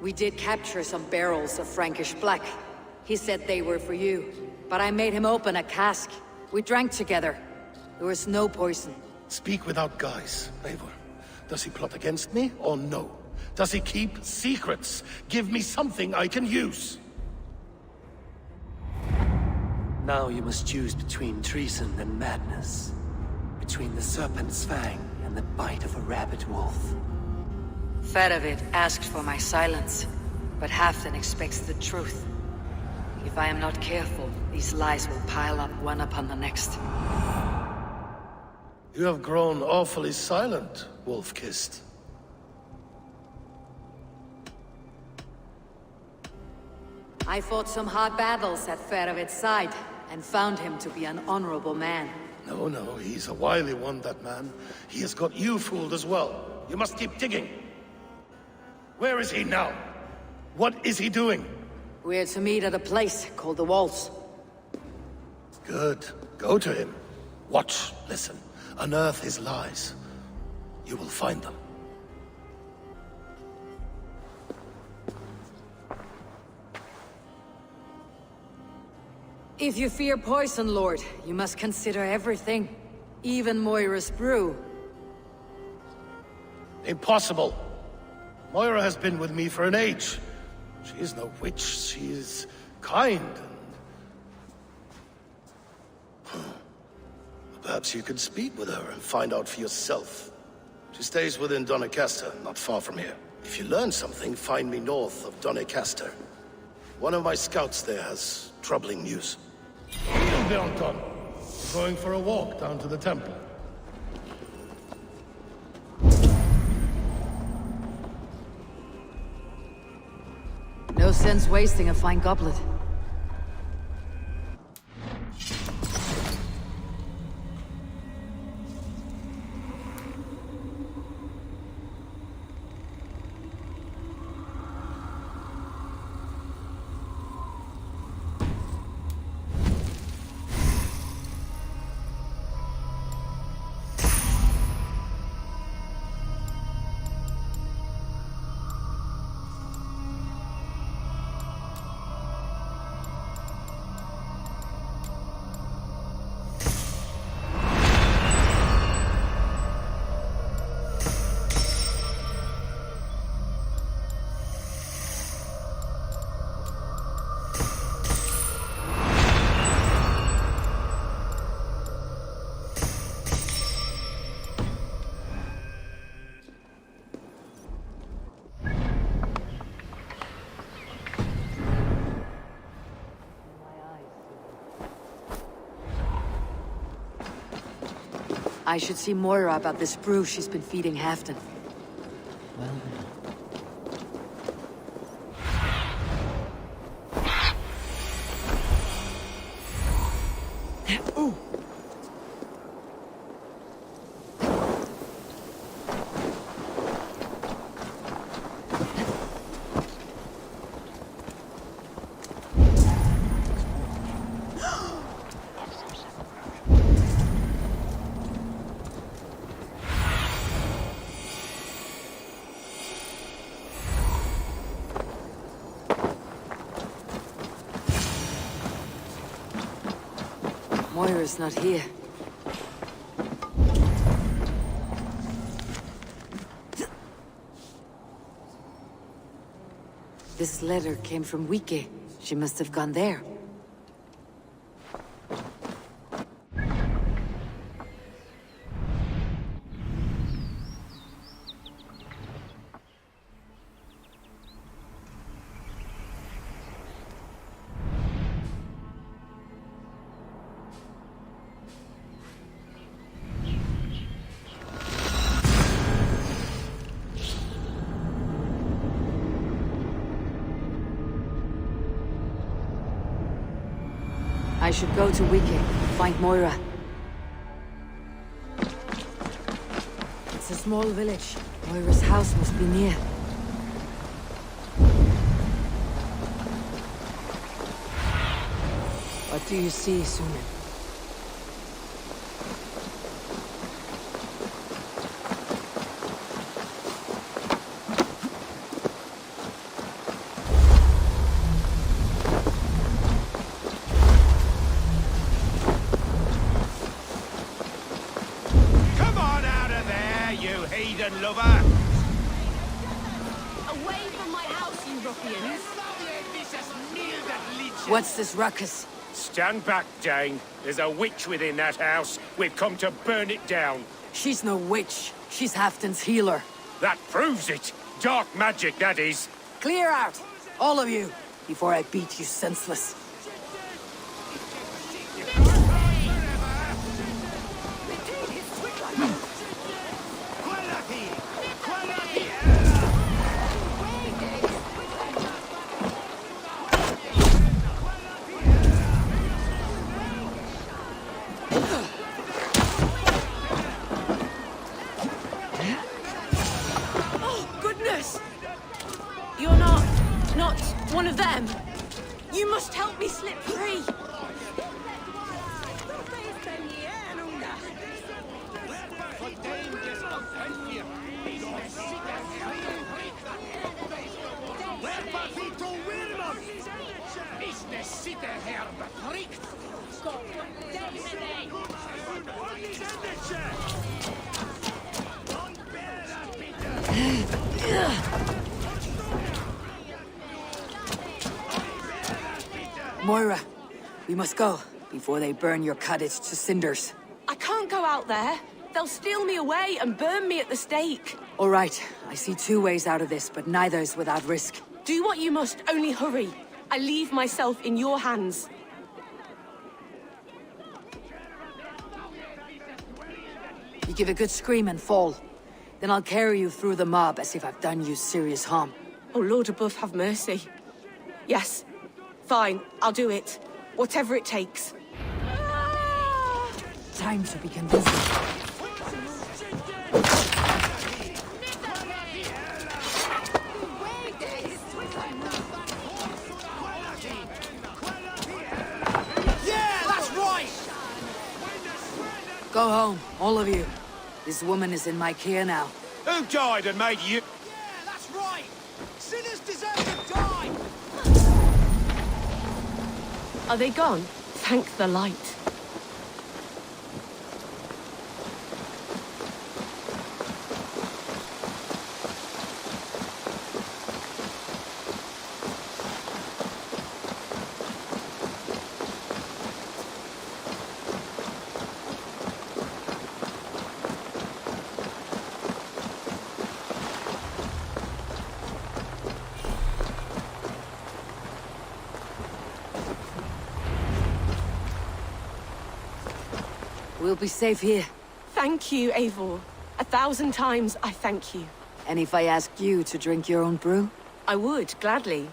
We did capture some barrels of Frankish black. He said they were for you, but I made him open a cask. We drank together. There was no poison. Speak without guise, Eivor. Does he plot against me, or no? Does he keep secrets? Give me something I can use. Now you must choose between treason and madness. Between the serpent's fang and the bite of a rabid wolf. Faravid asked for my silence, but Halfdan expects the truth. If I am not careful, these lies will pile up one upon the next. You have grown awfully silent, Wolf-Kissed. I fought some hard battles at Faravid's side, and found him to be an honorable man. No, no, he's a wily one, that man. He has got you fooled as well. You must keep digging. Where is he now? What is he doing? We're to meet at a place called the Walls. Good. Go to him. Watch, listen. Unearth his lies. You will find them. If you fear poison, Lord, you must consider everything. Even Moira's brew. Impossible. Moira has been with me for an age. She is no witch. She is kind and... Perhaps you could speak with her and find out for yourself. She stays within Doncaster, not far from here. If you learn something, find me north of Doncaster. One of my scouts there has troubling news. Belton, going for a walk down to the temple. No sense wasting a fine goblet. I should see Moira about this brew she's been feeding Halfdan. Well then. Moira's not here. This letter came from Wike. She must have gone there. I should go to Wike, find Moira. It's a small village. Moira's house must be near. What do you see, Sunan? What's this ruckus? Stand back, Dane. There's a witch within that house. We've come to burn it down. She's no witch. She's Halfdan's healer. That proves it. Dark magic, that is. Clear out, all of you, before I beat you senseless. One of them! You must help me slip free! Moira, we must go, before they burn your cottage to cinders. I can't go out there. They'll steal me away and burn me at the stake. All right, I see two ways out of this, but neither is without risk. Do what you must, only hurry. I leave myself in your hands. You give a good scream and fall. Then I'll carry you through the mob as if I've done you serious harm. Oh, Lord above, have mercy. Yes. Fine, I'll do it. Whatever it takes. Time to be convincing. Yeah, that's right! Go home, all of you. This woman is in my care now. Who died and made you? Yeah, that's right! Sinners deserve to die! Are they gone? Thank the light. We'll be safe here. Thank you, Eivor. 1,000 times I thank you. And if I asked you to drink your own brew? I would, gladly.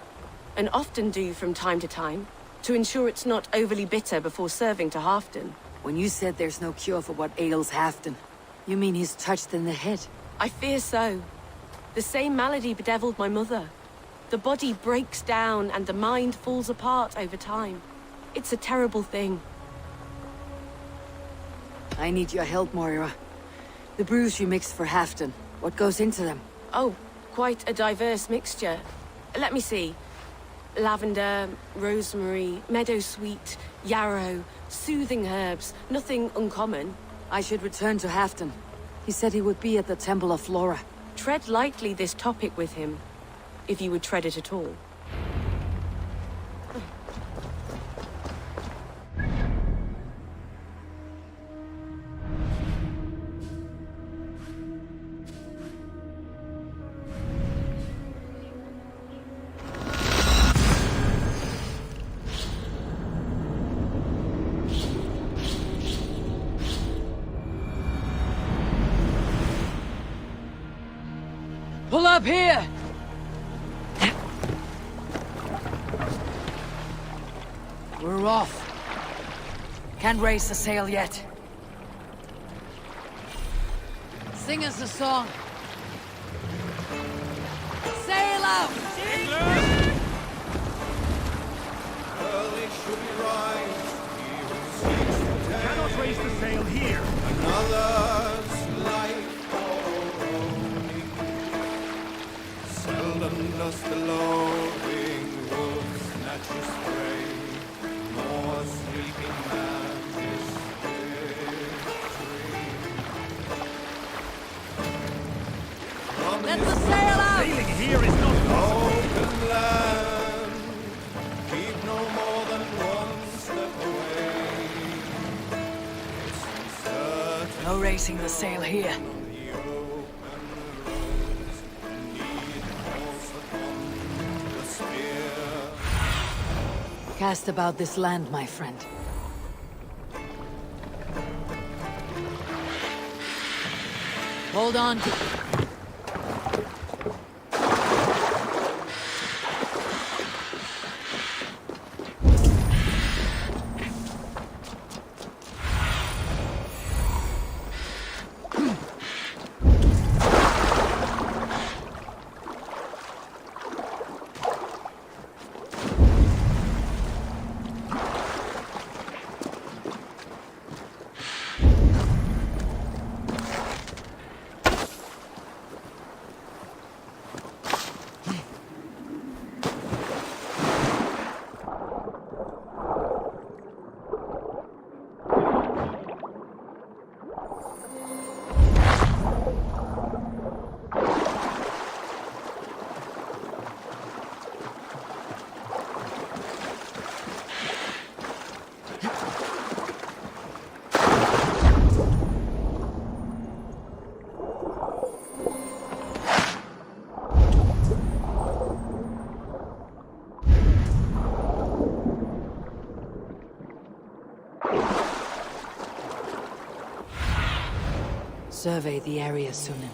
And often do from time to time, to ensure it's not overly bitter before serving to Halfdan. When you said there's no cure for what ails Halfdan, you mean he's touched in the head? I fear so. The same malady bedeviled my mother. The body breaks down and the mind falls apart over time. It's a terrible thing. I need your help, Moira. The brews you mixed for Halfdan, what goes into them? Oh, quite a diverse mixture. Let me see. lavender, rosemary, meadowsweet, yarrow, soothing herbs. Nothing uncommon. I should return to Halfdan. He said he would be at the Temple of Flora. Tread lightly this topic with him, if you would tread it at all. Pull up here! We're off. Can't raise the sail yet. Sing us a song. Sail out! Early should we rise, cannot raise the sail here. Another's life. Seldom does the lowing wolf snatch his prey, nor sleeping man his victory. Let the sail out! Sailing here is not possible. Open land, keep no more than one step away. It's uncertain. No raising the sail here. Cast about this land, my friend. Hold on to... Survey the area, Sunan.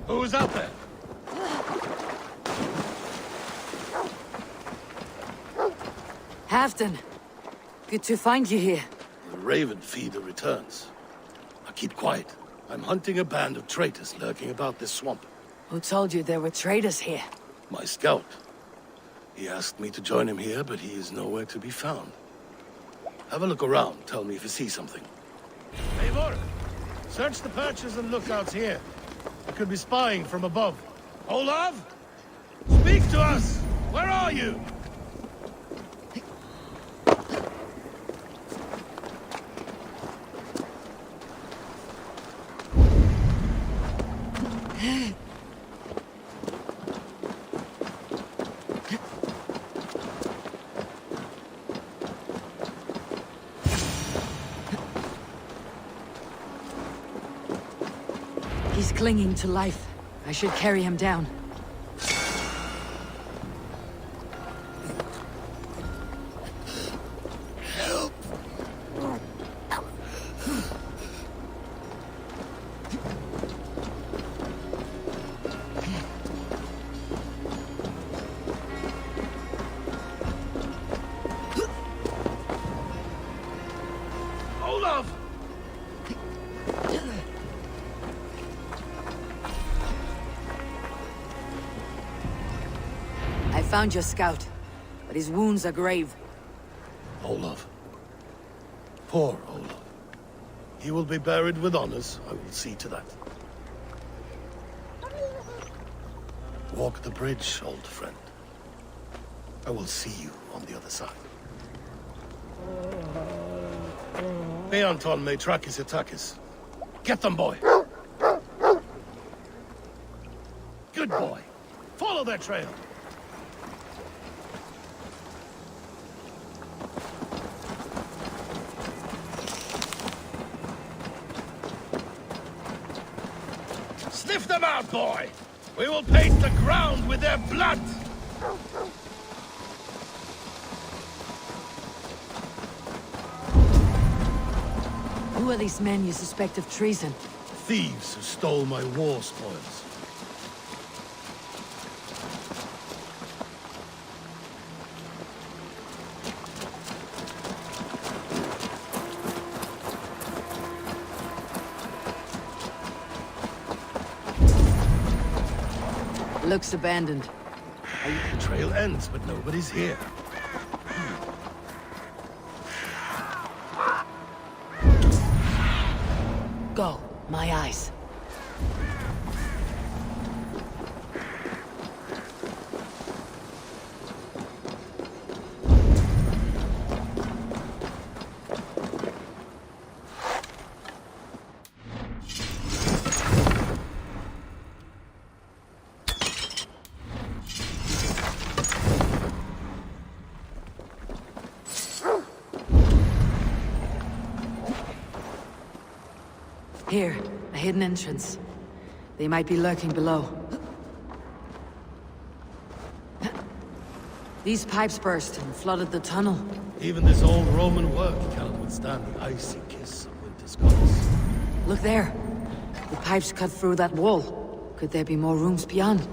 Who's out there? Halfdan, good to find you here. The Raven feeder returns. Now keep quiet. I'm hunting a band of traitors lurking about this swamp. Who told you there were traitors here? My scout. He asked me to join him here, but he is nowhere to be found. Have a look around. Tell me if you see something. Eivor, search the perches and lookouts here. I could be spying from above. Olav? Speak to us! Where are you? He's clinging to life. I should carry him down. Help! found your scout, but his wounds are grave. Olaf. Poor Olaf. He will be buried with honors. I will see to that. Walk the bridge, old friend. I will see you on the other side. Beanton may track his attackers. Get them, boy! Good boy. Follow their trail. Sniff them out, boy! We will paint the ground with their blood! Who are these men you suspect of treason? Thieves who stole my war spoils. Looks abandoned. The trail ends, but nobody's here. Go, my eyes. Here, a hidden entrance. They might be lurking below. These pipes burst and flooded the tunnel. Even this old Roman work cannot withstand the icy kiss of winter's gods. Look there. The pipes cut through that wall. Could there be more rooms beyond?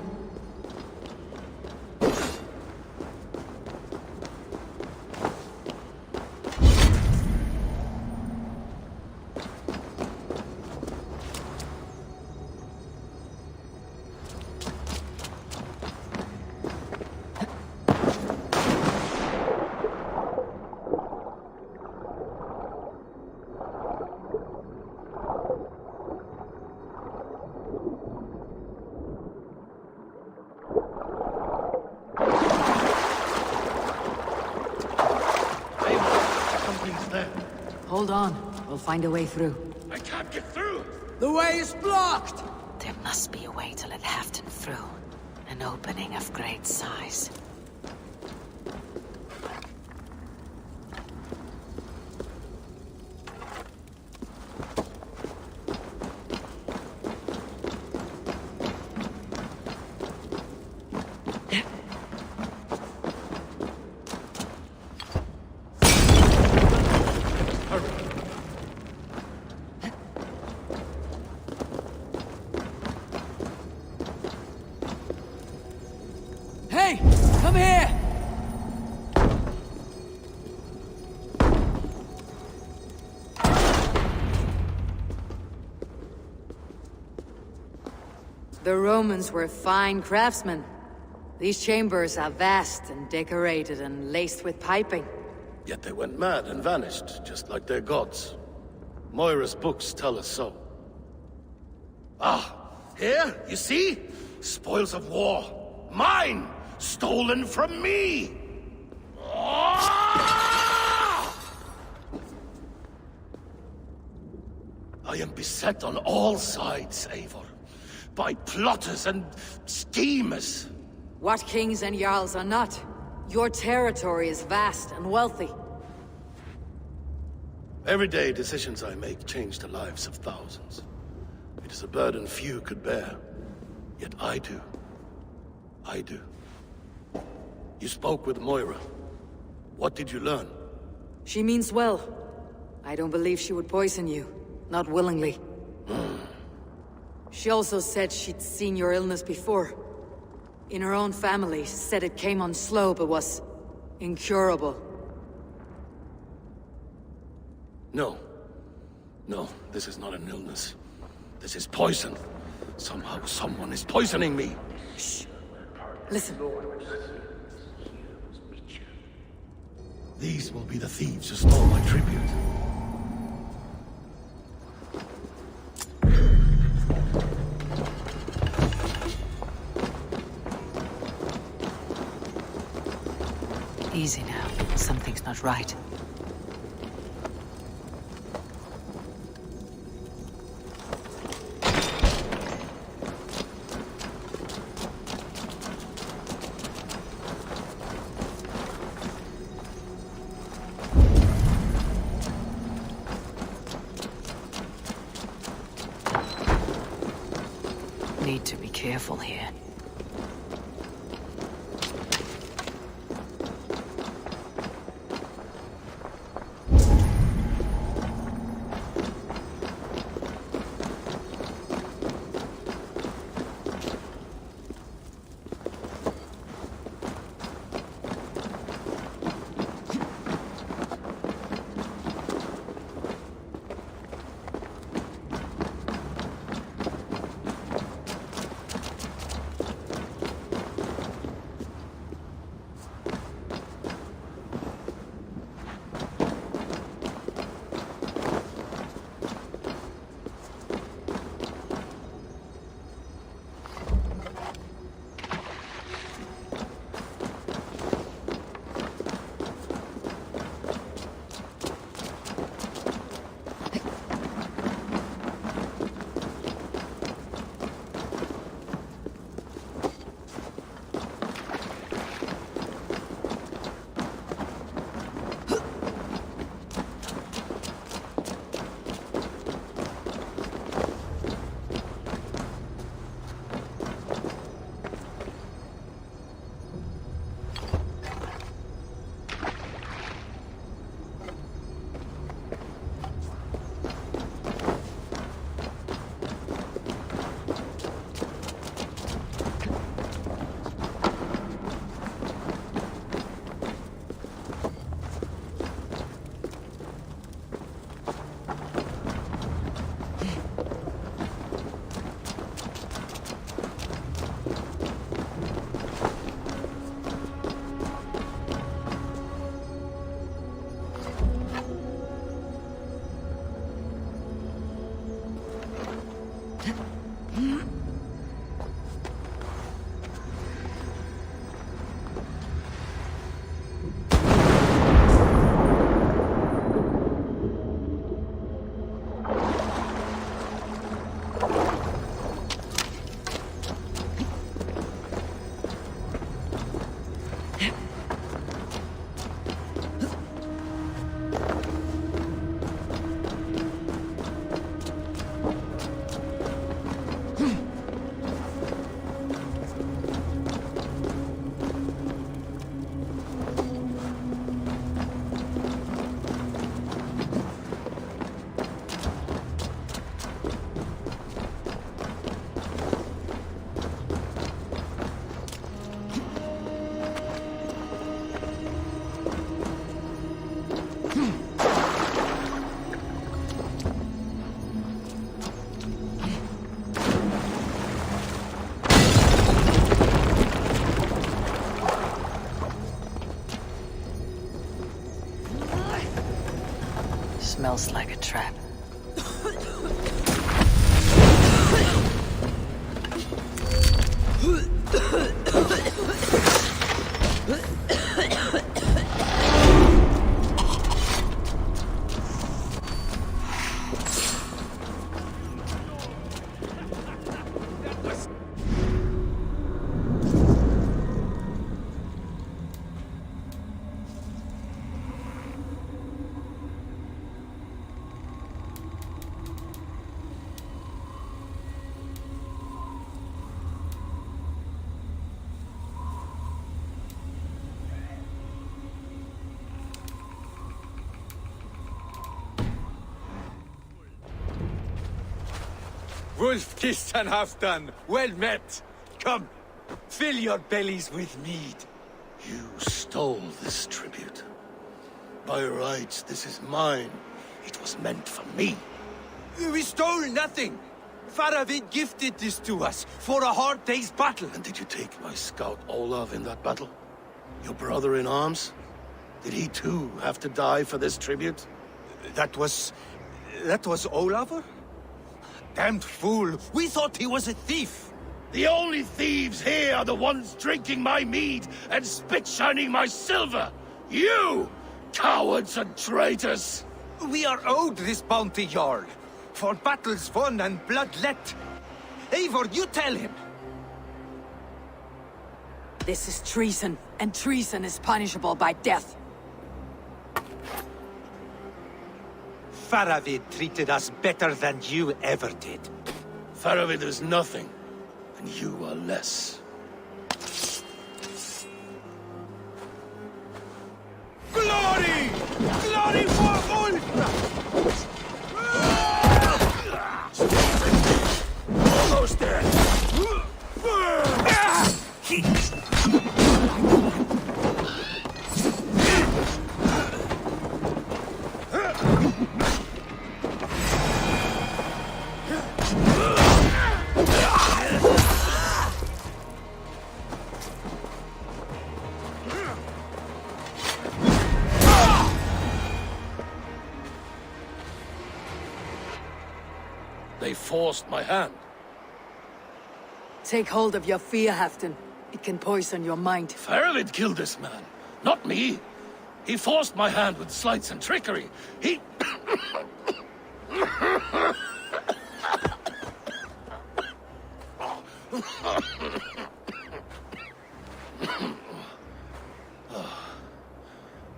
Hold on. We'll find a way through. I can't get through! The way is blocked! There must be a way to let Halfdan through. An opening of great size. Hey! Come here! The Romans were fine craftsmen. These chambers are vast and decorated and laced with piping. Yet they went mad and vanished, just like their gods. Moira's books tell us so. Ah! Here, you see? Spoils of war. Mine! Stolen from me! Ah! I am beset on all sides, Eivor. By plotters and schemers. What kings and jarls are not? Your territory is vast and wealthy. Every day, decisions I make change the lives of thousands. It is a burden few could bear. Yet I do. I do. You spoke with Moira. What did you learn? She means well. I don't believe she would poison you. Not willingly. She also said she'd seen your illness before. In her own family, said it came on slow but was incurable. No. No, this is not an illness. This is poison. Somehow someone is poisoning me. Shh. Listen. These will be the thieves who stole my tribute. Easy now. Something's not right. Need to be careful here. Smells like a trap. Wolf-kissed and half-done. Well met. Come, fill your bellies with mead. You stole this tribute. By rights, this is mine. It was meant for me. We stole nothing. Faravid gifted this to us for a hard day's battle. And did you take my scout Olav in that battle? Your brother in arms? Did he too have to die for this tribute? That was Olafur? Damned fool! We thought he was a thief! The only thieves here are the ones drinking my mead and spit-shining my silver! You! Cowards and traitors! We are owed this bounty, Jarl, for battles won and blood let. Eivor, you tell him! This is treason, and treason is punishable by death. Faravid treated us better than you ever did. Faravid is nothing, and you are less. Glory! Glory for Ulf! Almost there! They forced my hand. Take hold of your fear, Halfdan. It can poison your mind. Faravid killed this man, not me. He forced my hand with sleights and trickery. He...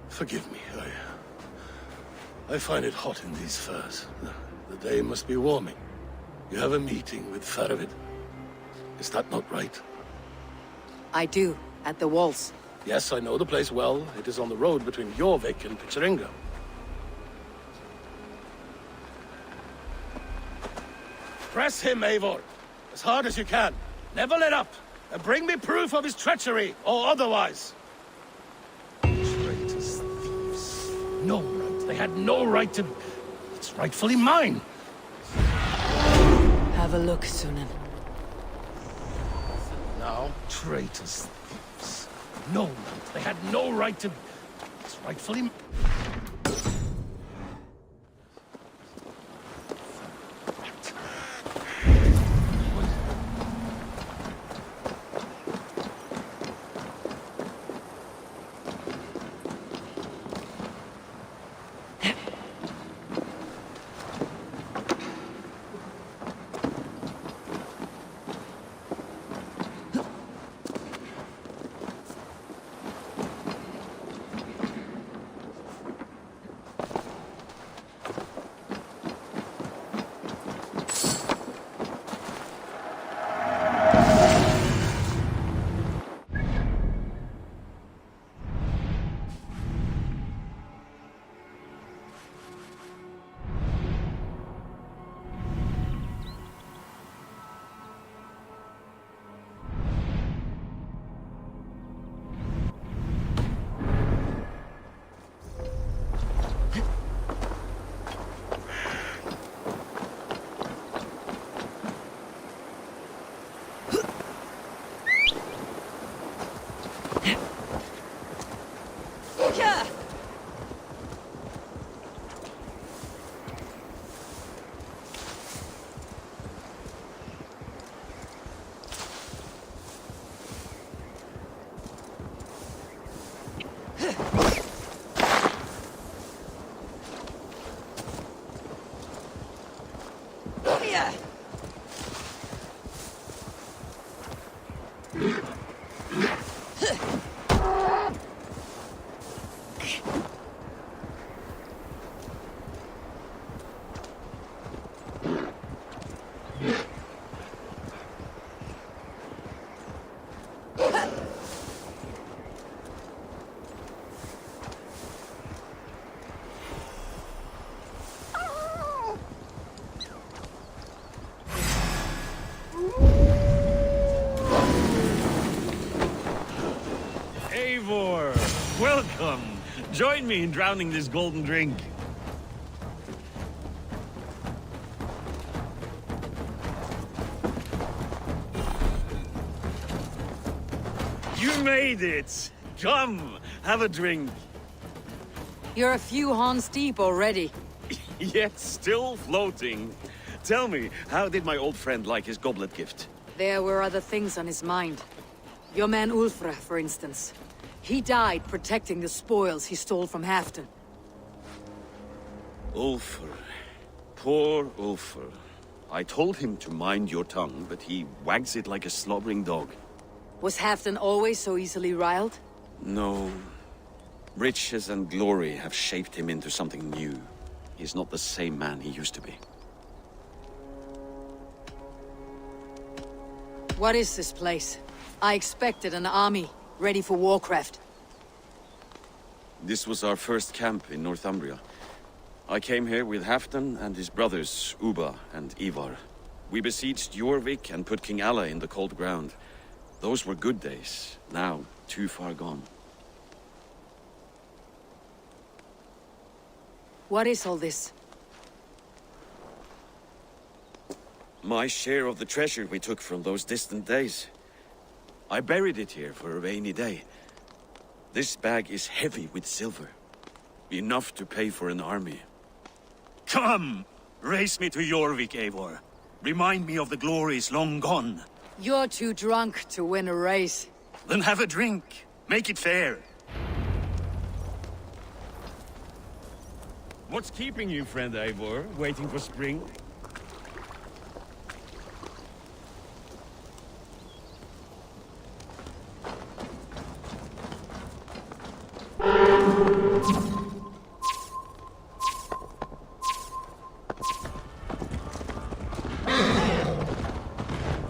Forgive me, I find it hot in these furs. The day must be warming. You have a meeting with Faravid. Is that not right? I do, at the walls. Yes, I know the place well. It is on the road between Jorvik and Picheringa. Press him, Eivor. As hard as you can. Never let up. And bring me proof of his treachery, or otherwise. Traitors, thieves. No right. They had no right to... It's rightfully mine. Have a look, Sunan. Now, traitors, thieves. No right. They had no right to... It's rightfully... Welcome. Join me in drowning this golden drink. You made it. Come, have a drink. You're a few horns deep already. Yet still floating. Tell me, how did my old friend like his goblet gift? There were other things on his mind. Your man Ulfra, for instance. He died protecting the spoils he stole from Halfdan. Ulfr. Poor Ulfr. I told him to mind your tongue, but he wags it like a slobbering dog. Was Halfdan always so easily riled? No. Riches and glory have shaped him into something new. He's not the same man he used to be. What is this place? I expected an army, ready for warcraft. This was our first camp in Northumbria. I came here with Halfdan and his brothers, Ubba and Ivar. We besieged Jorvik and put King Alla in the cold ground. Those were good days, now too far gone. What is all this? My share of the treasure we took from those distant days. I buried it here for a rainy day. This bag is heavy with silver. Enough to pay for an army. Come! Race me to Jorvik, Eivor. Remind me of the glories long gone. You're too drunk to win a race. Then have a drink. Make it fair. What's keeping you, friend Eivor? Waiting for spring?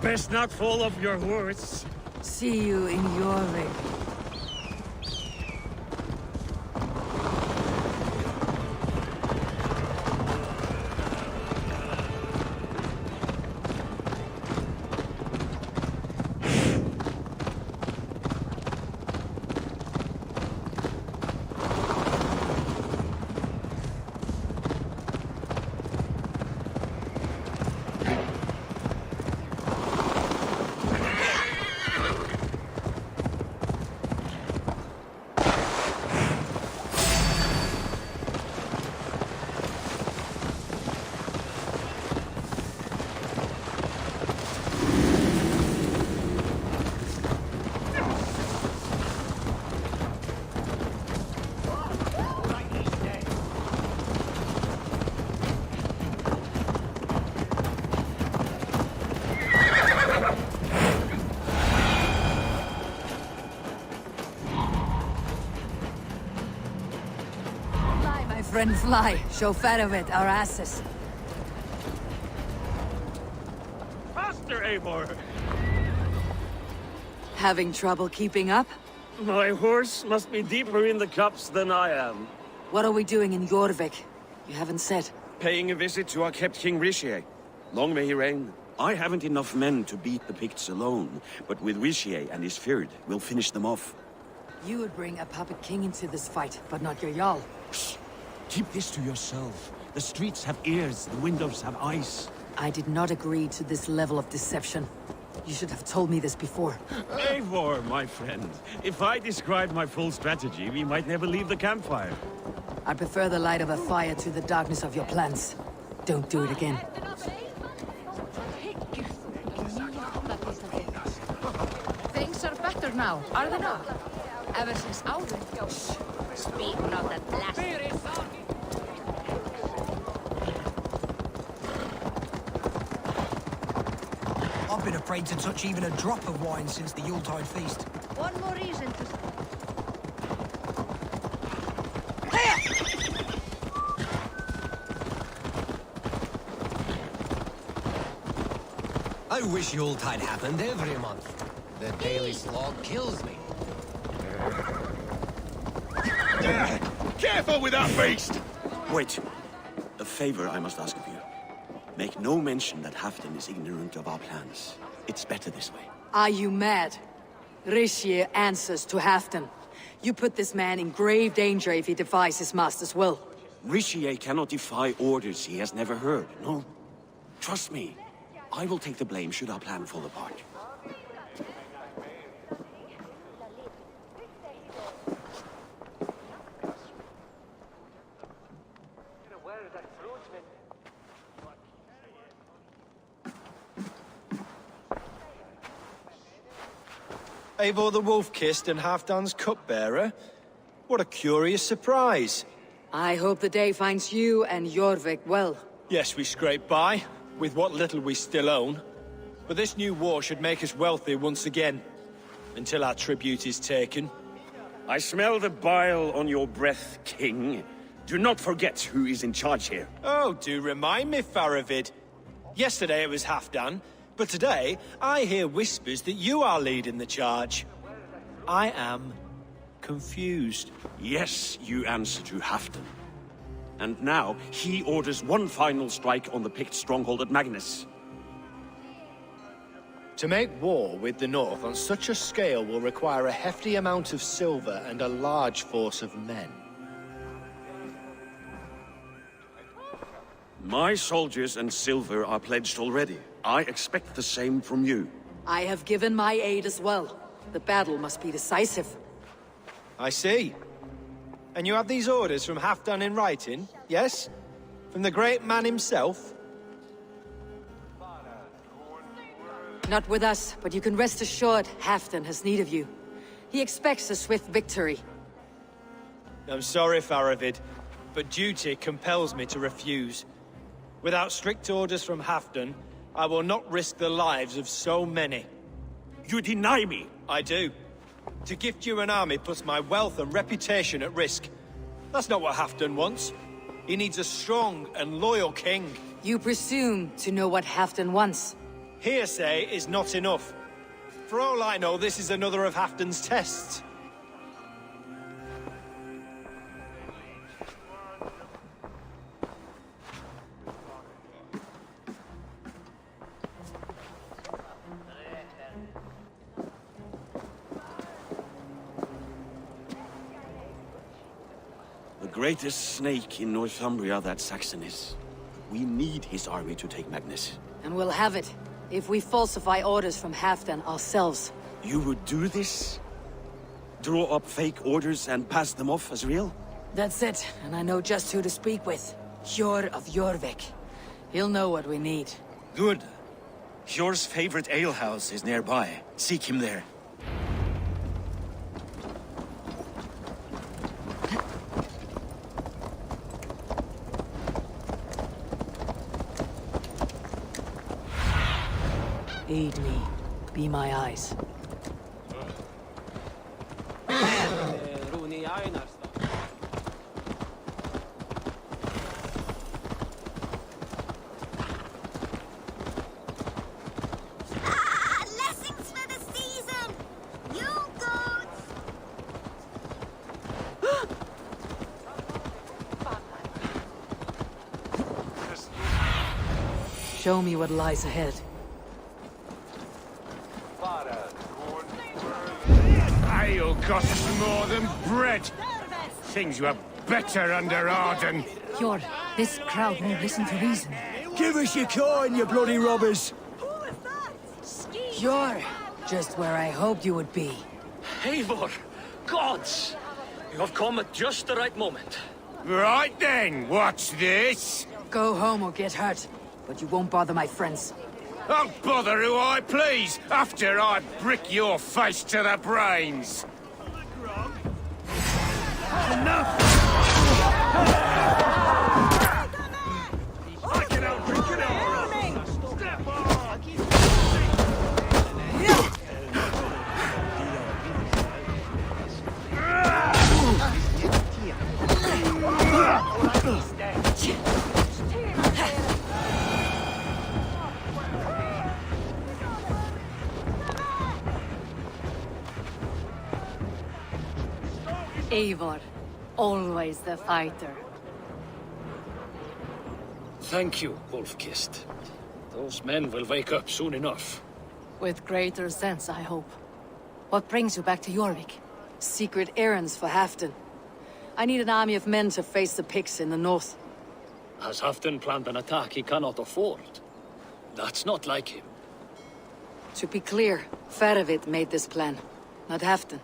Best not fall off your horse. See you in Jorvik. Friend fly, show Farovid our asses. Faster, Eivor! Having trouble keeping up? My horse must be deeper in the cups than I am. What are we doing in Jorvik? You haven't said. Paying a visit to our kept King Rishi. Long may he reign. I haven't enough men to beat the Picts alone, but with Rishi and his Fyrd, we'll finish them off. You would bring a puppet king into this fight, but not your Jarl. Keep this to yourself. The streets have ears, the windows have eyes. I did not agree to this level of deception. You should have told me this before. Eivor, my friend. If I described my full strategy, we might never leave the campfire. I prefer the light of a fire to the darkness of your plans. Don't do it again. Things are better now, are they not? Ever since Alvin. Speak not that blasphemy. I've been afraid to touch even a drop of wine since the Yuletide feast. One more reason to... I wish Yuletide happened every month. The daily slog kills me. Careful with that beast! Wait. A favor I must ask of you. Make no mention that Halfdan is ignorant of our plans. It's better this way. Are you mad? Rishi answers to Halfdan. You put this man in grave danger if he defies his master's will. Rishi cannot defy orders he has never heard, no? Trust me. I will take the blame should our plan fall apart. Eivor the Wolf-Kissed and Halfdan's cupbearer? What a curious surprise. I hope the day finds you and Jorvik well. Yes, we scrape by, with what little we still own. But this new war should make us wealthy once again. Until our tribute is taken. I smell the bile on your breath, King. Do not forget who is in charge here. Oh, do remind me, Faravid. Yesterday it was Halfdan, but today I hear whispers that you are leading the charge. I am confused. Yes, you answer to Halfdan. And now he orders one final strike on the Pict stronghold at Magnus. To make war with the North on such a scale will require a hefty amount of silver and a large force of men. My soldiers and silver are pledged already. I expect the same from you. I have given my aid as well. The battle must be decisive. I see. And you have these orders from Halfdan in writing, yes? From the great man himself? Not with us, but you can rest assured Halfdan has need of you. He expects a swift victory. I'm sorry, Faravid, but duty compels me to refuse. Without strict orders from Halfdan, I will not risk the lives of so many. You deny me? I do. To gift you an army puts my wealth and reputation at risk. That's not what Halfdan wants. He needs a strong and loyal king. You presume to know what Halfdan wants. Hearsay is not enough. For all I know, this is another of Halfdan's tests. The greatest snake in Northumbria that Saxon is. We need his army to take Magnus. And we'll have it, if we falsify orders from Halfdan ourselves. You would do this? Draw up fake orders and pass them off as real? That's it, and I know just who to speak with. Hjor of Jorvik. He'll know what we need. Good. Hjor's favorite alehouse is nearby. Seek him there. Aid me. Be my eyes. Blessings for the season! You goats! Show me what lies ahead. Ale costs more than bread. Things were better under Arden. Hjor, this crowd won't listen to reason. Give us your coin, you bloody robbers! Hjor, just where I hoped you would be. Eivor, gods! You have come at just the right moment. Right then, what's this? Go home or get hurt, but you won't bother my friends. I'll bother who I please, after I brick your face to the brains. Enough! Eivor, always the fighter. Thank you, Wolf-Kissed. Those men will wake up soon enough. With greater sense, I hope. What brings you back to Jorvik? Secret errands for Halfdan. I need an army of men to face the Picts in the north. Has Halfdan planned an attack he cannot afford? That's not like him. To be clear, Faravid made this plan, not Halfdan.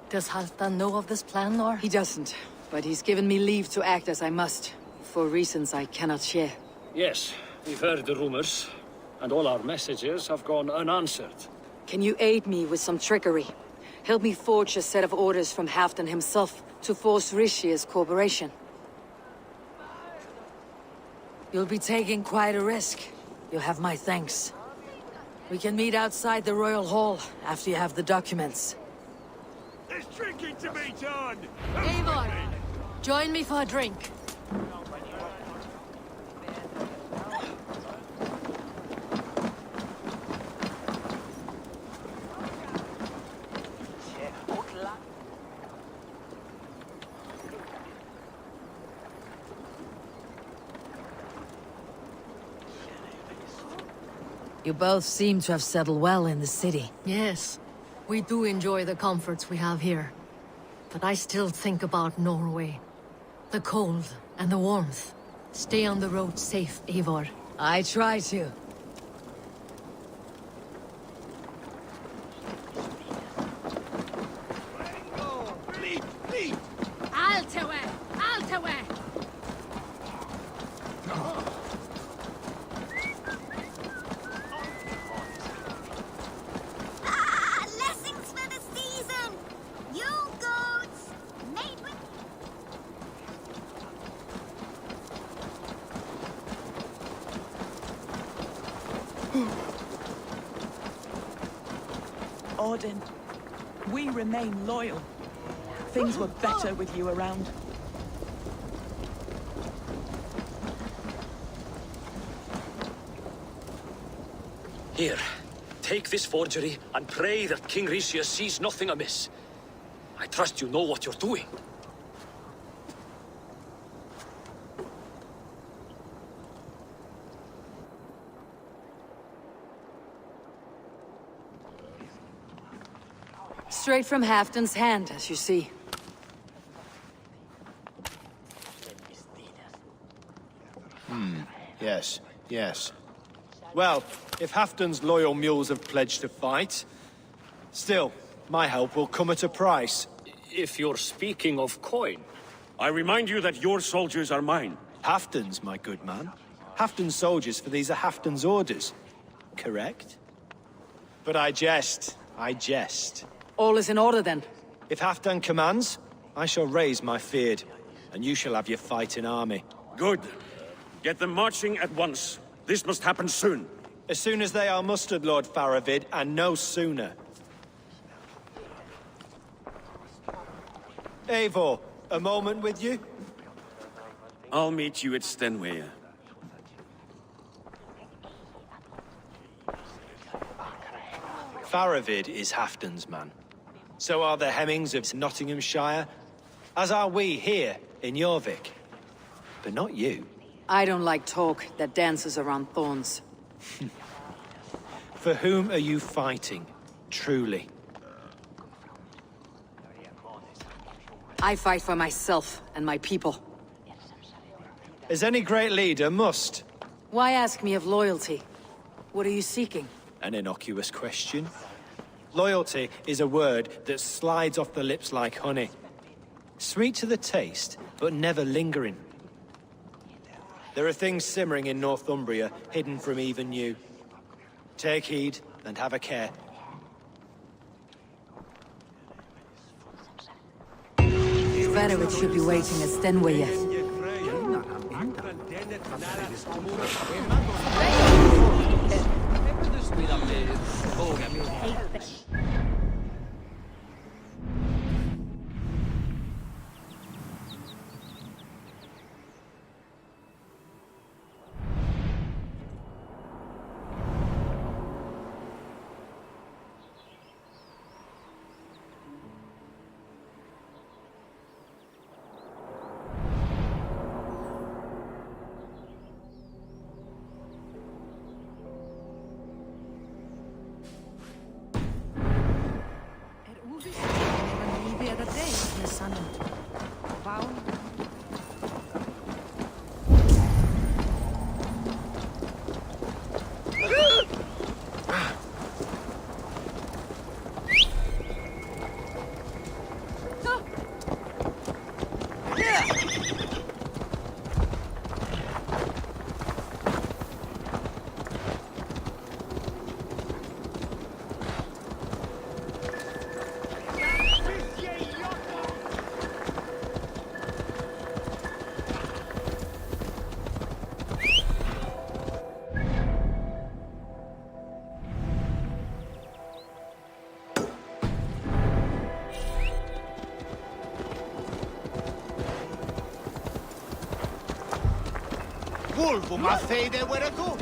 Does Halfdan know of this plan, or? He doesn't, but he's given me leave to act as I must, for reasons I cannot share. Yes, we've heard the rumors, and all our messages have gone unanswered. Can you aid me with some trickery? Help me forge a set of orders from Halfdan himself to force Rishia's cooperation. You'll be taking quite a risk. You'll have my thanks. We can meet outside the Royal Hall after you have the documents. There's drinking to be done! Eivor, join me for a drink. You both seem to have settled well in the city. Yes, we do enjoy the comforts we have here. But I still think about Norway. The cold and the warmth. Stay on the road safe, Eivor. I try to. Altawe! Altawe! Blessings for the season! You goats! Made with... Odin, we remain loyal. Things were better with you around. Here, take this forgery and pray that King Rishia sees nothing amiss. I trust you know what you're doing. Straight from Halfdan's hand, as you see. Yes, yes. Well, if Halfdan's loyal mules have pledged to fight, still, my help will come at a price. If you're speaking of coin. I remind you that your soldiers are mine. Halfdan's, my good man. Halfdan's soldiers, for these are Halfdan's orders. Correct? But I jest. I jest. All is in order, then. If Halfdan commands, I shall raise my feared, and you shall have your fighting army. Good. Get them marching at once. This must happen soon. As soon as they are mustered, Lord Faravid, and no sooner. Eivor, a moment with you? I'll meet you at Stenway. Faravid is Halfdan's man. So are the Hemmings of Nottinghamshire, as are we here in Jorvik. But not you. I don't like talk that dances around thorns. For whom are you fighting, truly? I fight for myself and my people. As any great leader must. Why ask me of loyalty? What are you seeking? An innocuous question. Loyalty is a word that slides off the lips like honey. Sweet to the taste, but never lingering. There are things simmering in Northumbria, hidden from even you. Take heed, and have a care. Faravid should be waiting at Stenway. Vulvum a fede veretu?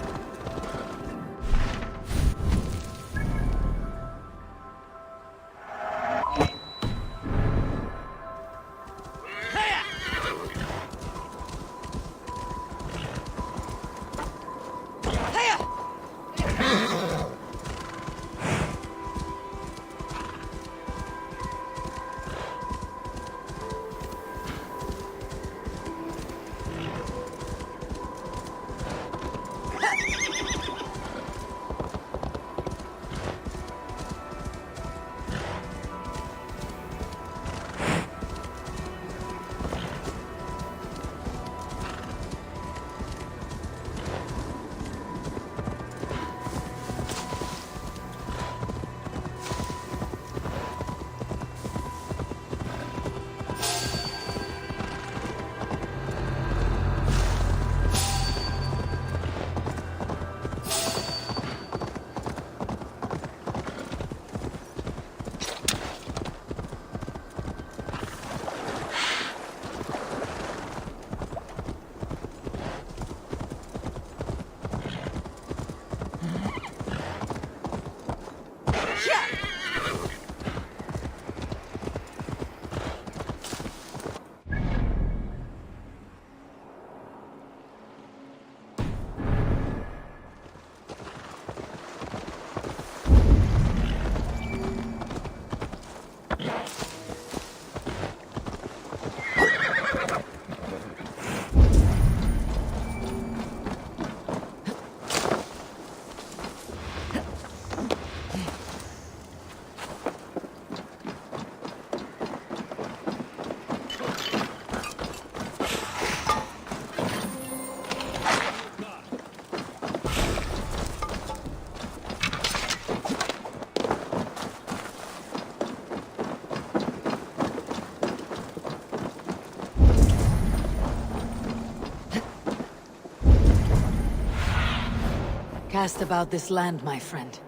Cast about this land, my friend.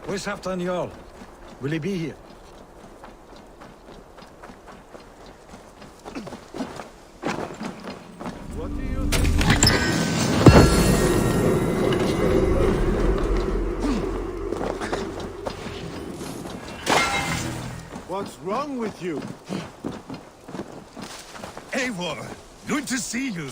Where's Halfdan Jarl? Will he be here? What do you think? What's wrong with you? Eivor, good to see you.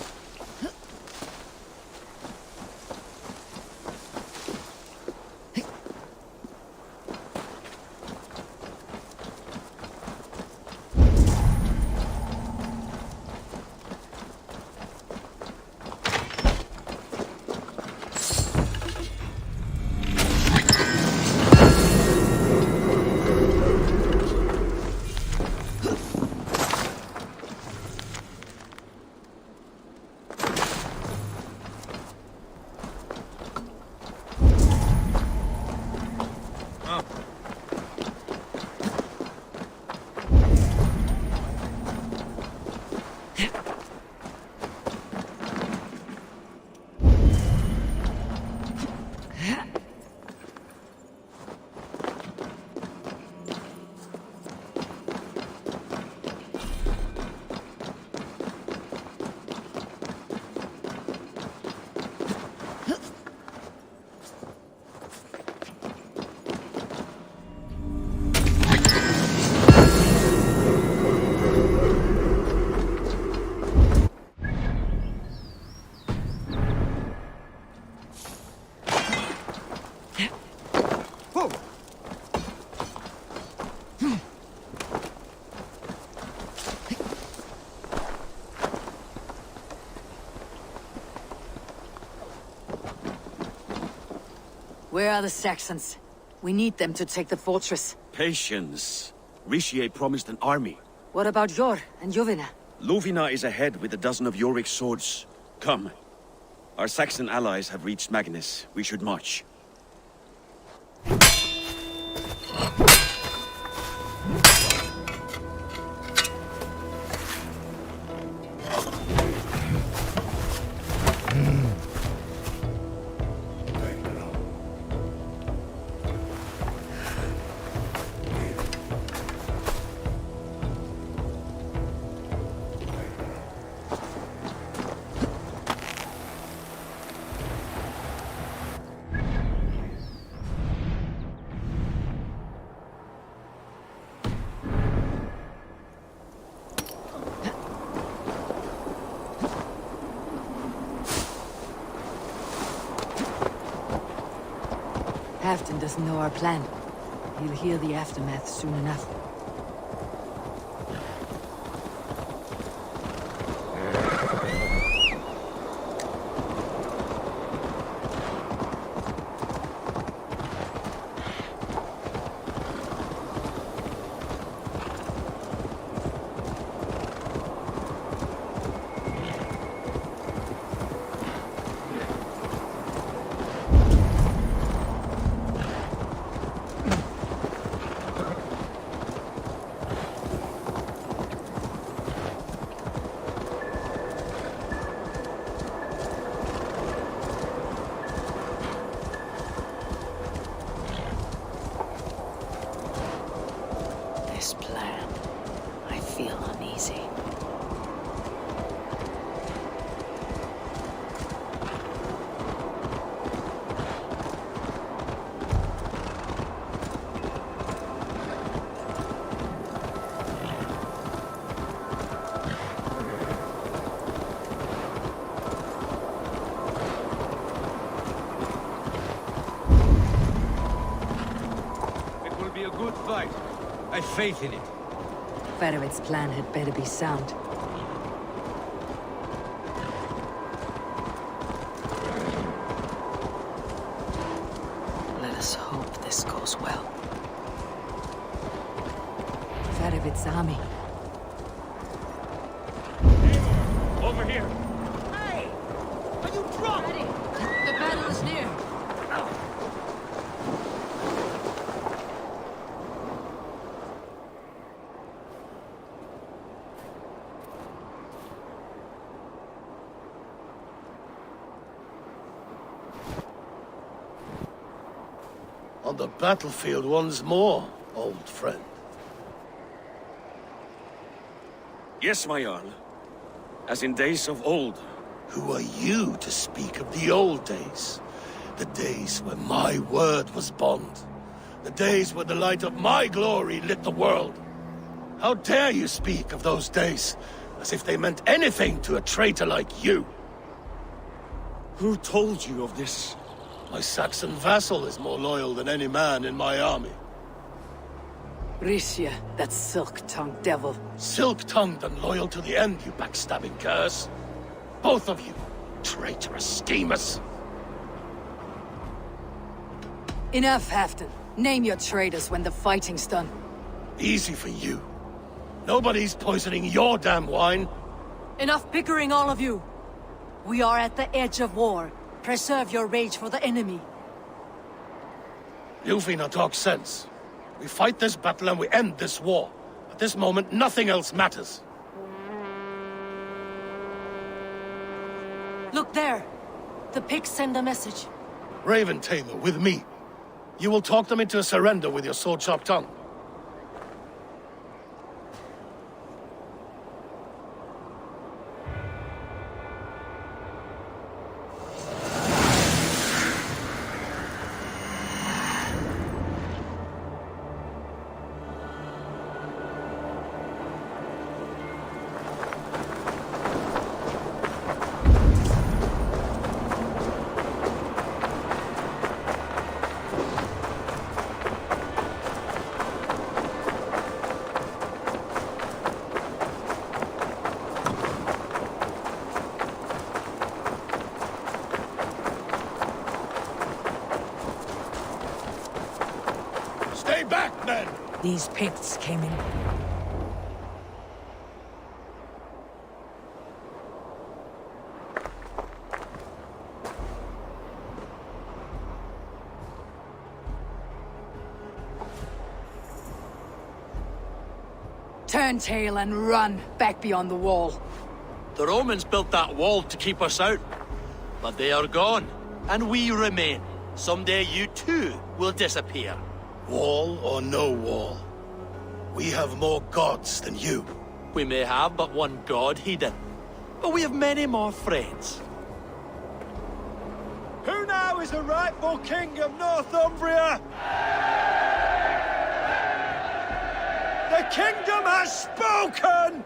Where are the Saxons? We need them to take the fortress. Patience. Richier promised an army. What about Jor and Jovina? Lovina is ahead with a dozen of Yorik's swords. Come. Our Saxon allies have reached Magnus. We should march. Halfdan doesn't know our plan. He'll hear the aftermath soon enough. This plan, I feel uneasy. It will be a good fight. I've faith in it. Faravid's plan had better be sound. Let us hope this goes well. Faravid's army. Over here. Hey! Are you drunk? The battle is near. On the battlefield once more, old friend. Yes, my Jarl. As in days of old. Who are you to speak of the old days? The days when my word was bond. The days when the light of my glory lit the world. How dare you speak of those days as if they meant anything to a traitor like you? Who told you of this? My Saxon vassal is more loyal than any man in my army. Risha, that silk-tongued devil. Silk-tongued and loyal to the end, you backstabbing curse. Both of you, traitorous schemers. Enough, Halfdan. Name your traitors when the fighting's done. Easy for you. Nobody's poisoning your damn wine. Enough bickering, all of you. We are at the edge of war. Preserve your rage for the enemy. Lufina talks sense. We fight this battle and we end this war. At this moment, nothing else matters. Look there. The pigs send a message. Raven Tamer, with me. You will talk them into a surrender with your sword-sharp tongue. Stay back, men! These Picts came in. Turn tail and run back beyond the wall. The Romans built that wall to keep us out. But they are gone, and we remain. Someday you too will disappear. Wall or no wall, we have more gods than you. We may have but one god, Hedon. But we have many more friends. Who now is the rightful king of Northumbria? The kingdom has spoken!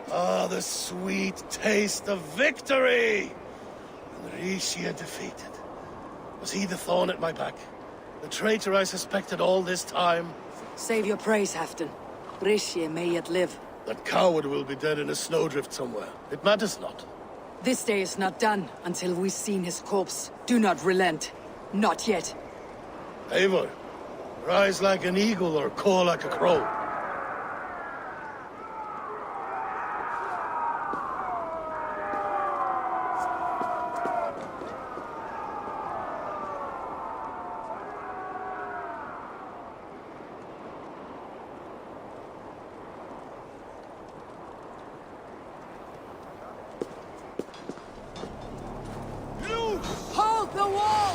Ah, the sweet taste of victory! And Rishia defeated. Was he the thorn at my back? The traitor I suspected all this time? Save your praise, Halfdan. Rishia may yet live. That coward will be dead in a snowdrift somewhere. It matters not. This day is not done until we've seen his corpse. Do not relent. Not yet. Eivor, rise like an eagle or caw like a crow. Hold the wall!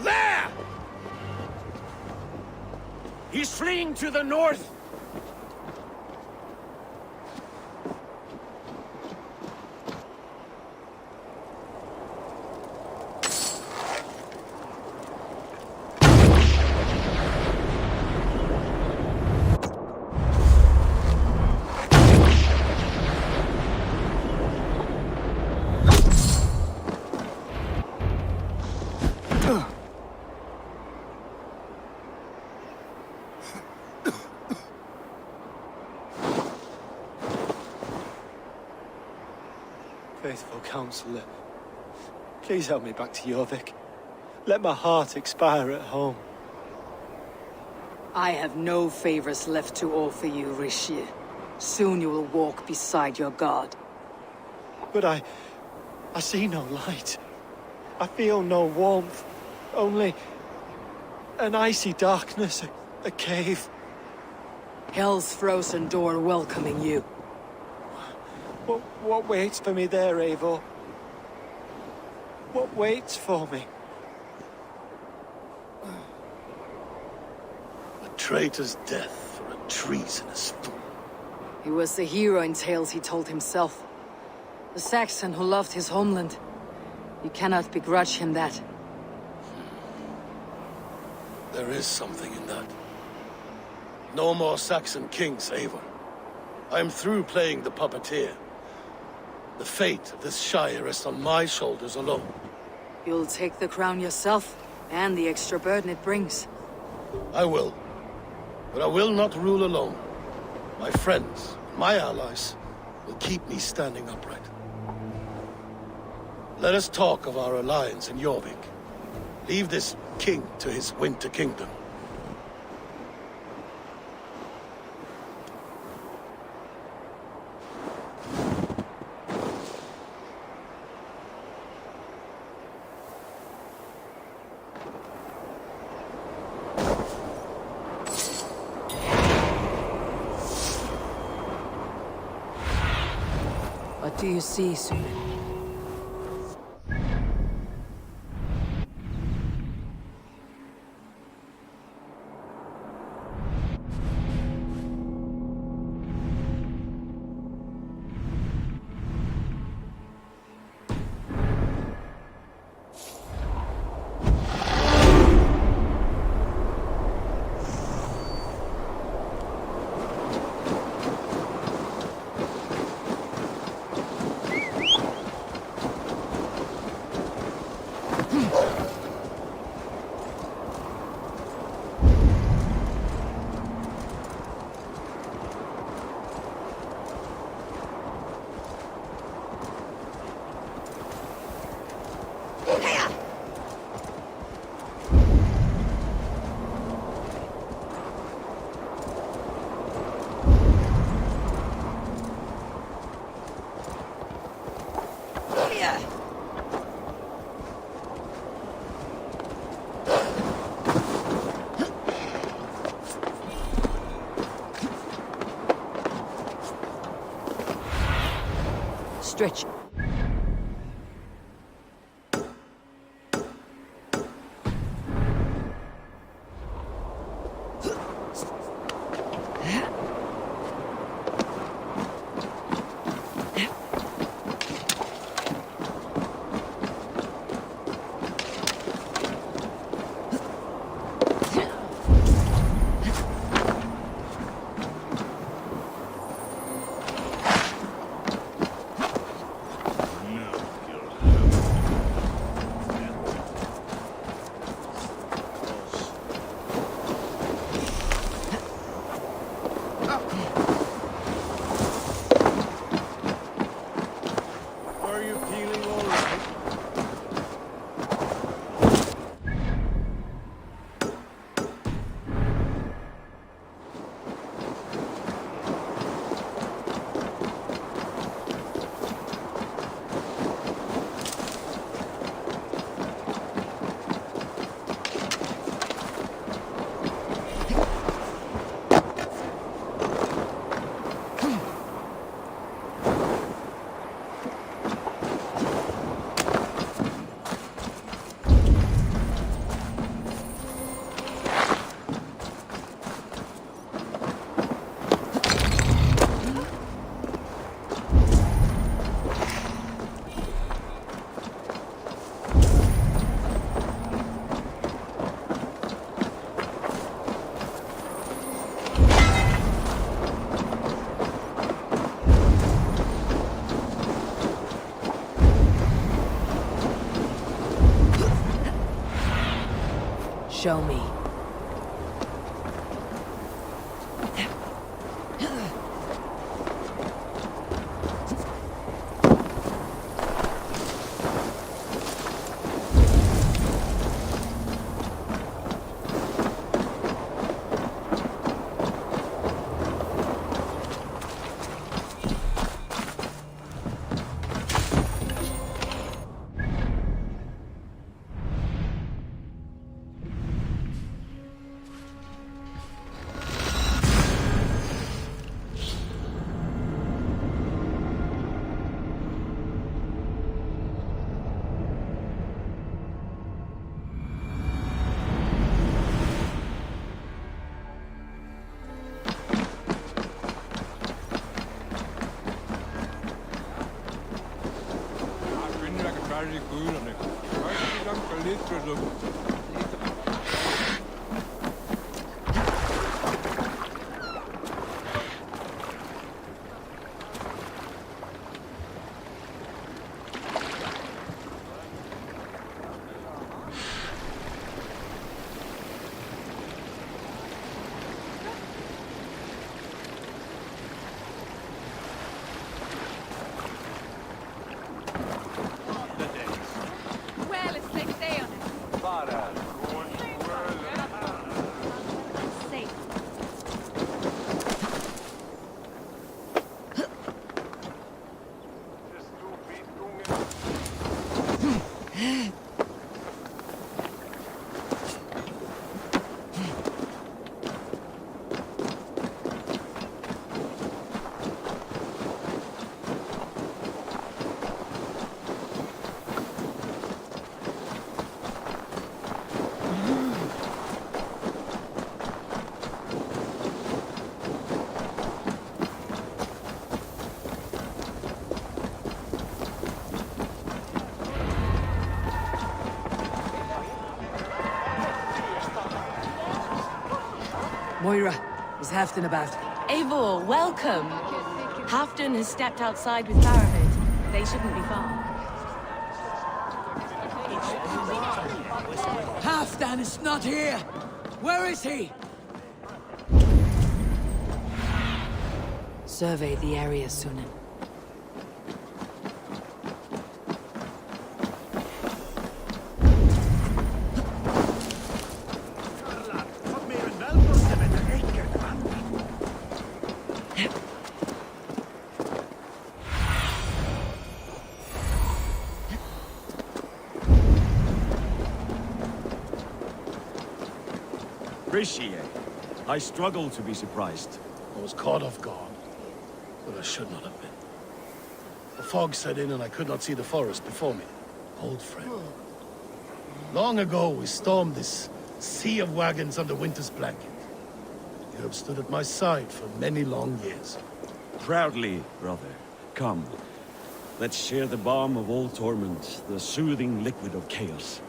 There! He's fleeing to the north! Faithful counselor, please help me back to Jorvik. Let my heart expire at home. I have no favors left to offer you, Rishir. Soon you will walk beside your god. But I see no light. I feel no warmth. Only an icy darkness, a cave. Hell's frozen door welcoming you. What waits for me there, Eivor? What waits for me? A traitor's death for a treasonous fool. He was the hero in tales he told himself. The Saxon who loved his homeland. You cannot begrudge him that. There is something in that. No more Saxon kings, Eivor. I'm through playing the puppeteer. The fate of this Shire rests on my shoulders alone. You'll take the crown yourself, and the extra burden it brings. I will. But I will not rule alone. My friends, my allies, will keep me standing upright. Let us talk of our alliance in Jorvik. Leave this king to his winter kingdom. A What do you see, Sunan? Stretch. Show me. Well, it's next day on it. Moira, is Halfdan about? Eivor, welcome. Halfdan has stepped outside with Faravid. They shouldn't be far. Halfdan is not here! Where is he? Survey the area, Sunan. Appreciate. I struggle to be surprised. I was caught off guard, but I should not have been. The fog set in and I could not see the forest before me. Old friend. Long ago, we stormed this sea of wagons under winter's blanket. You have stood at my side for many long years. Proudly, brother. Come. Let's share the balm of old torment, the soothing liquid of chaos.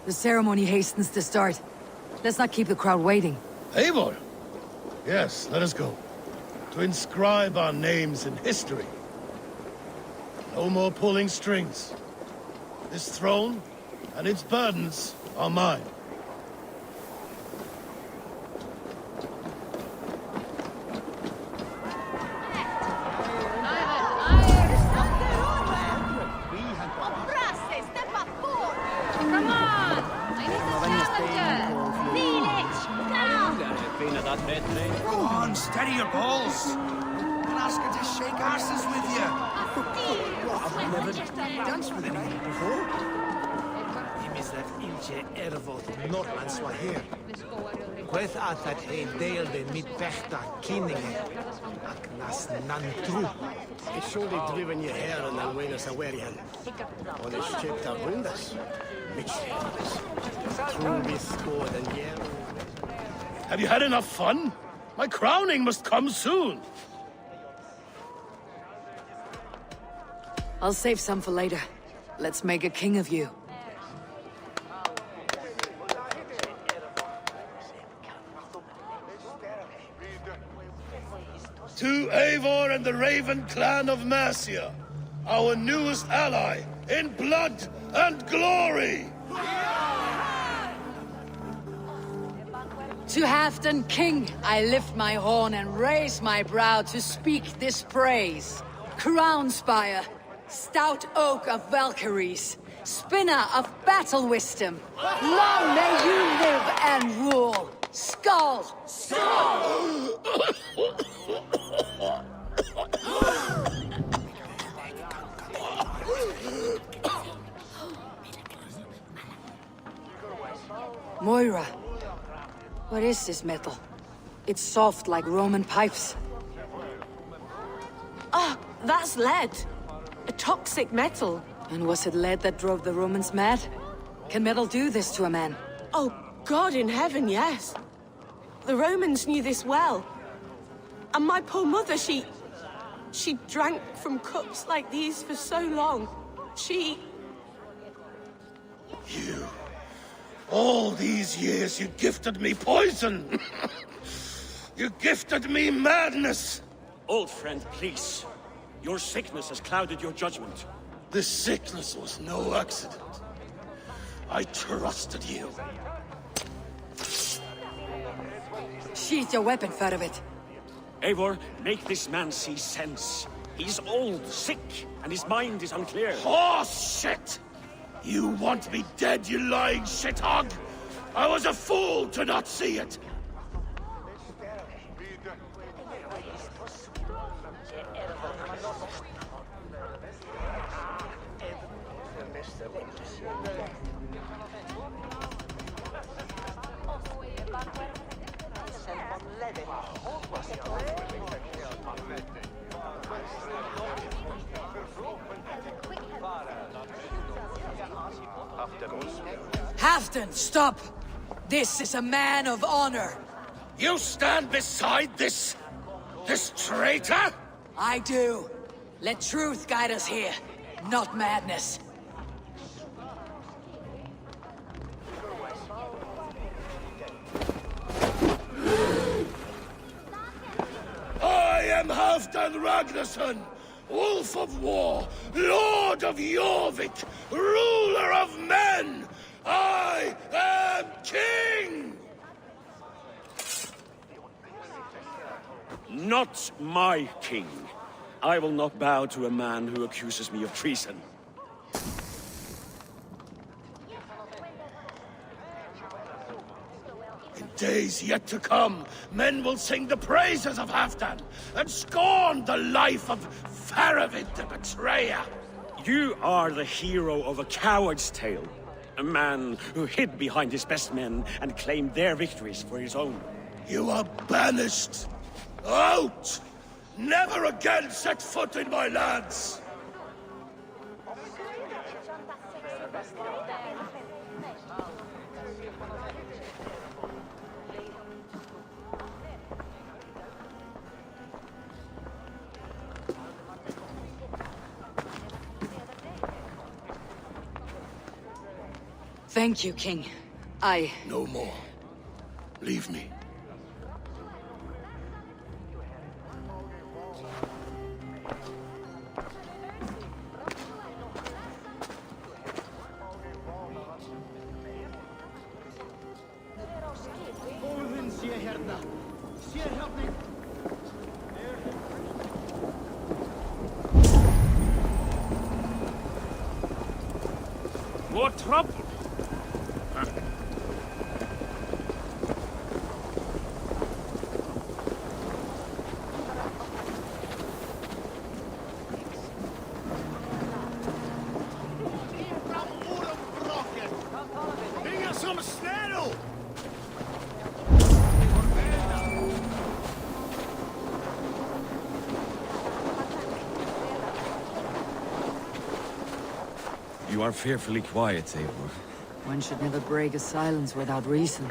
The ceremony hastens to start. Let's not keep the crowd waiting. Eivor! Yes, let us go. To inscribe our names in history. No more pulling strings. This throne and its burdens are mine. Go on, steady your balls. And ask her to shake asses with you. I've never danced with anyone before. Imislef ilche ervot Norrlands var här. Queth att he delade mitt bästa kinninge. Ak nas nantru. It's surely driven your hair and then win us away again. On a ship that wind us. Which true we scored and yeah. Have you had enough fun? My crowning must come soon. I'll save some for later. Let's make a king of you. To Eivor and the Raven clan of Mercia, our newest ally in blood and glory! To Halfdan King, I lift my horn and raise my brow to speak this praise. Crown spire, stout oak of Valkyries, spinner of battle wisdom. Long may you live and rule. Skull! Skull! Moira. What is this metal? It's soft like Roman pipes. Ah, that's lead. A toxic metal. And was it lead that drove the Romans mad? Can metal do this to a man? Oh, God in heaven, yes. The Romans knew this well. And my poor mother, she drank from cups like these for so long. She... You... All these years you gifted me poison! You gifted me madness! Old friend, please. Your sickness has clouded your judgment. This sickness was no accident. I trusted you. Sheath your weapon, Faravid. Eivor, make this man see sense. He's old, sick, and his mind is unclear. Horse shit! You want me dead, you lying shithog? I was a fool to not see it! Halfdan, stop! This is a man of honor! You stand beside this traitor? I do. Let truth guide us here, not madness. am Halfdan Ragnarsson, Wolf of War, Lord of Jorvik, ruler of men! I am king! Not my king. I will not bow to a man who accuses me of treason. In days yet to come, men will sing the praises of Halfdan and scorn the life of Faravid the betrayer. You are the hero of a coward's tale. A man who hid behind his best men and claimed their victories for his own. You are banished. Out! Never again set foot in my lands! Thank you, King. No more. Leave me. More trouble? You are fearfully quiet, Eivor. One should never break a silence without reason.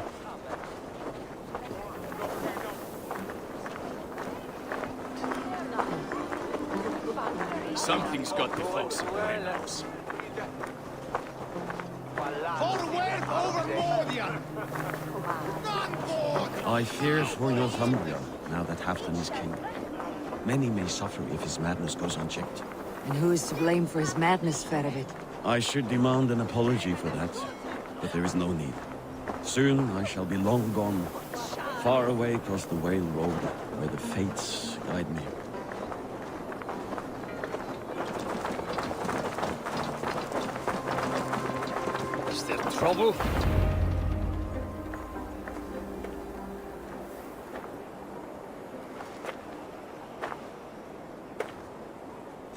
Something's got the folks in my house. I fear for Northumbria, now that Halfdan is king. Many may suffer if his madness goes unchecked. And who is to blame for his madness, Faravid? I should demand an apology for that, but there is no need. Soon I shall be long gone, far away across the Whale Road, where the fates guide me. Is there trouble?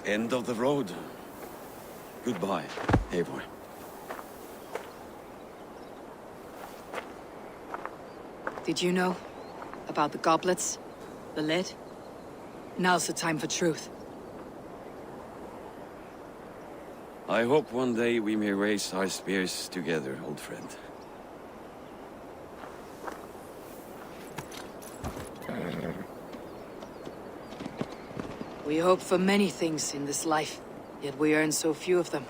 End of the road. Goodbye, Eivor. Did you know about the goblets? The lead? Now's the time for truth. I hope one day we may raise our spears together, old friend. We hope for many things in this life, yet we earn so few of them.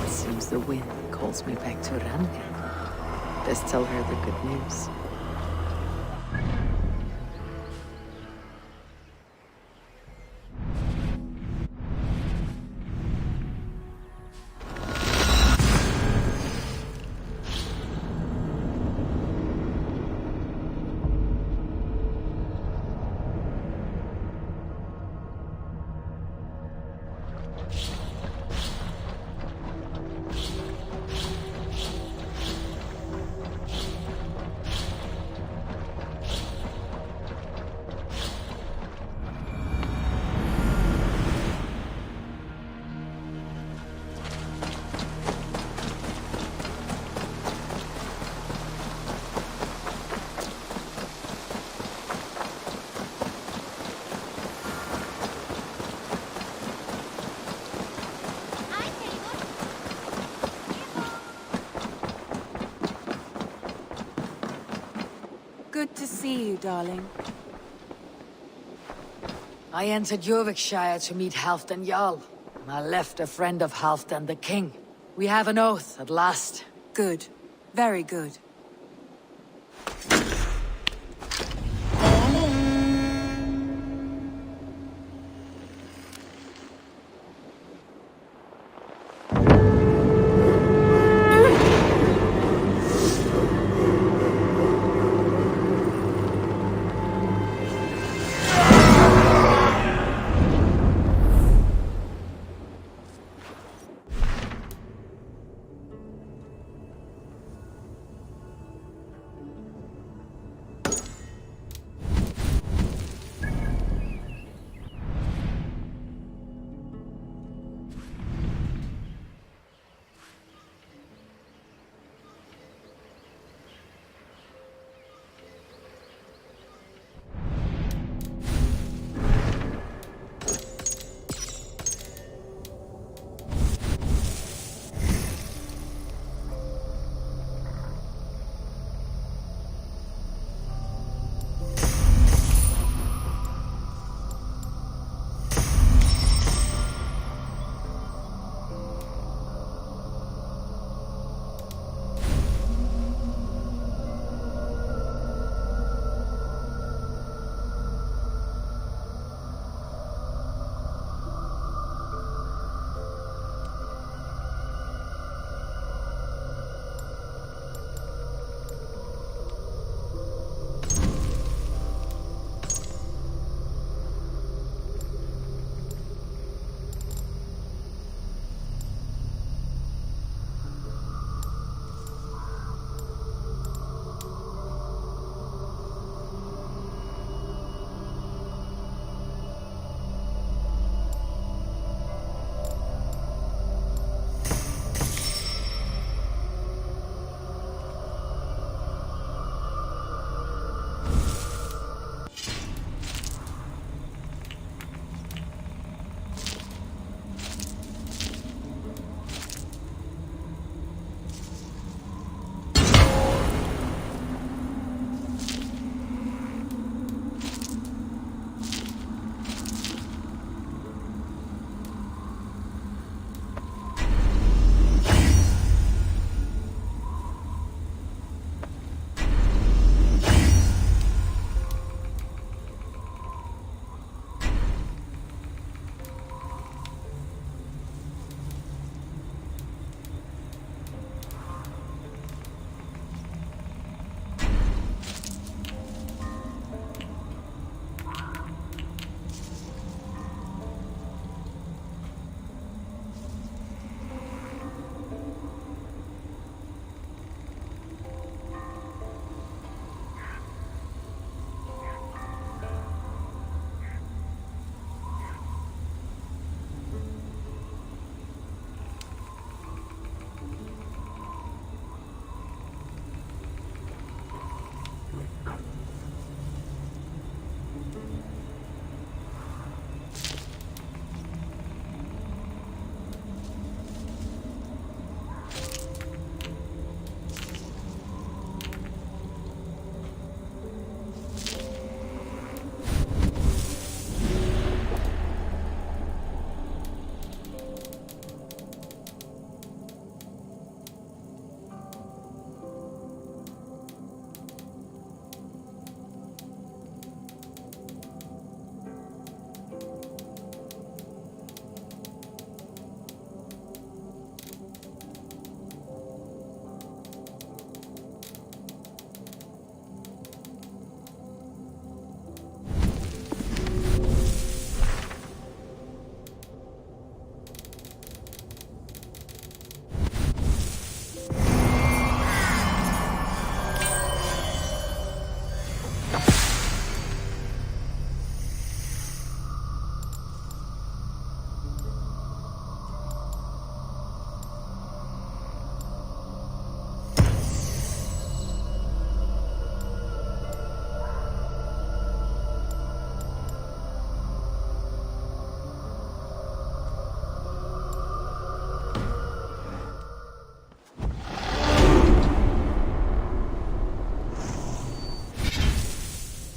It seems the wind calls me back to Ranvik. Best tell her the good news. Good to see you, darling. I entered Yuruvikshire to meet Halfdan Jarl, and I left a friend of Halfdan the King. We have an oath at last. Good. Very good.